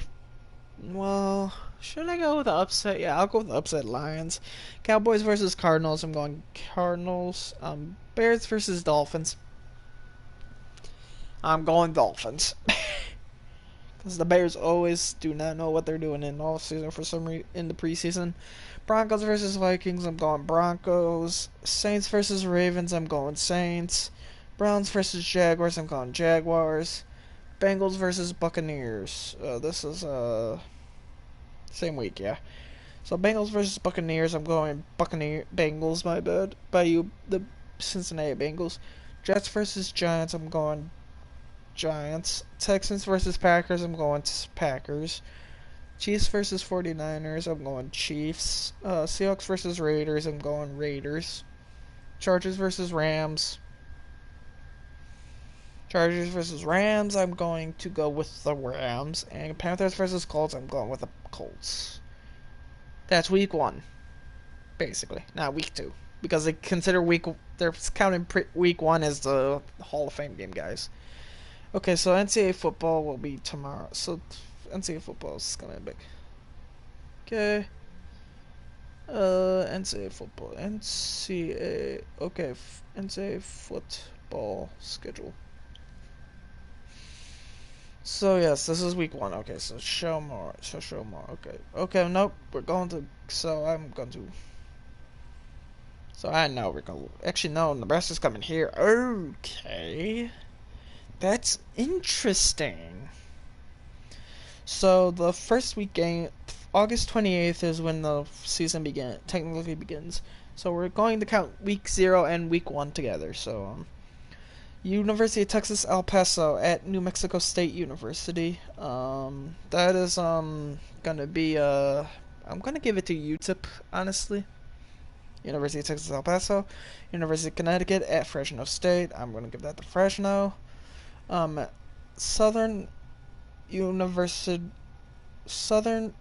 Speaker 1: Well, should I go with the upset? Yeah, I'll go with the upset Lions. Cowboys versus Cardinals. I'm going Cardinals. Bears versus Dolphins. I'm going Dolphins. Because the Bears always do not know what they're doing in all season for some reason in the preseason. Broncos versus Vikings. I'm going Broncos. Saints versus Ravens. I'm going Saints. Browns versus Jaguars. I'm going Jaguars. Bengals versus Buccaneers. This is same week, yeah. So Bengals versus Buccaneers. I'm going Bengals. My bad. By you, the Cincinnati Bengals. Jets versus Giants. I'm going Giants. Texans versus Packers. I'm going Packers. Chiefs versus 49ers. I'm going Chiefs. Seahawks versus Raiders. I'm going Raiders. Chargers versus Rams. Chargers versus Rams. I'm going to go with the Rams. And Panthers versus Colts. I'm going with the Colts. That's week 1, basically. Not week 2. Because they consider they're counting week 1 as the Hall of Fame game, guys. Okay, so NCAA football will be tomorrow. So NCAA football is coming big. Okay. NCAA football. NCAA. Okay, NCAA football schedule. So yes, this is week 1. Okay, so show more. Show more. Okay. Okay, nope. We're going to. So I'm going to. So I know we're going to. Actually, no. Nebraska's coming here. Okay. That's interesting. So the first week game, August 28th, is when the season technically begins. So we're going to count week 0 and week 1 together. So University of Texas El Paso at New Mexico State University. That is gonna be I'm gonna give it to UTEP, honestly. University of Texas El Paso. University of Connecticut at Fresno State. I'm gonna give that to Fresno. Southern University, Southern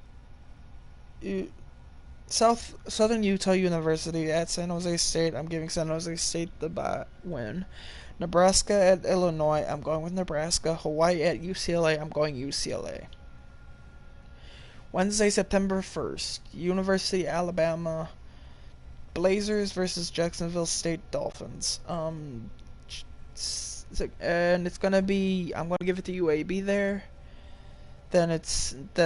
Speaker 1: Utah University at San Jose State. I'm giving San Jose State the win. Nebraska at Illinois. I'm going with Nebraska. Hawaii at UCLA. I'm going UCLA. Wednesday, September 1st. University of Alabama Blazers versus Jacksonville State Dolphins. And it's gonna be. I'm gonna give it to UAB there. Then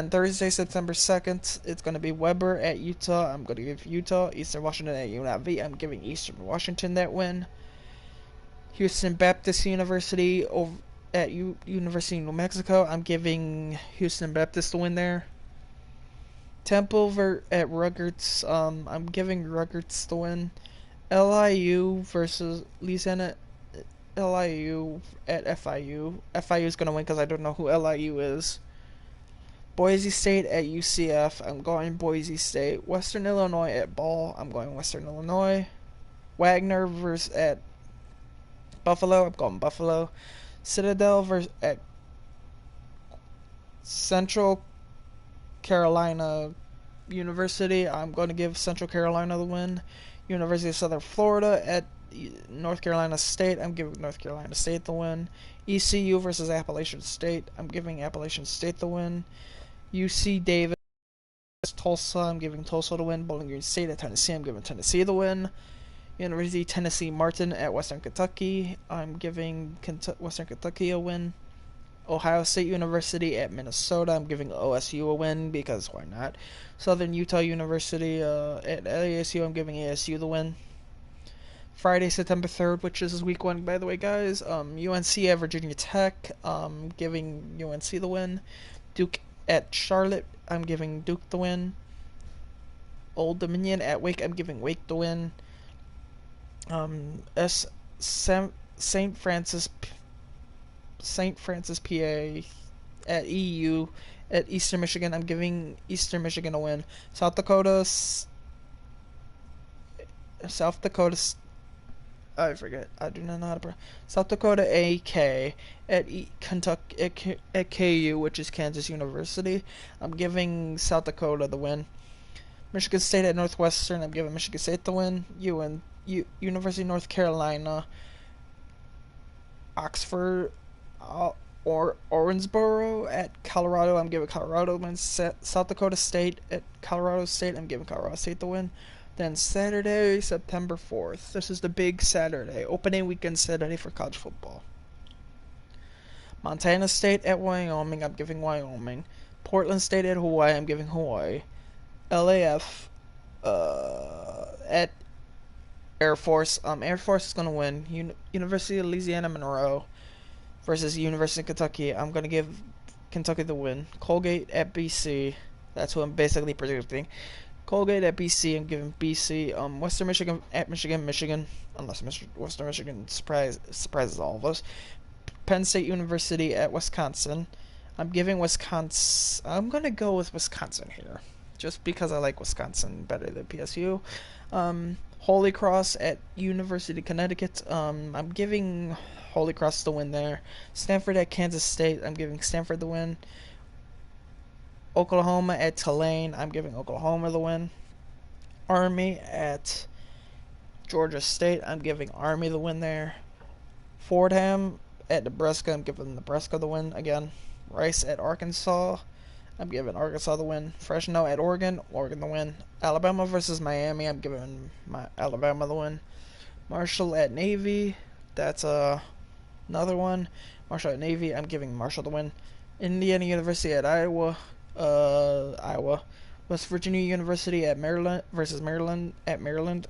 Speaker 1: Thursday, September 2nd, it's gonna be Weber at Utah. I'm gonna give Utah. Eastern Washington at UNLV. I'm giving Eastern Washington that win.
Speaker 2: Houston Baptist University over at University of New Mexico. I'm giving Houston Baptist the win there. Temple at Rutgers. I'm giving Rutgers the win. LIU versus Louisiana. LIU at FIU. FIU is gonna win because I don't know who LIU is. Boise State at UCF. I'm going Boise State. Western Illinois at Ball. I'm going Western Illinois. Wagner versus at Buffalo. I'm going Buffalo. Citadel versus at Central Carolina University. I'm going to give Central Carolina the win. University of Southern Florida at North Carolina State. I'm giving North Carolina State the win. ECU versus Appalachian State. I'm giving Appalachian State the win. UC Davis, Tulsa. I'm giving Tulsa the win. Bowling Green State at Tennessee. I'm giving Tennessee the win. University of Tennessee Martin at Western Kentucky. I'm giving Western Kentucky a win. Ohio State University at Minnesota. I'm giving OSU a win because why not? Southern Utah University at ASU. I'm giving ASU the win. Friday, September 3rd, which is week 1, by the way, guys. UNC at Virginia Tech. Giving UNC the win. Duke at Charlotte. I'm giving Duke the win. Old Dominion at Wake. I'm giving Wake the win. St. Francis, PA at EU at Eastern Michigan. I'm giving Eastern Michigan a win. South Dakota. I forget. I do not know how to pronounce. South Dakota AK at Kentucky at KU, which is Kansas University. I'm giving South Dakota the win. Michigan State at Northwestern. I'm giving Michigan State the win. University of North Carolina. Oxford or Owensboro at Colorado. I'm giving Colorado the win. South Dakota State at Colorado State. I'm giving Colorado State the win. Then Saturday, September 4th. This is the big Saturday. Opening weekend Saturday for college football. Montana State at Wyoming. I'm giving Wyoming. Portland State at Hawaii. I'm giving Hawaii. LAF at Air Force. Air Force is going to win. University of Louisiana Monroe versus University of Kentucky. I'm going to give Kentucky the win. Colgate at BC. That's who I'm basically predicting. Colgate at BC. I'm giving BC. Western Michigan at Michigan. Unless Western Michigan surprises all of us. Penn State University at Wisconsin. I'm giving Wisconsin. I'm going to go with Wisconsin here. Just because I like Wisconsin better than PSU. Holy Cross at University of Connecticut. I'm giving Holy Cross the win there. Stanford at Kansas State. I'm giving Stanford the win. Oklahoma at Tulane. I'm giving Oklahoma the win. Army at Georgia State. I'm giving Army the win there. Fordham at Nebraska. I'm giving Nebraska the win again. Rice at Arkansas. I'm giving Arkansas the win. Fresno at Oregon. Oregon the win. Alabama versus Miami. I'm giving Alabama the win. Marshall at Navy. That's another one. Marshall at Navy. I'm giving Marshall the win. Indiana University at Iowa. Iowa. West Virginia University at Maryland versus Maryland at Maryland.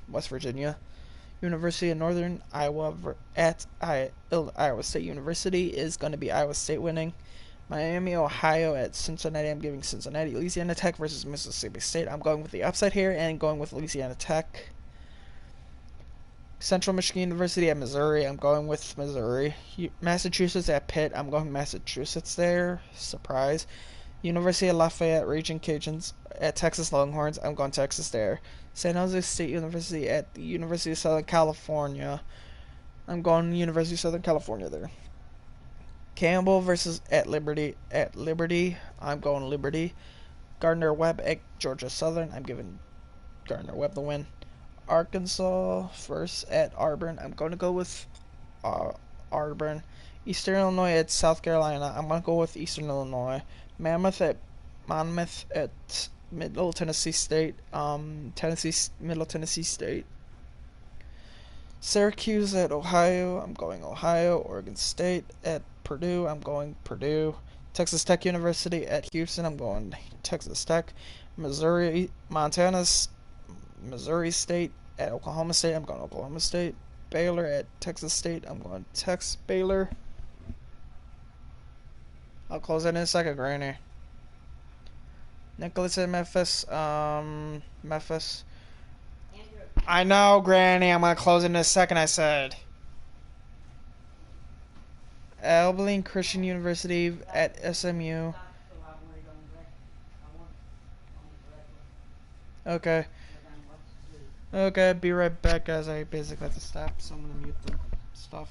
Speaker 2: West Virginia. University of Northern Iowa at Iowa State University is going to be Iowa State winning. Miami, Ohio at Cincinnati. I'm giving Cincinnati. Louisiana Tech versus Mississippi State. I'm going with the upside here and going with Louisiana Tech. Central Michigan University at Missouri. I'm going with Missouri. Massachusetts at Pitt. I'm going Massachusetts there. Surprise. University of Lafayette Raging Cajuns at Texas Longhorns. I'm going Texas there. San Jose State University at the University of Southern California. I'm going University of Southern California there. Campbell versus at Liberty. I'm going Liberty. Gardner Webb at Georgia Southern. I'm giving Gardner Webb the win. Arkansas versus at Auburn. I'm going to go with Auburn. Eastern Illinois at South Carolina. I'm going to go with Eastern Illinois. Monmouth at Middle Tennessee State. Middle Tennessee State. Syracuse at Ohio. I'm going Ohio. Oregon State at Purdue. I'm going Purdue. Texas Tech University at Houston. I'm going Texas Tech. Missouri State at Oklahoma State. I'm going Oklahoma State. Baylor at Texas State. I'm going Baylor. I'll close that in a second, Granny. Nicholas at Memphis. Memphis. I know, Granny. I'm gonna close it in a second. I said. Abilene Christian University at SMU. Okay. Okay, be right back, guys. I basically have to stop, so I'm gonna mute the stuff.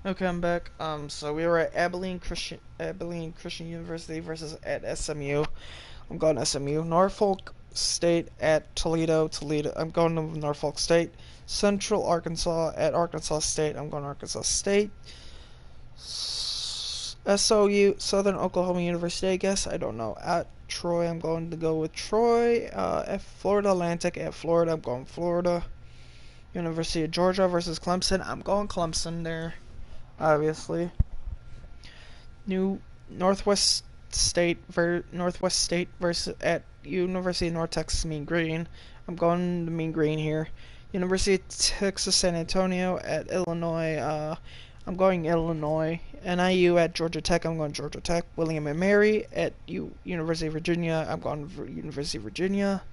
Speaker 2: Okay, I'm back. So we were at Abilene Christian University versus at SMU. I'm going SMU. Norfolk State at Toledo. I'm going to Norfolk State. Central Arkansas at Arkansas State. I'm going to Arkansas State. SOU, Southern Oklahoma University, I guess. I don't know. At Troy, I'm going to go with Troy. At Florida Atlantic at Florida, I'm going Florida. University of Georgia versus Clemson. I'm going Clemson there, obviously. New Northwest State versus at University of North Texas Mean Green. I'm going to Mean Green here. University of Texas San Antonio at Illinois. I'm going Illinois. NIU at Georgia Tech. I'm going Georgia Tech. William and Mary at University of Virginia. I'm going University of Virginia.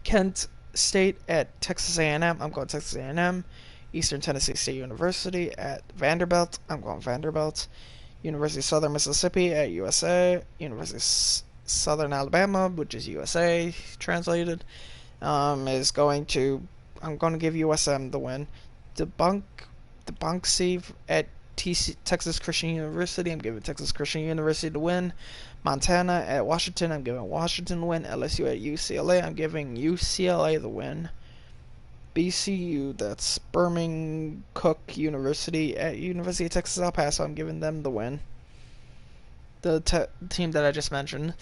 Speaker 2: Kent State at Texas A&M. I'm going Texas A&M. Eastern Tennessee State University at Vanderbilt. I'm going Vanderbilt. University of Southern Mississippi at USA. University of Southern Alabama, which is USA translated, is going to. I'm going to give USM the win. Debunksy at Texas Christian University. I'm giving Texas Christian University the win. Montana at Washington. I'm giving Washington the win. LSU at UCLA. I'm giving UCLA the win. BCU, that's Birmingham Cook University at University of Texas El Paso. I'm giving them the win. The team that I just mentioned.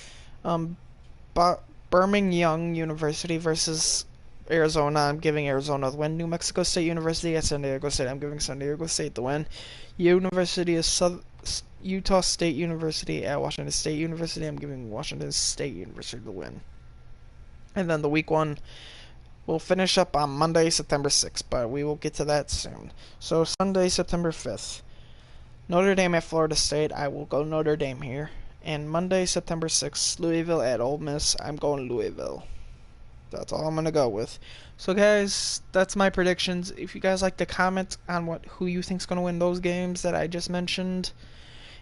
Speaker 2: Birmingham Young University versus Arizona. I'm giving Arizona the win. New Mexico State University at San Diego State. I'm giving San Diego State the win. University of Utah State University at Washington State University. I'm giving Washington State University the win. And then the week one. We'll finish up on Monday, September 6th, but we will get to that soon. So Sunday, September 5th, Notre Dame at Florida State. I will go Notre Dame here. And Monday, September 6th, Louisville at Ole Miss. I'm going Louisville. That's all I'm going to go with. So guys, that's my predictions. If you guys like to comment on who you think's going to win those games that I just mentioned,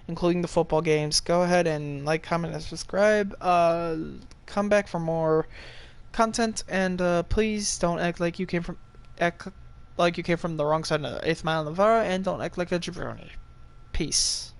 Speaker 2: including the football games, go ahead and like, comment, and subscribe. Come back for more content, and please don't act like you came from the wrong side of the 8th mile of Navarre, and don't act like a jabroni. Peace.